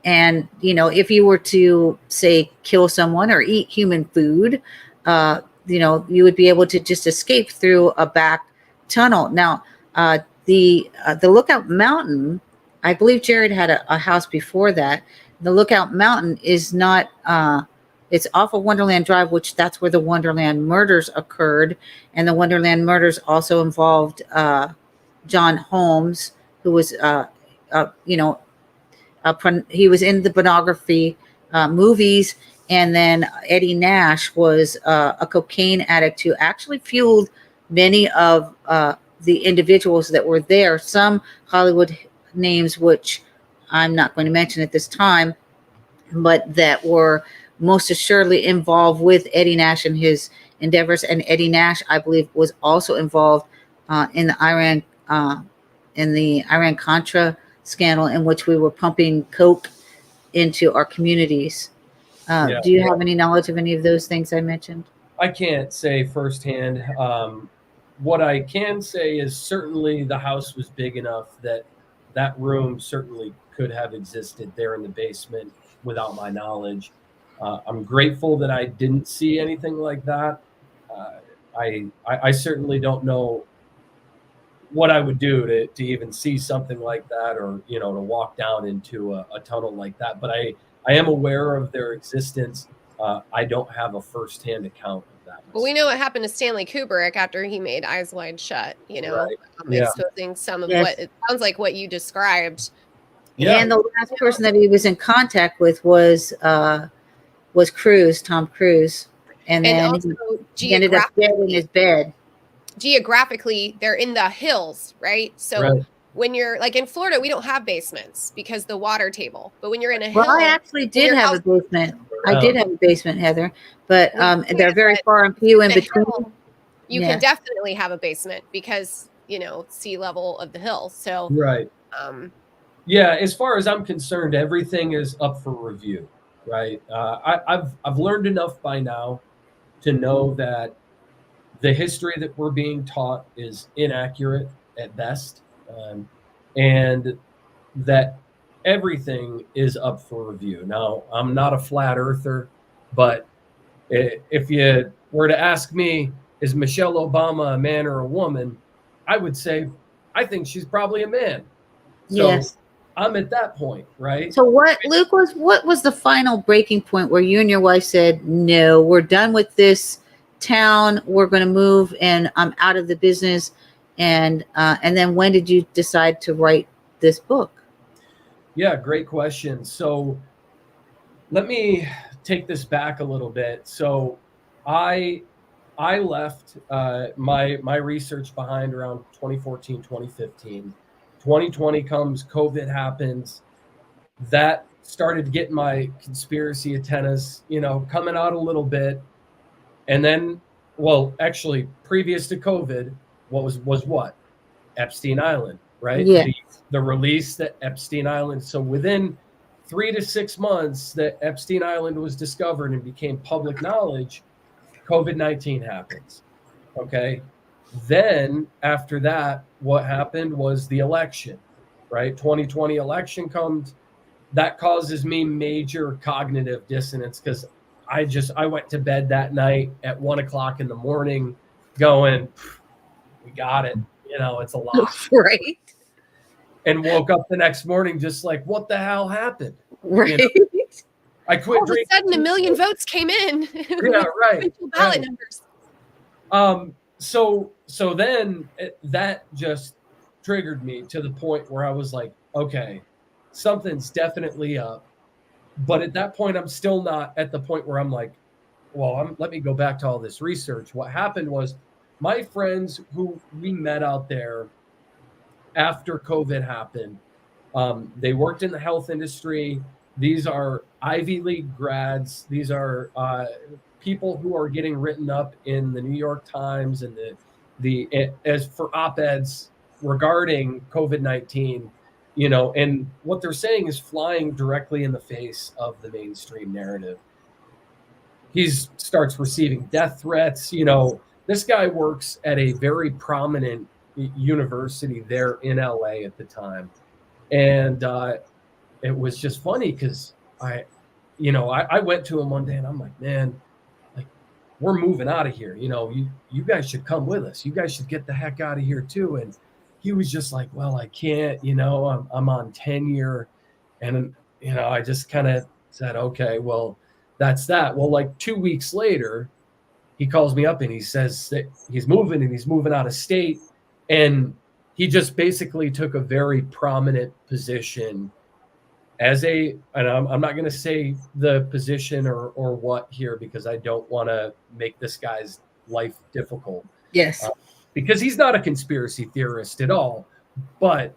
And, if you were to, say, kill someone or eat human food, you would be able to just escape through a back tunnel. Now, the Lookout Mountain, I believe Jared had a house before that. The Lookout Mountain is not, it's off of Wonderland Drive, which that's where the Wonderland murders occurred. And the Wonderland murders also involved John Holmes, who was, he was in the pornography movies. And then Eddie Nash was a cocaine addict who actually fueled many of the individuals that were there. Some Hollywood names, which I'm not going to mention at this time, but that were most assuredly involved with Eddie Nash and his endeavors. And Eddie Nash, I believe, was also involved in the Iran-Contra scandal, in which we were pumping coke into our communities. Do you have any knowledge of any of those things I mentioned? I can't say firsthand. What I can say is certainly the house was big enough that room certainly could have existed there in the basement without my knowledge. I'm grateful that I didn't see anything like that. I certainly don't know what I would do to even see something like that, or to walk down into a tunnel like that. But I am aware of their existence. I don't have a firsthand account of that. Well, we know what happened to Stanley Kubrick after he made Eyes Wide Shut, exposing some of what it sounds like what you described. Yeah. And the last person that he was in contact with was Cruise, Tom Cruise. And then he ended up dead in his bed. Geographically, they're in the hills, right? So when you're like in Florida, we don't have basements because the water table. But when you're in a hill, I actually did have a basement. I did have a basement, Heather, but they're very far and few in between. You can definitely have a basement because sea level of the hill. So as far as I'm concerned, everything is up for review, right? I've learned enough by now to know that the history that we're being taught is inaccurate at best, and that everything is up for review. Now, I'm not a flat earther, but if you were to ask me, is Michelle Obama a man or a woman? I would say, I think she's probably a man. So I'm at that point, right? So what was the final breaking point where you and your wife said, no, we're done with this town, we're going to move and I'm out of the business? And then when did you decide to write this book? Yeah, great question. So let me take this back a little bit. So I left my research behind around 2014, 2015. 2020 comes, COVID happens. that started getting my conspiracy antennas, coming out a little bit. And then, well, actually, previous to COVID, what was what? Epstein Island, right? Yeah. The release that Epstein Island. So within 3 to 6 months that Epstein Island was discovered and became public knowledge, COVID-19 happens. Okay. Then after that, what happened was the election, right? 2020 election comes. That causes me major cognitive dissonance because I went to bed that night at 1 o'clock in the morning going, we got it. It's a lock. Right. And woke up the next morning just like, what the hell happened? Right. I quit All of a sudden, 1 million votes came in. Yeah, right. Ballot numbers. So then that just triggered me to the point where I was like, okay, something's definitely up. But at that point, I'm still not at the point where I'm like, well, let me go back to all this research. What happened was my friends who we met out there after COVID happened, they worked in the health industry. These are Ivy League grads. These are people who are getting written up in the New York Times and as for op-eds regarding COVID-19, and what they're saying is flying directly in the face of the mainstream narrative. He starts receiving death threats. This guy works at a very prominent university there in L.A. at the time. And it was just funny because I went to him one day and I'm like, man, like, we're moving out of here. You guys should come with us. You guys should get the heck out of here too. And he was just like, well, I can't, I'm on tenure. And, I just kind of said, okay, well, that's that. Well, like 2 weeks later, he calls me up and he says that he's moving out of state. And he just basically took a very prominent position and I'm not going to say the position or what here because I don't want to make this guy's life difficult. Yes. Because he's not a conspiracy theorist at all, but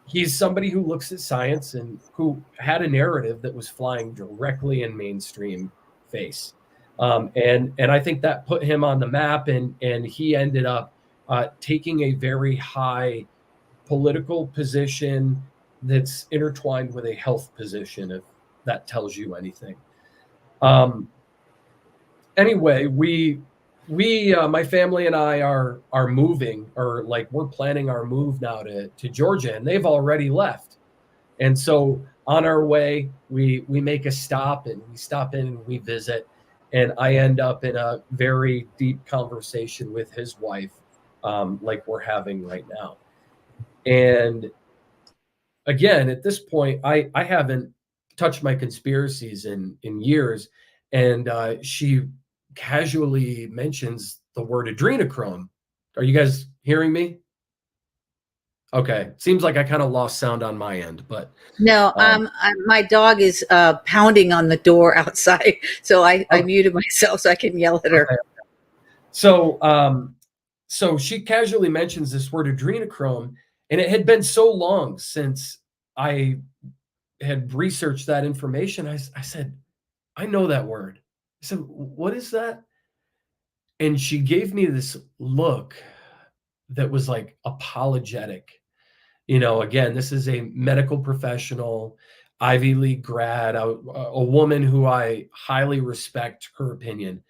he's somebody who looks at science and who had a narrative that was flying directly in mainstream face. And I think that put him on the map, and he ended up taking a very high political position that's intertwined with a health position, if that tells you anything. Anyway, we my family and I are moving, or like we're planning our move now to Georgia, and they've already left. And so on our way, we make a stop and we stop in and we visit. And I end up in a very deep conversation with his wife, like we're having right now. And again, at this point, I haven't touched my conspiracies in years. And she casually mentions the word adrenochrome. Are you guys hearing me? Okay. Seems like I kind of lost sound on my end, but no, my dog is pounding on the door outside. So I muted myself so I can yell at her. Okay. So she casually mentions this word adrenochrome, and it had been so long since I had researched that information. I said, I know that word. I said, what is that? And she gave me this look that was like apologetic. Again, this is a medical professional, Ivy League grad, a woman who I highly respect her opinion.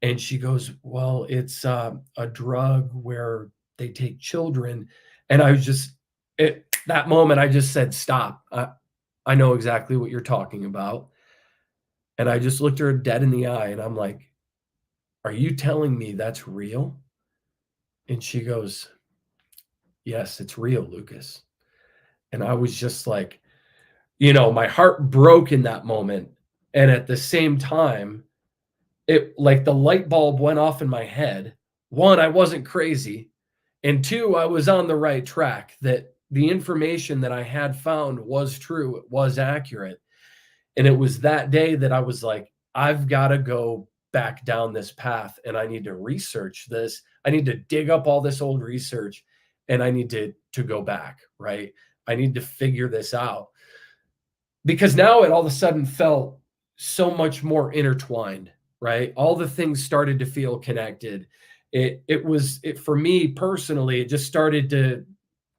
And she goes, well, it's a drug where they take children. And I was just, at that moment, I just said, stop. I know exactly what you're talking about. And I just looked her dead in the eye and I'm like, are you telling me that's real? And she goes, yes, it's real, Lucas. And I was just like, my heart broke in that moment. And at the same time, it like the light bulb went off in my head. One, I wasn't crazy. And two, I was on the right track, that the information that I had found was true. It was accurate. And it was that day that I was like, I've got to go back down this path and I need to research this. I need to dig up all this old research and I need to go back, right? I need to figure this out. because now it all of a sudden felt so much more intertwined, right? All the things started to feel connected. It for me personally, it just started to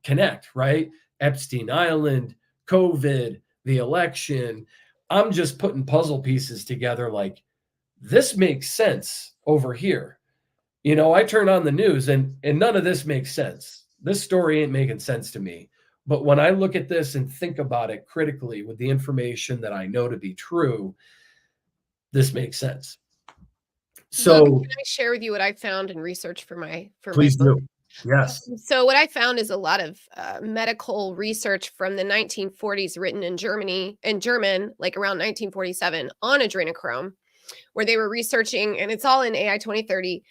connect, right? Epstein Island, COVID, the election. I'm just putting puzzle pieces together like, this makes sense over here. You know, I turn on the news and none of this makes sense. This story ain't making sense to me. But when I look at this and think about it critically with the information that I know to be true, this makes sense. So Look, can I share with you what I found in research for my please book? do. Yes. So what I found is a lot of medical research from the 1940s written in German, like around 1947 on adrenochrome, where they were researching, and it's all in AI 2030.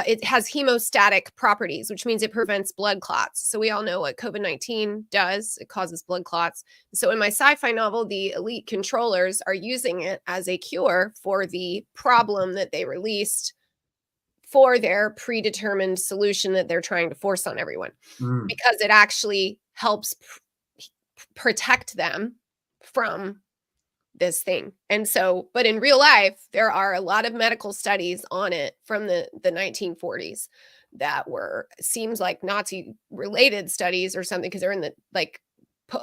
It has hemostatic properties, which means it prevents blood clots. So we all know what COVID-19 does. It causes blood clots. So in my sci-fi novel, the elite controllers are using it as a cure for the problem that they released for their predetermined solution that they're trying to force on everyone, because it actually helps protect them from this thing. And so, but in real life, there are a lot of medical studies on it from the 1940s that were, seems like Nazi related studies or something, because they're in the like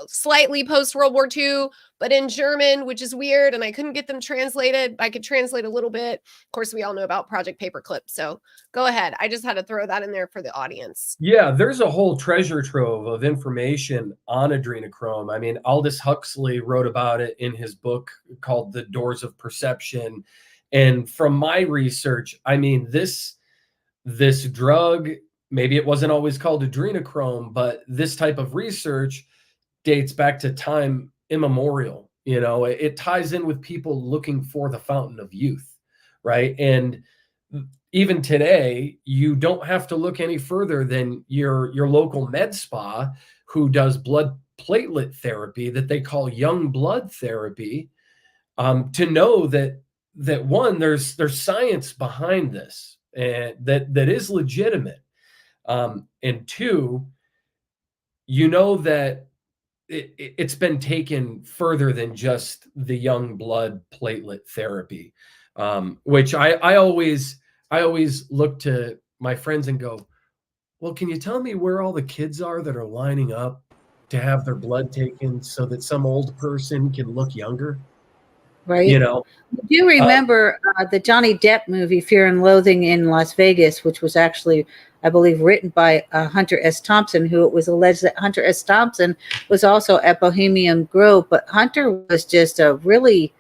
slightly post World War II, but in German, which is weird. And I couldn't get them translated. I could translate a little bit. Of course, we all know about Project Paperclip. So go ahead. I just had to throw that in there for the audience. Yeah, there's a whole treasure trove of information on adrenochrome. I mean, Aldous Huxley wrote about it in his book called The Doors of Perception. And from my research, I mean, this drug, maybe it wasn't always called adrenochrome, but this type of research dates back to time immemorial. You know, it ties in with people looking for the fountain of youth, right? And even today, you don't have to look any further than your local med spa who does blood platelet therapy that they call young blood therapy, to know that one, there's science behind this, and that is legitimate. And two, you know that it's been taken further than just the young blood platelet therapy, which I always look to my friends and go, well, can you tell me where all the kids are that are lining up to have their blood taken so that some old person can look younger? Right. You know, do you remember the Johnny Depp movie Fear and Loathing in Las Vegas, which was actually, I believe, written by Hunter S. Thompson, who it was alleged that Hunter S. Thompson was also at Bohemian Grove, but Hunter was just a really,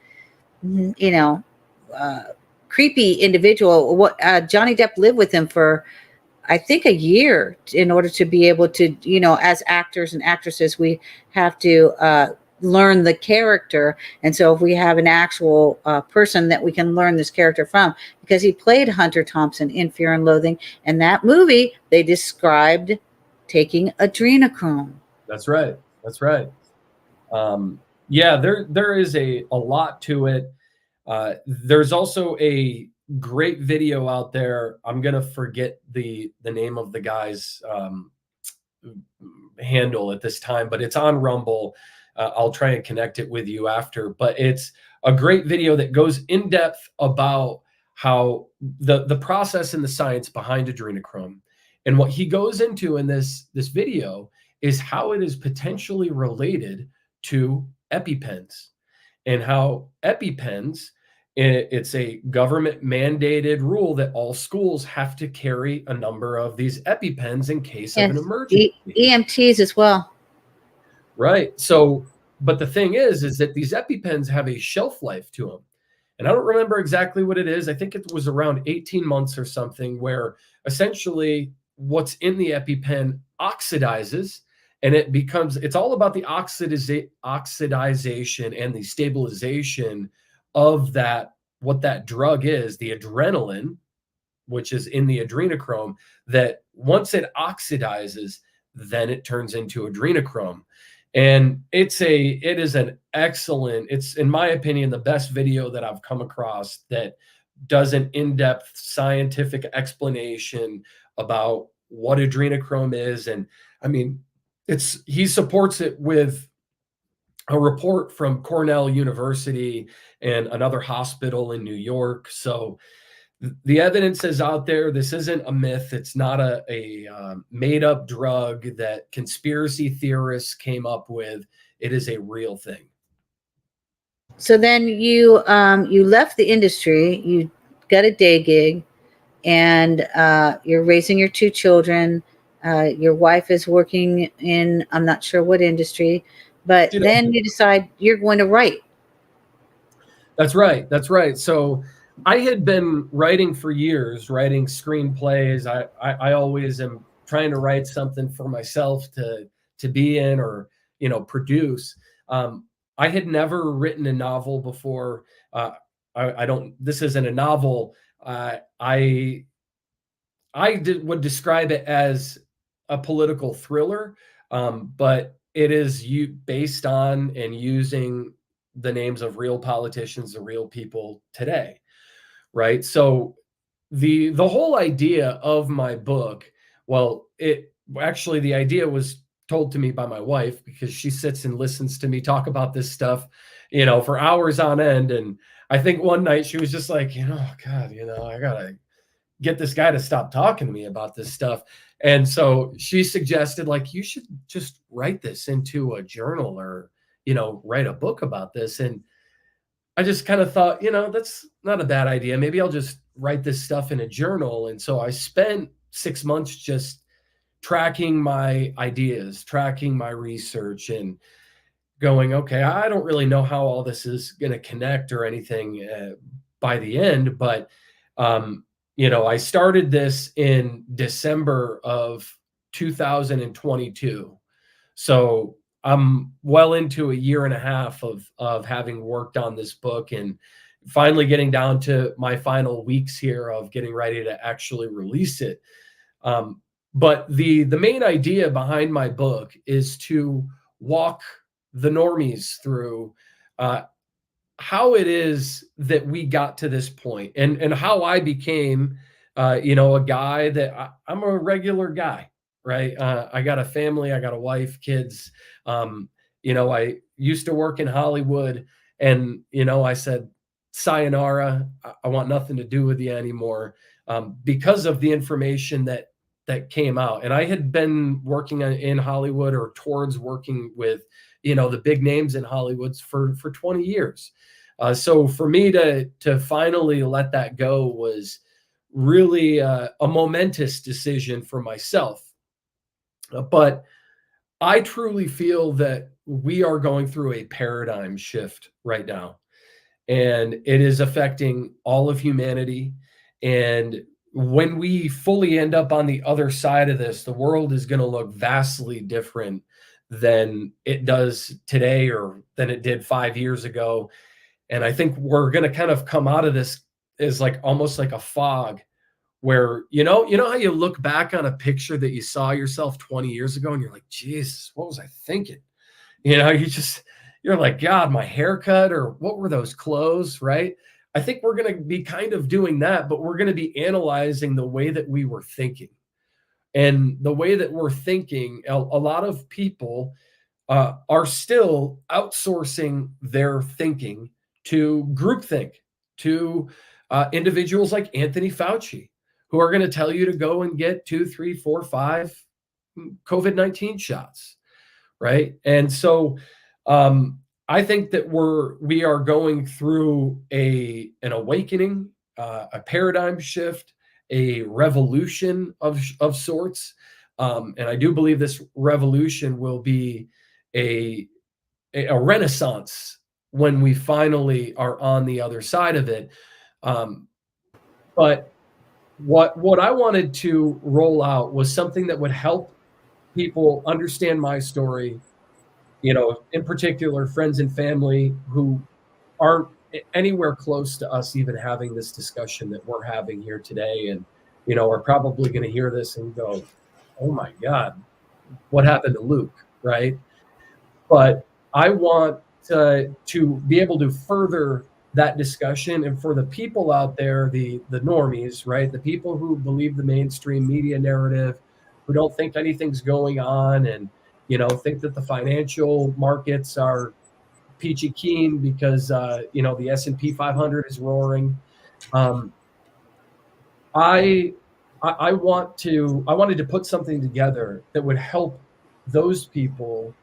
creepy individual. What Johnny Depp lived with him for, I think, a year in order to be able to, as actors and actresses, we have to learn the character. And so if we have an actual person that we can learn this character from, because he played Hunter Thompson in Fear and Loathing, and that movie, they described taking adrenochrome. That's right. Yeah, there is a lot to it. There's also a great video out there. I'm going to forget the name of the guy's handle at this time, but it's on Rumble. I'll try and connect it with you after, but it's a great video that goes in depth about how the process and the science behind adrenochrome. And what he goes into in this video is how it is potentially related to EpiPens, and how EpiPens, it's a government mandated rule that all schools have to carry a number of these EpiPens in case of an emergency. EMTs as well. Right. So, but the thing is that these EpiPens have a shelf life to them. And I don't remember exactly what it is. I think it was around 18 months or something, where essentially what's in the EpiPen oxidizes, and it's all about the oxidization and the stabilization of that, what that drug is, the adrenaline, which is in the adrenochrome, that once it oxidizes, then it turns into adrenochrome. And it is an excellent, it's, in my opinion, the best video that I've come across that does an in-depth scientific explanation about what adrenochrome is. And I mean, he supports it with a report from Cornell University and another hospital in New York. So the evidence is out there. This isn't a myth. It's not a made up drug that conspiracy theorists came up with. It is a real thing. So then you left the industry, you got a day gig, and you're raising your two children. Your wife is working in, I'm not sure what industry, but then you decide you're going to write. That's right. That's right. So I had been writing for years, writing screenplays. I always am trying to write something for myself to be in or, produce. I had never written a novel before. This isn't a novel. I would describe it as a political thriller, but it is based on and using the names of real politicians, the real people today, right? So the whole idea of my book, the idea was told to me by my wife, because she sits and listens to me talk about this stuff, for hours on end. And I think one night she was just like, God, I gotta get this guy to stop talking to me about this stuff. And so she suggested, like, you should just write this into a journal or, write a book about this. And I just kind of thought, that's not a bad idea. Maybe I'll just write this stuff in a journal. And so I spent 6 months just tracking my ideas, tracking my research, and going, okay, I don't really know how all this is going to connect or anything by the end. But, I started this in December of 2022. So I'm well into a year and a half of having worked on this book and finally getting down to my final weeks here of getting ready to actually release it. But the main idea behind my book is to walk the normies through how it is that we got to this point, and how I became, a guy that I'm a regular guy, right? I got a family, I got a wife, kids. I used to work in Hollywood, and, I said, sayonara, I want nothing to do with you anymore, because of the information that came out. And I had been working in Hollywood, or towards working with, the big names in Hollywood for 20 years. So for me to finally let that go was really a momentous decision for myself. But I truly feel that we are going through a paradigm shift right now, and it is affecting all of humanity. And when we fully end up on the other side of this, the world is going to look vastly different than it does today or than it did 5 years ago. And I think we're going to kind of come out of this as almost like a fog, where, how you look back on a picture that you saw yourself 20 years ago and you're like, Jesus, what was I thinking? You're like, God, my haircut, or what were those clothes, right? I think we're going to be kind of doing that, but we're going to be analyzing the way that we were thinking. And the way that we're thinking, a lot of people are still outsourcing their thinking to groupthink, to individuals like Anthony Fauci, who are going to tell you to go and get 2, 3, 4, 5 COVID-19 shots, right? And so I think that we are going through an awakening, a paradigm shift, a revolution of sorts. And I do believe this revolution will be a renaissance when we finally are on the other side of it. But what I wanted to roll out was something that would help people understand my story, in particular, friends and family who aren't anywhere close to us even having this discussion that we're having here today, and, are probably going to hear this and go, oh my God, what happened to Luke, right? But I want to be able to further that discussion, and for the people out there, the normies, right? The people who believe the mainstream media narrative, who don't think anything's going on, and, think that the financial markets are, peachy keen because the S&P 500 is roaring. I wanted to put something together that would help those people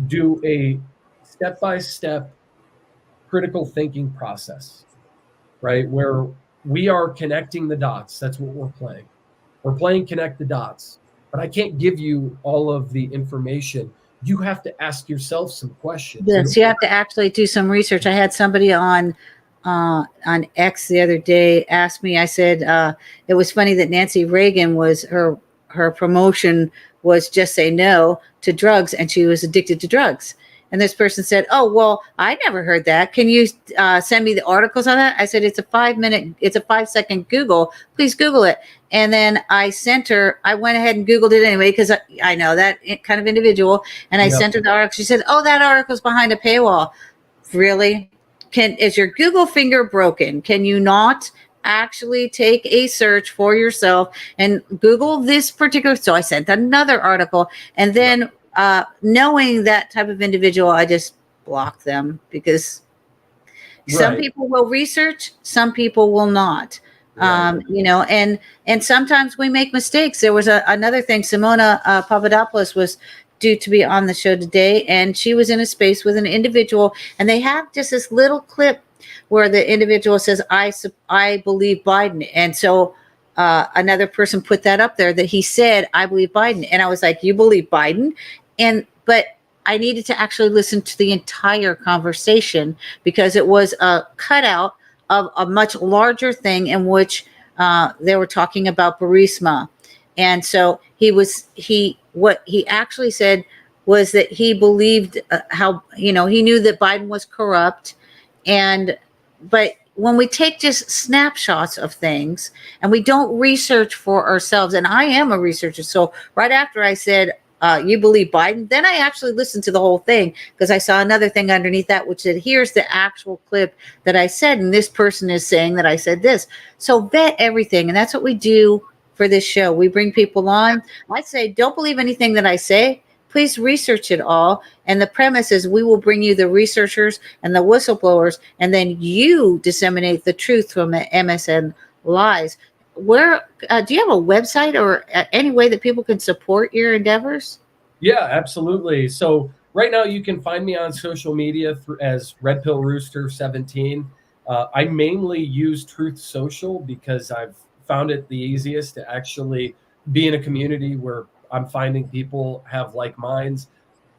do a step-by-step critical thinking process, right? Where we are connecting the dots. That's what we're playing. We're playing connect the dots, but I can't give you all of the information. You have to ask yourself some questions. Yes, you have to actually do some research. I had somebody on X the other day ask me, I said, it was funny that Nancy Reagan was her promotion was just say no to drugs, and she was addicted to drugs. And this person said, oh, well, I never heard that. Can you send me the articles on that? I said, it's a 5-second Google. Please Google it. And then I sent her, I went ahead and Googled it anyway, because I know that kind of individual. And I sent her the article. She said, oh, that article's behind a paywall. Really? Is your Google finger broken? Can you not actually take a search for yourself and Google this particular? So I sent another article, and then knowing that type of individual, I just block them, because some people will research, some people will not. And sometimes we make mistakes. There was another thing. Simona Papadopoulos was due to be on the show today, and she was in a space with an individual, and they have just this little clip where the individual says, I believe Biden. And so another person put that up there, that he said, I believe Biden. And I was like, you believe Biden? But I needed to actually listen to the entire conversation, because it was a cutout of a much larger thing in which they were talking about Burisma. And so what he actually said was that he believed he knew that Biden was corrupt. But when we take just snapshots of things and we don't research for ourselves, and I am a researcher. So right after I said, you believe Biden, then I actually listened to the whole thing, because I saw another thing underneath that, which said, here's the actual clip that I said, and this person is saying that I said this. So vet everything. And that's what we do for this show. We bring people on. I say, don't believe anything that I say. Please research it all. And the premise is we will bring you the researchers and the whistleblowers, and then you disseminate the truth from the MSN lies. Where do you have a website or any way that people can support your endeavors? Yeah, absolutely. So right now you can find me on social media as Red Pill Rooster 17. I mainly use Truth Social because I've found it the easiest to actually be in a community where I'm finding people have like minds.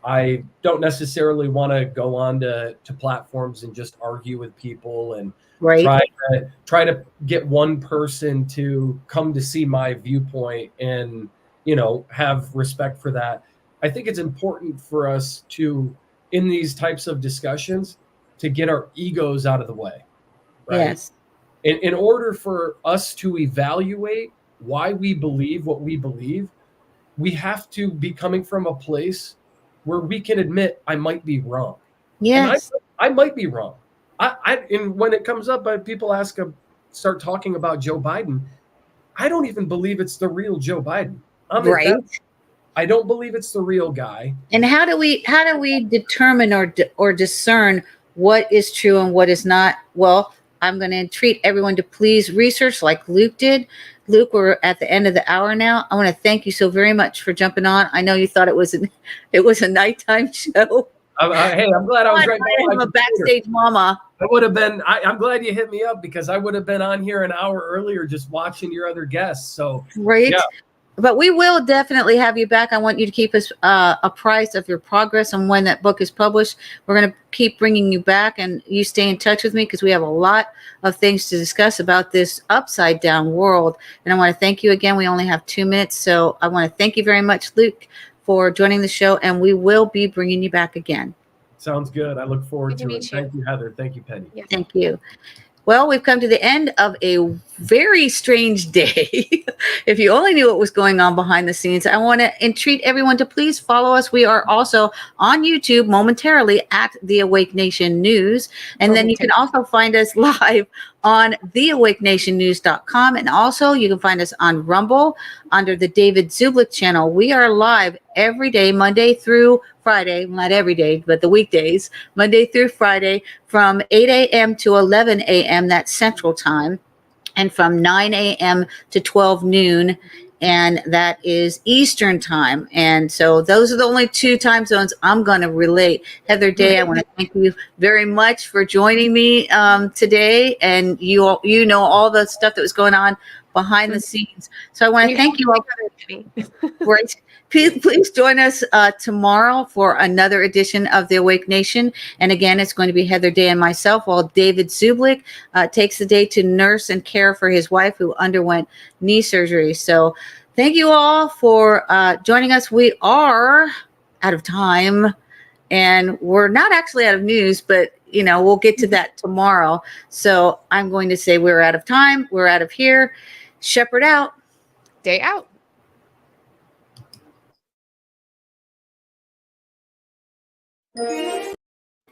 I don't necessarily want to go on to platforms and just argue with people and try to get one person to come to see my viewpoint and, have respect for that. I think it's important for us to, in these types of discussions, to get our egos out of the way. Right? Yes. In order for us to evaluate why we believe what we believe, we have to be coming from a place where we can admit I might be wrong. Yes. And I might be wrong. And when it comes up, people start talking about Joe Biden. I don't even believe it's the real Joe Biden. I don't believe it's the real guy. And how do we determine or discern what is true and what is not? Well, I'm going to entreat everyone to please research like Luke did. Luke, we're at the end of the hour now. I want to thank you so very much for jumping on. I know you thought it was a nighttime show. Hey, I'm glad I was right now. I'm a backstage mama. I would have been. I'm glad you hit me up, because I would have been on here an hour earlier just watching your other guests. So right. Yeah. But we will definitely have you back. I want you to keep us apprised of your progress and when that book is published. We're going to keep bringing you back, and you stay in touch with me, because we have a lot of things to discuss about this upside down world. And I want to thank you again. We only have 2 minutes. So I want to thank you very much, Luke, for joining the show, and we will be bringing you back again. Sounds good. I look forward to it. Thank you, Heather. Thank you, Penny. Yeah. Thank you. Well, we've come to the end of a very strange day. If you only knew what was going on behind the scenes, I want to entreat everyone to please follow us. We are also on YouTube momentarily at The Awake Nation News. And then you can also find us live on theawakenationnews.com. And also you can find us on Rumble under the David Zublik channel. We are live every day, Monday through Friday, not every day, but the weekdays, Monday through Friday, from 8 a.m. to 11 a.m. That's Central Time, and from 9 a.m. to 12 noon, and that is Eastern Time. And so those are the only two time zones I'm going to relate. Heather Day, I want to thank you very much for joining me today, and you know all the stuff that was going on behind the scenes. So I want to thank you all. Right. Please join us tomorrow for another edition of the Awake Nation. And again, it's going to be Heather Day and myself, while David Zublik takes the day to nurse and care for his wife who underwent knee surgery. So thank you all for joining us. We are out of time, and we're not actually out of news, but we'll get to that tomorrow. So I'm going to say we're out of time. We're out of here. Shepard out. Day out.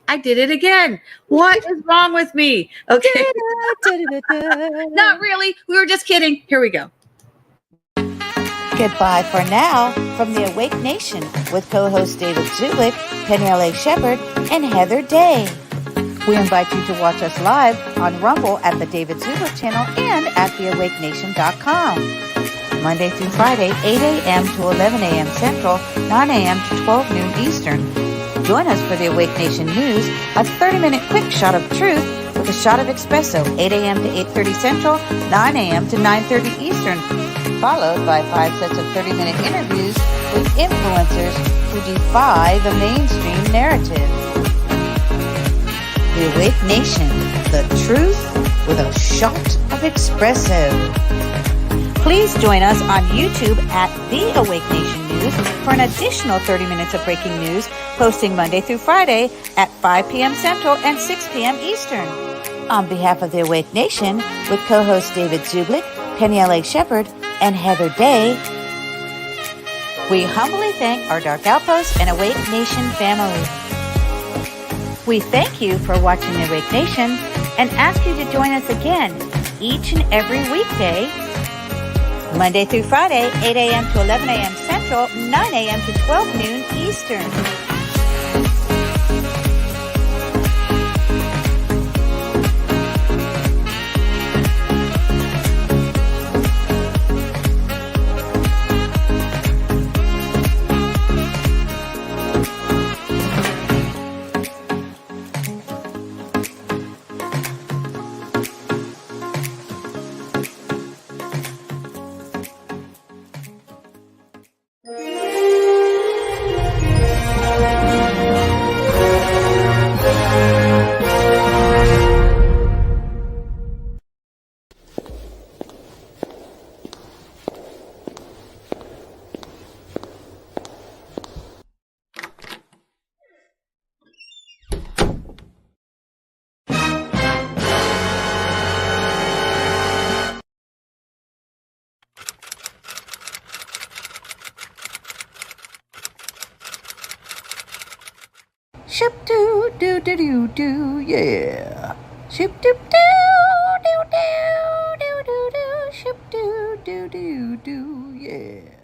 I did it again. What is wrong with me? Okay. Not really. We were just kidding. Here we go. Goodbye for now from the Awake Nation with co-host David Zublik, Penny L.A. Shepard, and Heather Day. We invite you to watch us live on Rumble at the David Zublik channel and at theawakenation.com. Monday through Friday, 8 a.m. to 11 a.m. Central, 9 a.m. to 12 noon Eastern. Join us for the Awake Nation News, a 30-minute quick shot of truth with a shot of espresso, 8 a.m. to 8:30 Central, 9 a.m. to 9:30 Eastern, followed by 5 sets of 30-minute interviews with influencers who defy the mainstream narrative. The Awake Nation, the truth with a shot of espresso. Please join us on YouTube at The Awake Nation News for an additional 30 minutes of breaking news, posting Monday through Friday at 5 p.m. Central and 6 p.m. Eastern. On behalf of The Awake Nation, with co-hosts David Zublik, Penny L.A. Shepard, and Heather Day, we humbly thank our Dark Outpost and Awake Nation family. We thank you for watching The Awake Nation and ask you to join us again each and every weekday, Monday through Friday, 8 a.m. to 11 a.m. Central, 9 a.m. to 12 noon Eastern. Ship doo doo doo doo doo, yeah. Ship doo doo doo doo doo doo doo. Ship doo doo doo doo, yeah.